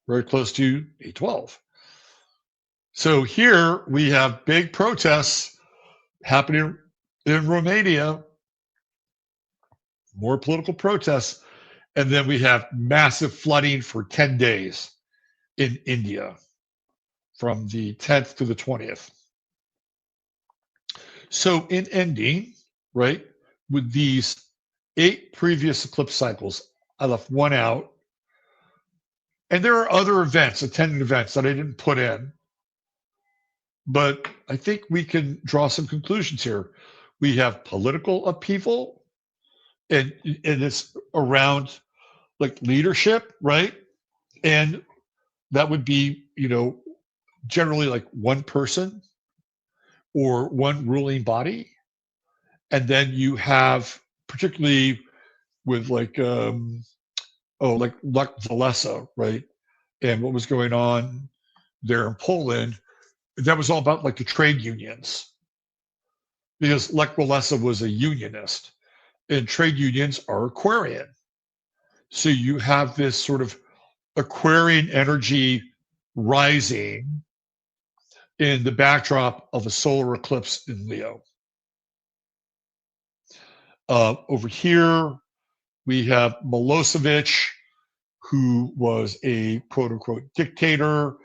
very close to 8/12. So here we have big protests happening in Romania, more political protests, and then we have massive flooding for 10 days in India from the 10th to the 20th. So in ending, right, with these 8 previous eclipse cycles, I left one out. And there are other events, attendant events that I didn't put in. But I think we can draw some conclusions here. We have political upheaval, and it's around like leadership, right? And that would be, generally like one person or one ruling body. And then you have, particularly with like like Lech Walesa, right? And what was going on there in Poland, that was all about like the trade unions, because Lech Walesa was a unionist, and trade unions are Aquarian. So you have this sort of Aquarian energy rising in the backdrop of a solar eclipse in Leo. Over here, we have Milosevic, who was a quote unquote dictator.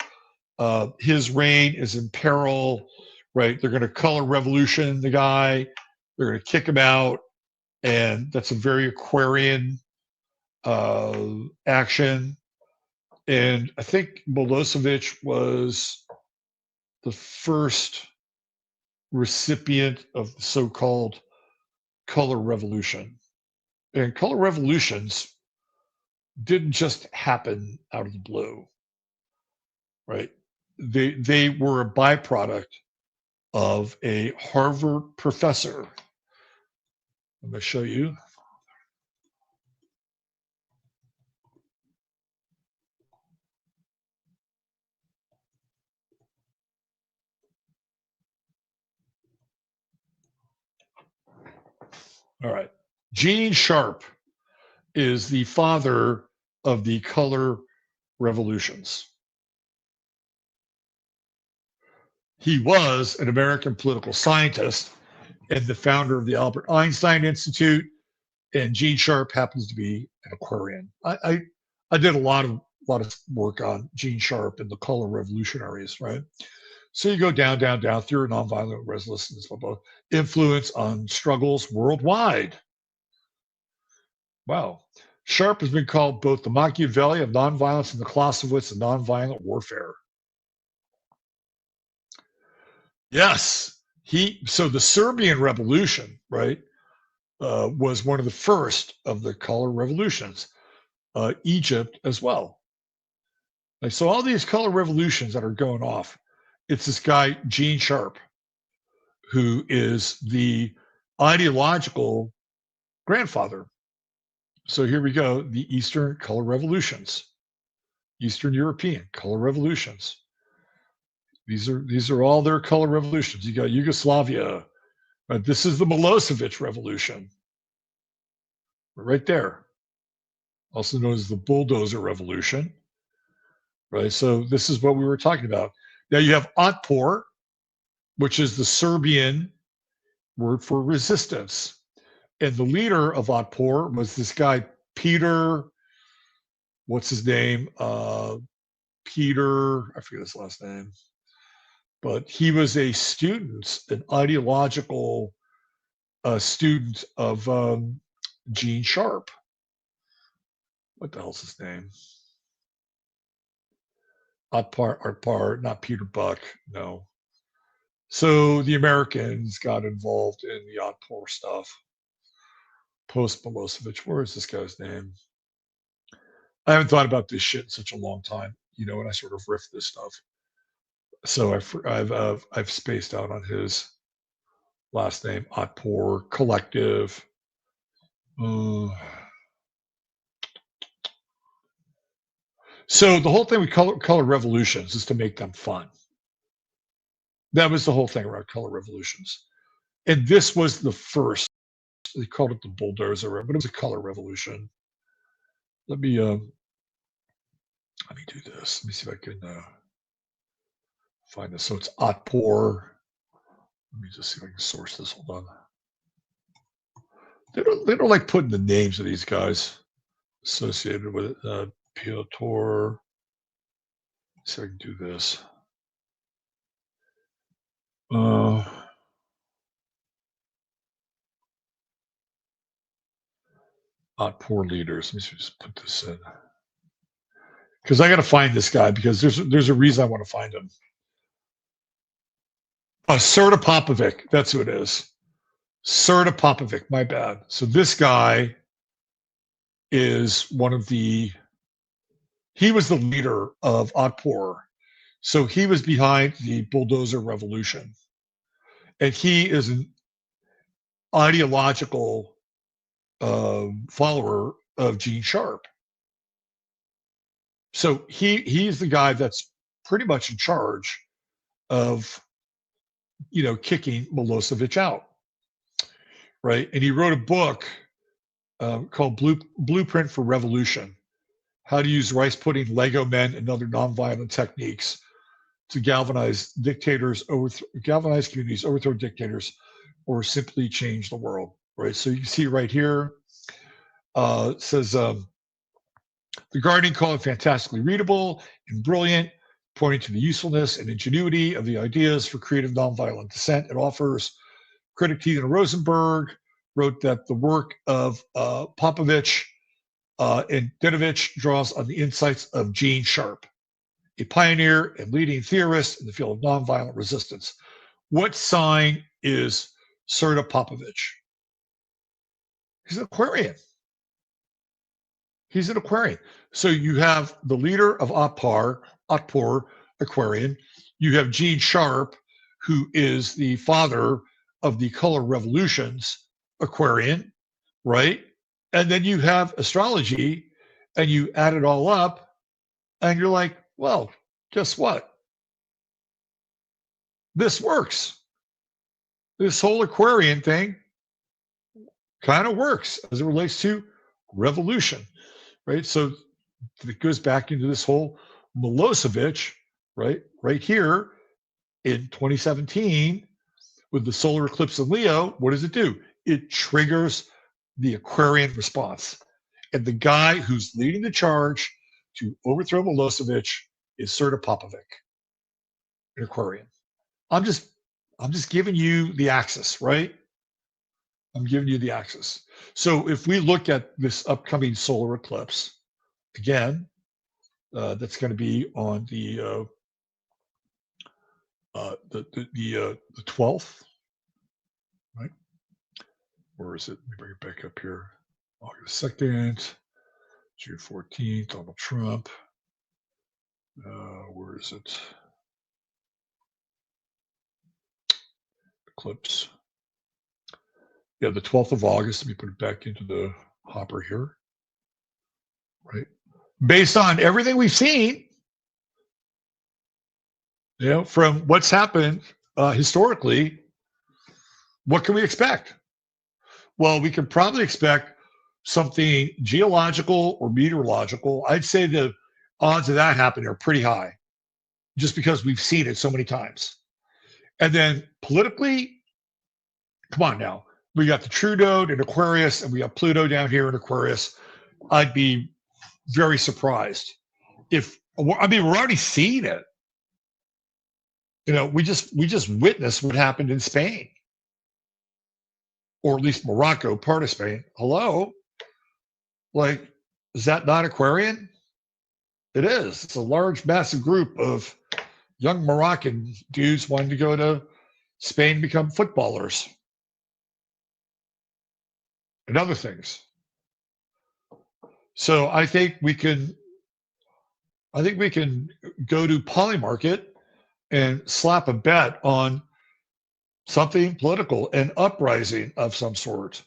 His reign is in peril, right? They're going to color revolution the guy, they're going to kick him out. And that's a very Aquarian action. And I think Milosevic was the first recipient of the so-called color revolution. And color revolutions didn't just happen out of the blue, right? They were a byproduct of a Harvard professor. I'm going to show you. All right. Gene Sharp is the father of the color revolutions. He was an American political scientist and the founder of the Albert Einstein Institute. And Gene Sharp happens to be an Aquarian. I did a lot of work on Gene Sharp and the color revolutionaries, right? So you go down, down, down through nonviolent resistance, blah, blah, influence on struggles worldwide. Wow. Sharp has been called both the Machiavelli of nonviolence and the Clausewitz of nonviolent warfare. Yes. So the Serbian Revolution, right, was one of the first of the color revolutions. Egypt as well. Like, so all these color revolutions that are going off, it's this guy, Gene Sharp, who is the ideological grandfather. So here we go, the Eastern color revolutions, Eastern European color revolutions. These are all their color revolutions. You got Yugoslavia. This is the Milosevic revolution. Right there. Also known as the bulldozer revolution. Right. So this is what we were talking about. Now you have Otpor, which is the Serbian word for resistance. And the leader of Otpor was this guy, Peter, what's his name? Peter, I forget his last name. But he was a student, an ideological student of Gene Sharp. What the hell's his name? Otpar, not Peter Buck, no. So the Americans got involved in the Otpor stuff. Post Milosevic, where is this guy's name? I haven't thought about this shit in such a long time, and I sort of riff this stuff. So I've spaced out on his last name, Otpor Collective. So the whole thing with color revolutions is to make them fun. That was the whole thing around color revolutions. And this was the first. They called it the bulldozer, but it was a color revolution. Let me do this. Let me see if I can find this. So it's Otpor. Let me just see if I can source this. Hold on. They don't like putting the names of these guys associated with it. Piotr. See if I can do this. Otpor leaders. Let me just put this in. Because I got to find this guy because there's a reason I want to find him. Serta Popovic. That's who it is. Serta Popovic. My bad. So this guy is he was the leader of Otpor. So he was behind the bulldozer revolution. And he is an ideological follower of Gene Sharp. So he's the guy that's pretty much in charge of, kicking Milosevic out, right? And he wrote a book called Blueprint for Revolution: How to Use Rice Pudding, Lego Men, and Other Nonviolent Techniques to Galvanize communities, overthrow dictators, or simply change the world, right? So you can see right here, it says, The Guardian called it fantastically readable and brilliant, pointing to the usefulness and ingenuity of the ideas for creative nonviolent dissent it offers. Critic Tina Rosenberg wrote that the work of Popovich and Dinovich draws on the insights of Gene Sharp, a pioneer and leading theorist in the field of nonviolent resistance. What sign is Serta Popovich? He's an Aquarian. He's an Aquarian. So you have the leader of Atpor, Aquarian. You have Gene Sharp, who is the father of the color revolutions, Aquarian, right? And then you have astrology, and you add it all up, and you're like, well, guess what? This works. This whole Aquarian thing kind of works as it relates to revolution, right? So it goes back into this whole Milosevic, right? Right here in 2017 with the solar eclipse in Leo. What does it do? It triggers the Aquarian response. And the guy who's leading the charge to overthrow Milosevic is Serta Popovic, an Aquarian. I'm just giving you the axis, right? I'm giving you the axis. So if we look at this upcoming solar eclipse, again, that's going to be on the 12th, right? Where is it? Let me bring it back up here. August 2nd, June 14th, Donald Trump. Where is it? Eclipse. Yeah, the 12th of August. Let me put it back into the hopper here. Right. Based on everything we've seen, from what's happened historically, what can we expect? Well, we can probably expect something geological or meteorological. I'd say the odds of that happening are pretty high, just because we've seen it so many times. And then politically, come on now. We got the true node in Aquarius, and we got Pluto down here in Aquarius. I'd be very surprised if, we're already seeing it. We just witnessed what happened in Spain, or at least Morocco, part of Spain. Hello? Like, is that not Aquarian? It is. It's a large, massive group of young Moroccan dudes wanting to go to Spain and become footballers and other things. So I think we can go to Polymarket and slap a bet on something political, an uprising of some sort,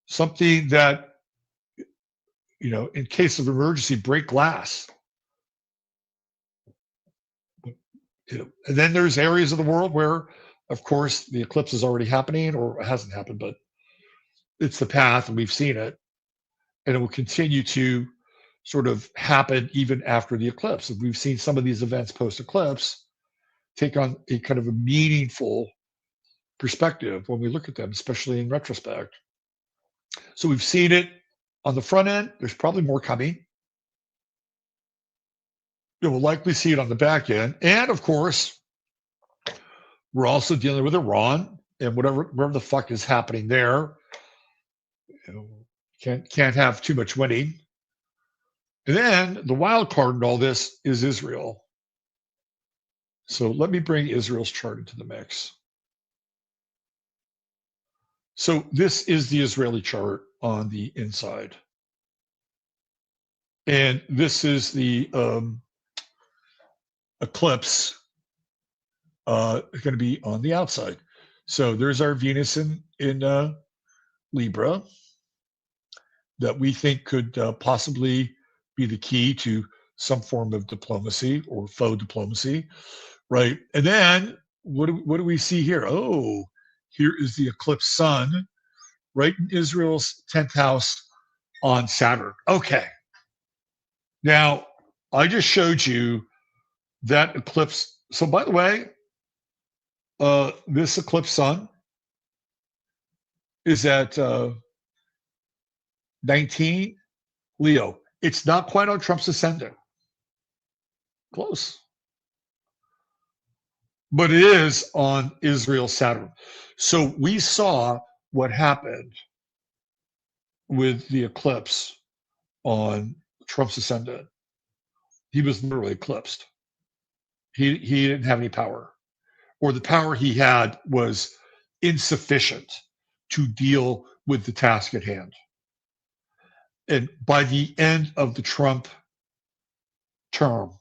something that, in case of emergency, break glass. And then there's areas of the world where, of course, the eclipse is already happening, or it hasn't happened, but it's the path and we've seen it. And it will continue to sort of happen even after the eclipse. And we've seen some of these events post-eclipse take on a kind of a meaningful perspective when we look at them, especially in retrospect. So we've seen it on the front end. There's probably more coming. We'll likely see it on the back end. And of course, we're also dealing with Iran and whatever the fuck is happening there. Can't have too much winning. And then the wild card in all this is Israel. So let me bring Israel's chart into the mix. So this is the Israeli chart on the inside. And this is the eclipse going to be on the outside. So there's our Venus in Libra that we think could possibly be the key to some form of diplomacy or faux diplomacy, right? And then what do we see here? Oh, here is the eclipse sun right in Israel's 10th house on Saturn. Okay. Now, I just showed you that eclipse. So by the way, this eclipse sun is at 19 Leo. It's not quite on Trump's ascendant. Close. But it is on Israel's Saturn. So we saw what happened with the eclipse on Trump's ascendant. He was literally eclipsed. He didn't have any power, or the power he had was insufficient to deal with the task at hand. And by the end of the Trump term,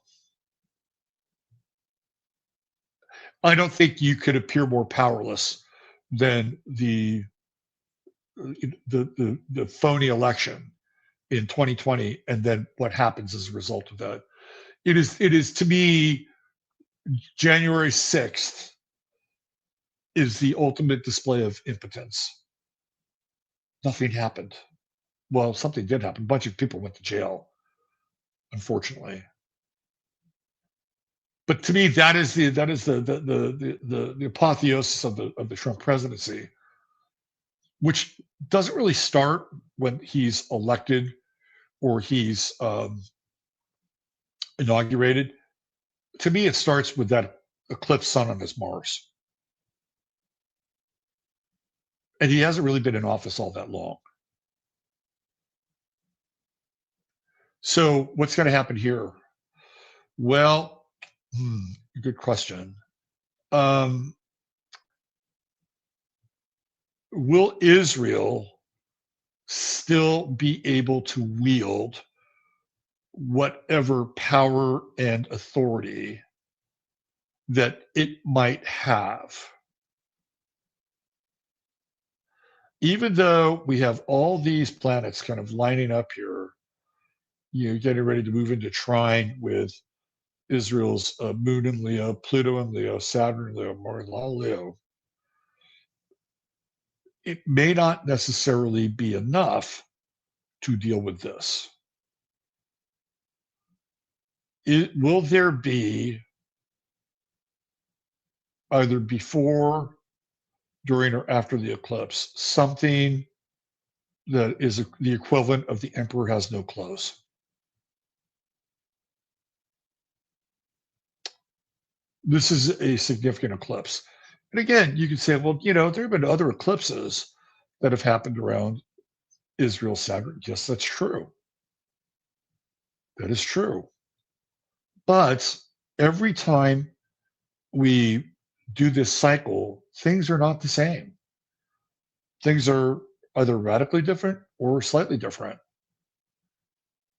I don't think you could appear more powerless than the phony election in 2020, and then what happens as a result of that. It is to me, January 6th is the ultimate display of impotence. Nothing happened. Well, something did happen. A bunch of people went to jail, unfortunately. But to me, that is the apotheosis of the Trump presidency, which doesn't really start when he's elected or he's inaugurated. To me, it starts with that eclipse sun on his Mars, and he hasn't really been in office all that long. So, what's going to happen here? Well, good question. Um, will Israel still be able to wield whatever power and authority that it might have? Even though we have all these planets kind of lining up here, getting ready to move into trine with Israel's moon in Leo, Pluto in Leo, Saturn in Leo, Mars in Leo, it may not necessarily be enough to deal with this. Will there be, either before, during, or after the eclipse, something that is the equivalent of the emperor has no clothes? This is a significant eclipse. And again, you could say, well, there have been other eclipses that have happened around Israel, Saturn. Yes, that's true. That is true. But every time we do this cycle, things are not the same. Things are either radically different or slightly different.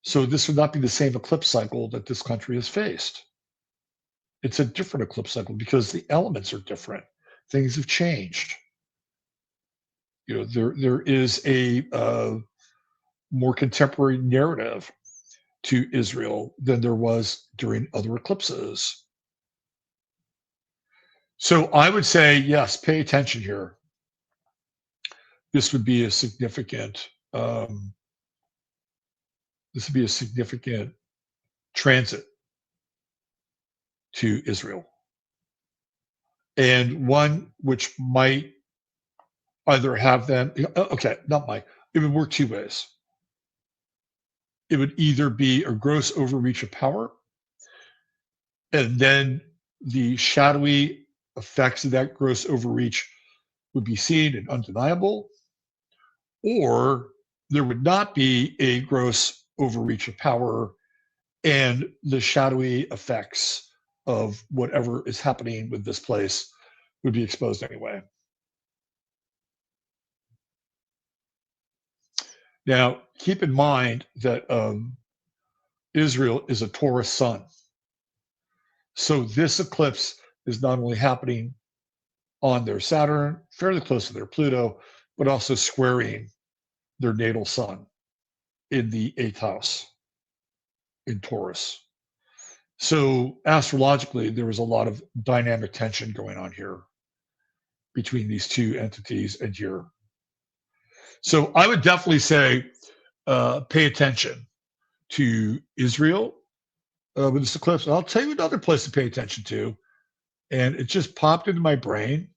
So this would not be the same eclipse cycle that this country has faced. It's a different eclipse cycle because the elements are different. Things have changed. There is a more contemporary narrative to Israel than there was during other eclipses. So I would say, yes, pay attention here. This would be a significant transit to Israel, and one which might either have them. Okay, not might. It would work two ways. It would either be a gross overreach of power, and then the shadowy effects of that gross overreach would be seen and undeniable, or there would not be a gross overreach of power, and the shadowy effects of whatever is happening with this place would be exposed anyway. Now, keep in mind that Israel is a Taurus sun. So this eclipse is not only happening on their Saturn, fairly close to their Pluto, but also squaring their natal sun in the 8th house in Taurus. So astrologically, there was a lot of dynamic tension going on here between these two entities and here. So I would definitely say pay attention to Israel with this eclipse. And I'll tell you another place to pay attention to, and it just popped into my brain,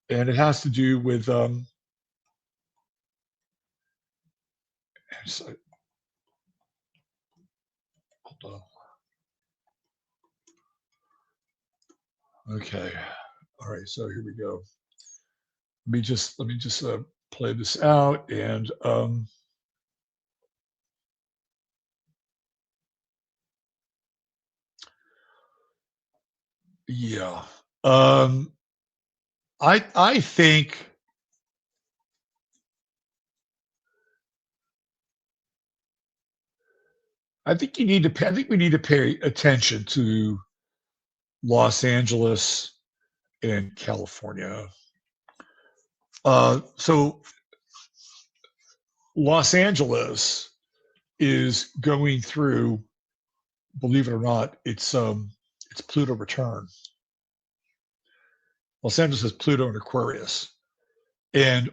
and it has to do with so, hold on. Okay. All right. So here we go. Let me just play this out, and yeah. I think I think you need to. I think we need to pay attention to Los Angeles and California. So Los Angeles is going through, believe it or not, it's Pluto return. Los Angeles has Pluto in Aquarius, and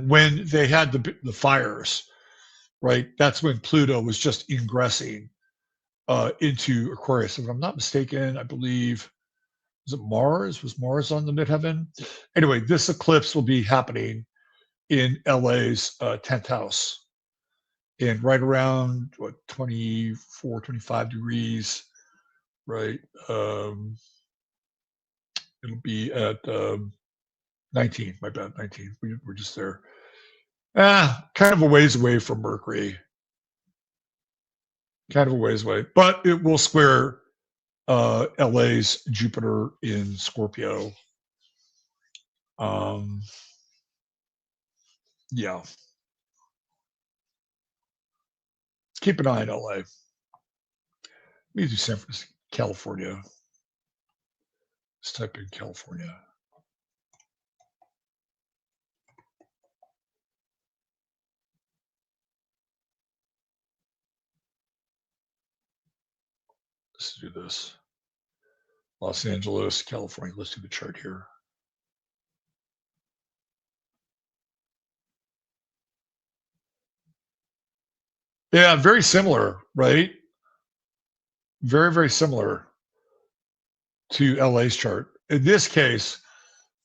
when they had the fires, right? That's when Pluto was just ingressing into Aquarius. If I'm not mistaken, I believe, was it Mars? Was Mars on the midheaven? Anyway, this eclipse will be happening in LA's 10th house, and right around what 24, 25 degrees, right? It'll be at 19. My bad, 19. We're just there. Kind of a ways away from Mercury. Kind of a ways away, but it will square LA's Jupiter in Scorpio. Yeah. Keep an eye on LA. Let me do San Francisco, California. Let's type in California. Let's do this. Los Angeles, California. Let's do the chart here. Yeah, very similar, right? Very, very similar to LA's chart. In this case,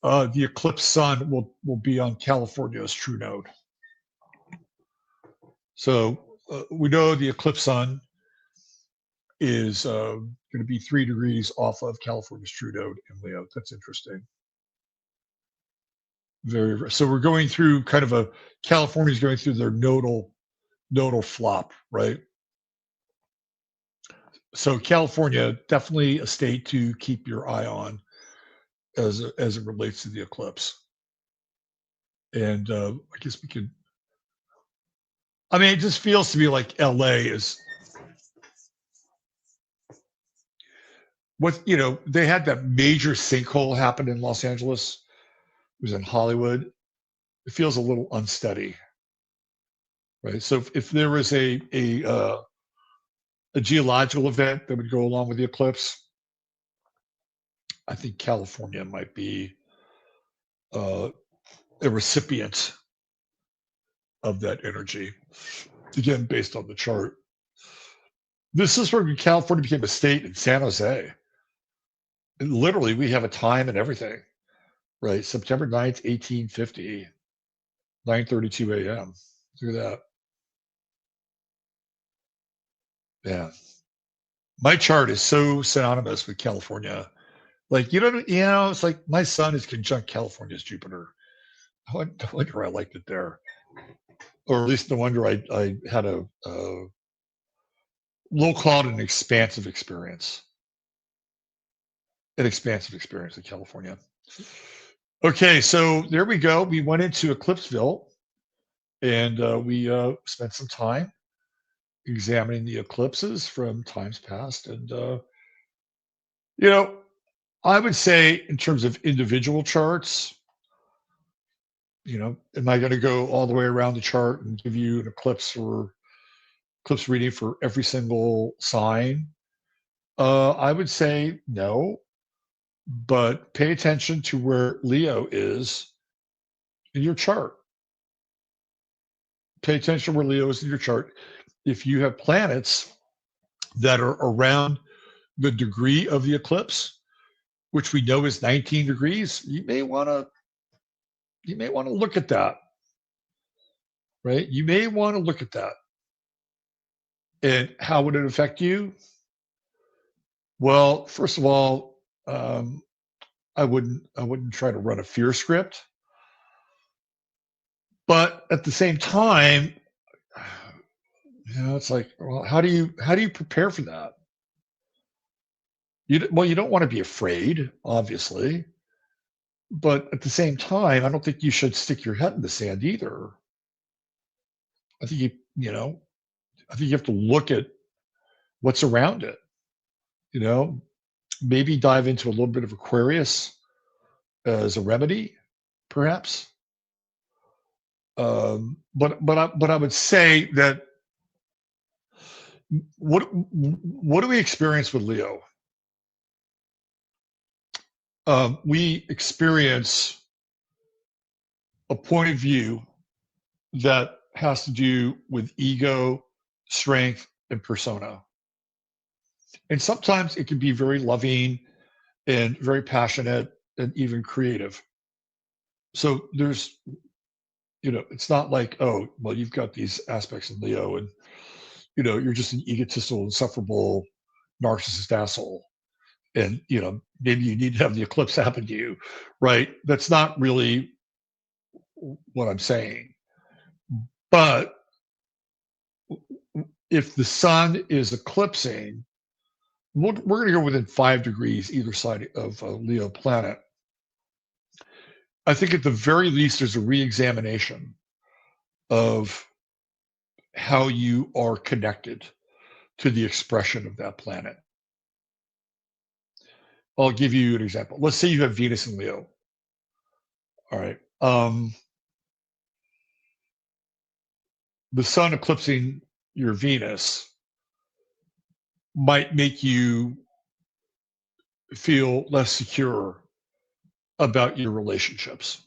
the eclipse sun will be on California's true node. So we know the eclipse sun is going to be 3 degrees off of California's true node in Leo. That's interesting. So we're going through kind of California's going through their nodal flop, right? So California, definitely a state to keep your eye on as it relates to the eclipse. And I guess we could. I mean, it just feels to me like LA is what they had that major sinkhole happen in Los Angeles. It was in Hollywood. It feels a little unsteady, right? So if there was a geological event that would go along with the eclipse, I think California might be a recipient of that energy. Again, based on the chart. This is where California became a state in San Jose. And literally, we have a time and everything, right? September 9th, 1850, 9:32 a.m. Look at that. Yeah. My chart is so synonymous with California. Like, it's like my sun is conjunct California's Jupiter. I wonder I liked it there. Or at least no wonder I had a we'll call it an expansive experience. An expansive experience in California. Okay, so there we go. We went into Eclipseville, and we spent some time examining the eclipses from times past. And I would say in terms of individual charts, am I going to go all the way around the chart and give you an eclipse reading for every single sign? I would say no, but pay attention to where Leo is in your chart. Pay attention where Leo is in your chart. If you have planets that are around the degree of the eclipse, which we know is 19 degrees, you may want to look at that, right? You may want to look at that. And how would it affect you? Well, first of all, I wouldn't try to run a fear script, but at the same time, it's like, well, how do you prepare for that? You don't want to be afraid, obviously, but at the same time, I don't think you should stick your head in the sand either. I think you have to look at what's around it. You know, maybe dive into a little bit of Aquarius as a remedy, perhaps. But I would say that what do we experience with Leo? We experience a point of view that has to do with ego, strength, and persona. And sometimes it can be very loving and very passionate and even creative. So there's, it's not like, oh, well, you've got these aspects in Leo and, you're just an egotistical, insufferable, narcissist asshole. And, maybe you need to have the eclipse happen to you, right? That's not really what I'm saying. But if the sun is eclipsing, we're going to go within 5 degrees either side of a Leo planet. I think at the very least, there's a re-examination of how you are connected to the expression of that planet. I'll give you an example. Let's say you have Venus in Leo. All right. The sun eclipsing your Venus might make you feel less secure about your relationships,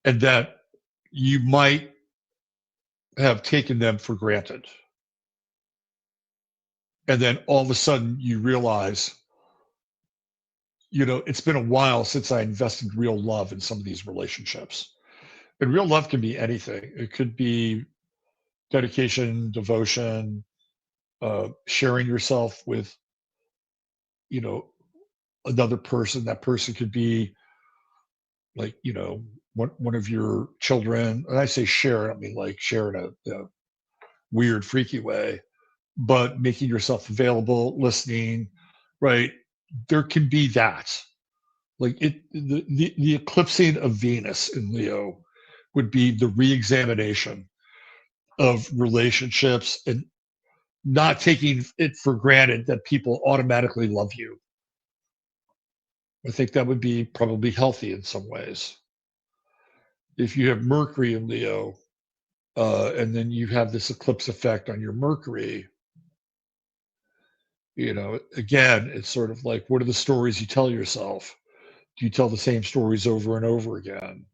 and that you might have taken them for granted. And then all of a sudden you realize, it's been a while since I invested real love in some of these relationships. And real love can be anything. It could be dedication, devotion, sharing yourself with, another person. That person could be like, one of your children. And I say share, I don't mean like share in a weird, freaky way, but making yourself available, listening, right? There can be that. Like the eclipsing of Venus in Leo would be the re-examination of relationships and not taking it for granted that people automatically love you. I think that would be probably healthy in some ways. If you have Mercury in Leo, and then you have this eclipse effect on your Mercury, again, it's sort of like, what are the stories you tell yourself? Do you tell the same stories over and over again?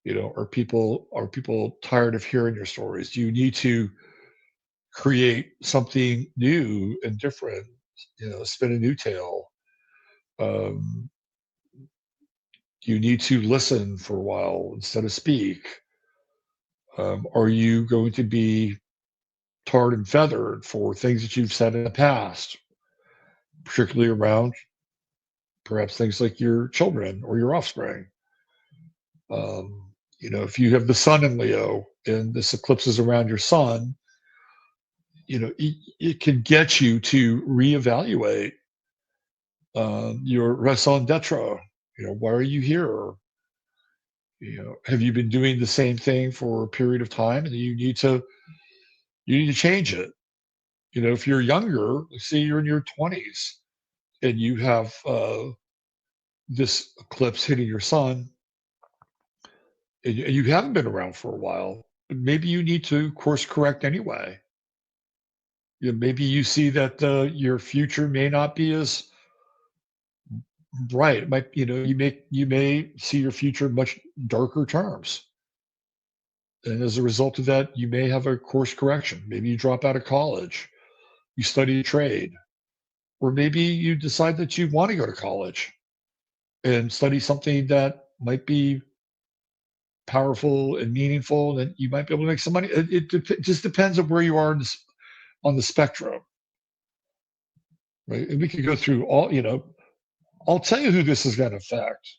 Are people tired of hearing your stories? Do you need to create something new and different? Spin a new tale. Do you need to listen for a while instead of speak? Are you going to be tarred and feathered for things that you've said in the past, particularly around perhaps things like your children or your offspring? If you have the sun in Leo and this eclipse is around your sun, it can get you to reevaluate your raison d'etre. Why are you here? Have you been doing the same thing for a period of time and you need to change it? If you're younger, let's say you're in your 20s and you have this eclipse hitting your sun, and you haven't been around for a while, maybe you need to course correct anyway. Maybe you see that your future may not be as bright. It might, you may see your future in much darker terms. And as a result of that, you may have a course correction. Maybe you drop out of college, you study a trade, or maybe you decide that you want to go to college and study something that might be powerful and meaningful, and you might be able to make some money. It just depends on where you are on the spectrum, right? And we could go through all, I'll tell you who this is going to affect.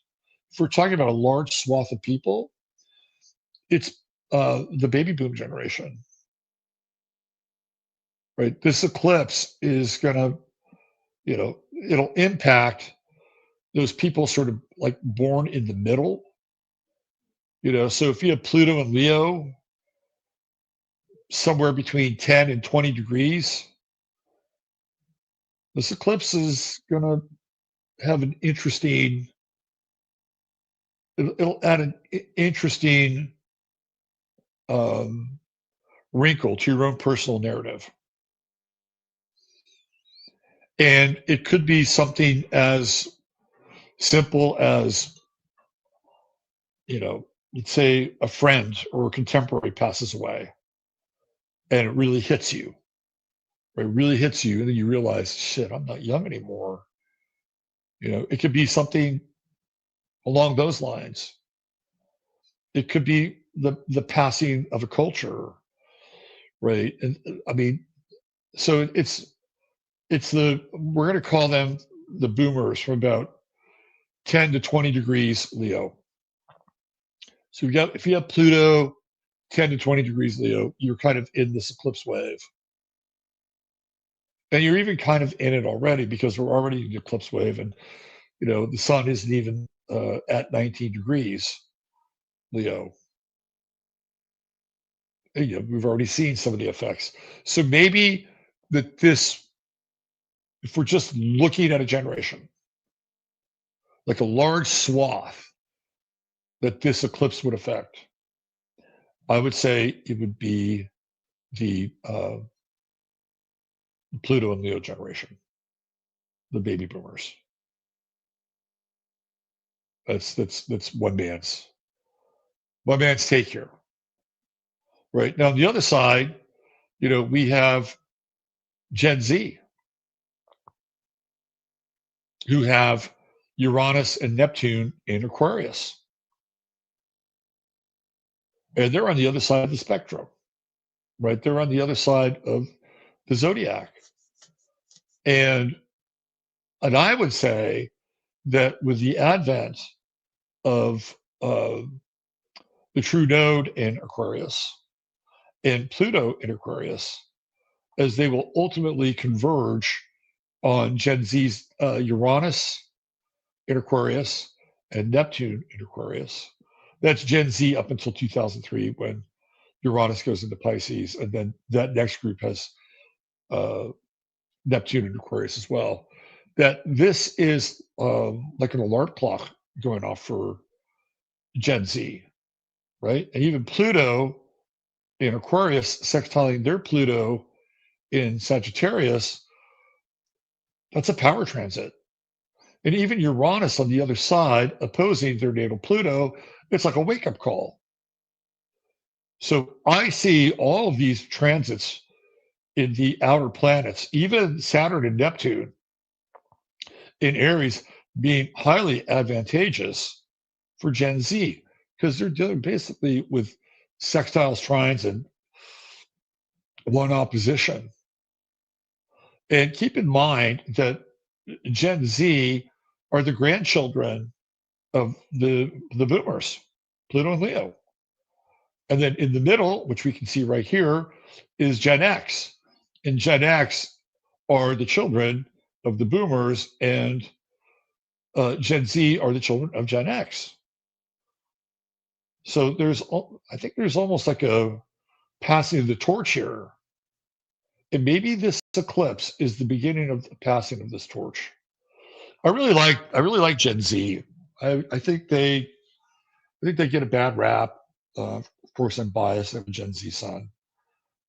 If we're talking about a large swath of people, it's the baby boom generation, right? This eclipse is going to, it'll impact those people sort of like born in the middle. So if you have Pluto and Leo, somewhere between 10 and 20 degrees, this eclipse is going to have an interesting, it'll add an interesting um, wrinkle to your own personal narrative. And it could be something as simple as, let's say a friend or a contemporary passes away and it really hits you. It really hits you, and then you realize, shit, I'm not young anymore. It could be something along those lines. It could be the passing of a culture, right? And I mean, so we're going to call them the boomers from about 10 to 20 degrees Leo. So if you have Pluto 10 to 20 degrees Leo, you're kind of in this eclipse wave. And you're even kind of in it already because we're already in the eclipse wave, and the sun isn't even at 19 degrees Leo. And, we've already seen some of the effects. So maybe that if we're just looking at a generation, like a large swath that this eclipse would affect, I would say it would be the Pluto and Leo generation, the baby boomers. That's one man's take here. Right now, on the other side, we have Gen Z, who have Uranus and Neptune in Aquarius. And they're on the other side of the spectrum, right? They're on the other side of the zodiac. And I would say that with the advent of the true node in Aquarius and Pluto in Aquarius, as they will ultimately converge on Gen Z's Uranus in Aquarius and Neptune in Aquarius. That's Gen Z up until 2003 when Uranus goes into Pisces, and then that next group has Neptune in Aquarius as well. That this is like an alarm clock going off for Gen Z, right? And even Pluto in Aquarius sextiling their Pluto in Sagittarius, that's a power transit. And even Uranus on the other side opposing their natal Pluto, it's like a wake-up call. So I see all of these transits in the outer planets, even Saturn and Neptune in Aries, being highly advantageous for Gen Z because they're dealing basically with sextiles, trines, and one opposition. And keep in mind that Gen Z are the grandchildren of the boomers, Pluto and Leo. And then in the middle, which we can see right here, is Gen X. And Gen X are the children of the boomers, and Gen Z are the children of Gen X. So I think there's almost like a passing of the torch here. And maybe this eclipse is the beginning of the passing of this torch. I really like Gen Z. I think they get a bad rap. Of course, I'm biased. I'm a Gen Z son,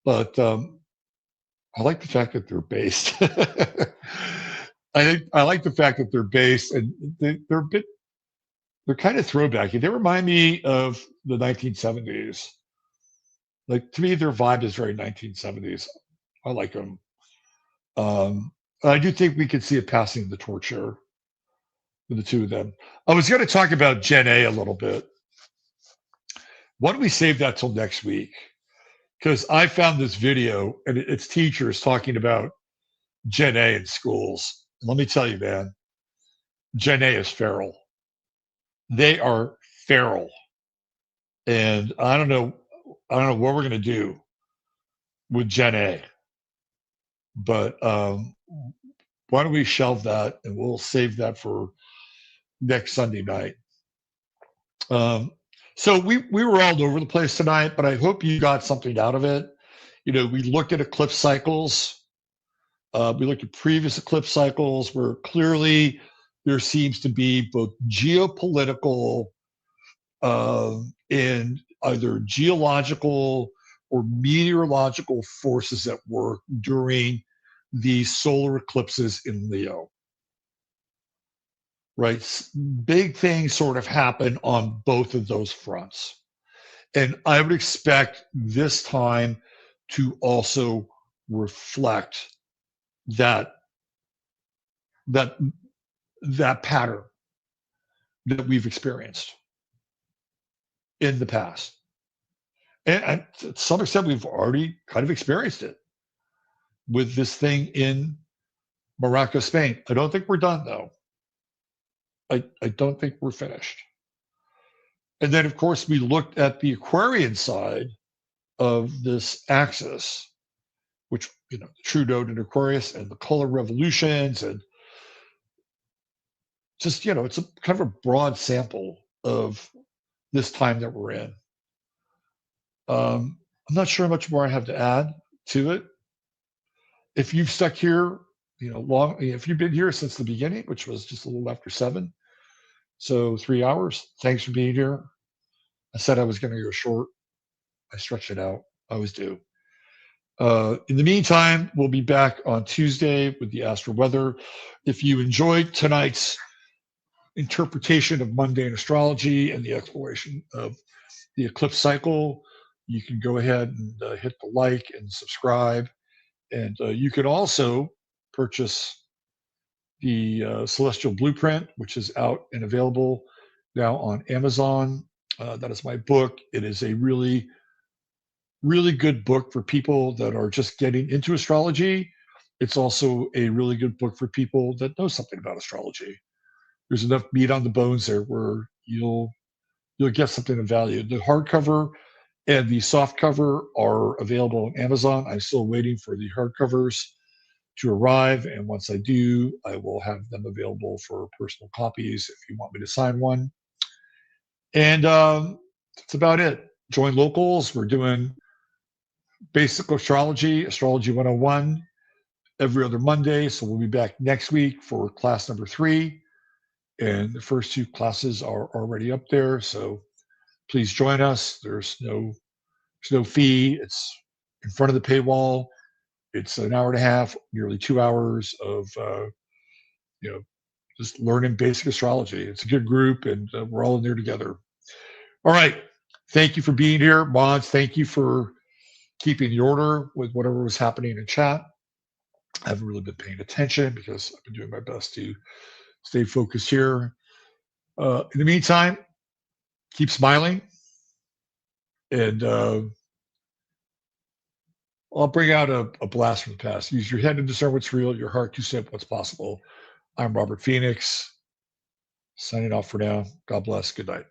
but I like the fact that they're based. I like the fact that they're based, and they're kind of throwbacky. They remind me of the 1970s. Like, to me, their vibe is very 1970s. I like them. I do think we could see a passing of the torch here with the two of them. I was going to talk about Gen A a little bit. Why don't we save that till next week? Because I found this video and it's teachers talking about Gen A in schools. Let me tell you, man, Gen A is feral. They are feral. And I don't know what we're going to do with Gen A. But why don't we shelve that and we'll save that for next Sunday night. So we were all over the place tonight, but I hope you got something out of it. We looked at eclipse cycles. We looked at previous eclipse cycles where clearly there seems to be both geopolitical and either geological or meteorological forces at work during these solar eclipses in Leo. Right? Big things sort of happen on both of those fronts. And I would expect this time to also reflect that that that pattern that we've experienced in the past. And to some extent, we've already kind of experienced it with this thing in Morocco, Spain. I don't think we're done, though. I don't think we're finished. And then, of course, we looked at the Aquarian side of this axis, which, the true node in Aquarius and the color revolutions, and just, it's a kind of a broad sample of this time that we're in. I'm not sure how much more I have to add to it. If you've stuck here, long, if you've been here since the beginning, which was just a little after 7, so 3 hours, thanks for being here. I said I was going to go short. I stretched it out. I always do. In the meantime, we'll be back on Tuesday with the astro weather. If you enjoyed tonight's interpretation of mundane astrology and the exploration of the eclipse cycle, you can go ahead and hit the like and subscribe. And you can also purchase the Celestial Blueprint, which is out and available now on Amazon. That is my book. It is a really, really good book for people that are just getting into astrology. It's also a really good book for people that know something about astrology. There's enough meat on the bones there where you'll get something of value. The hardcover and the soft cover are available on Amazon. I'm still waiting for the hardcovers to arrive, and once I do, I will have them available for personal copies if you want me to sign one. And that's about it. Join locals. We're doing basic astrology, Astrology 101, every other Monday. So we'll be back next week for class number 3. And the first 2 classes are already up there. So please join us. There's no fee. It's in front of the paywall. It's an hour and a half, nearly 2 hours of, just learning basic astrology. It's a good group, and we're all in there together. All right. Thank you for being here. Mods, thank you for keeping the order with whatever was happening in chat. I haven't really been paying attention because I've been doing my best to stay focused here. In the meantime, keep smiling. And I'll bring out a blast from the past. Use your head to discern what's real, your heart to sense what's possible. I'm Robert Phoenix, signing off for now. God bless. Good night.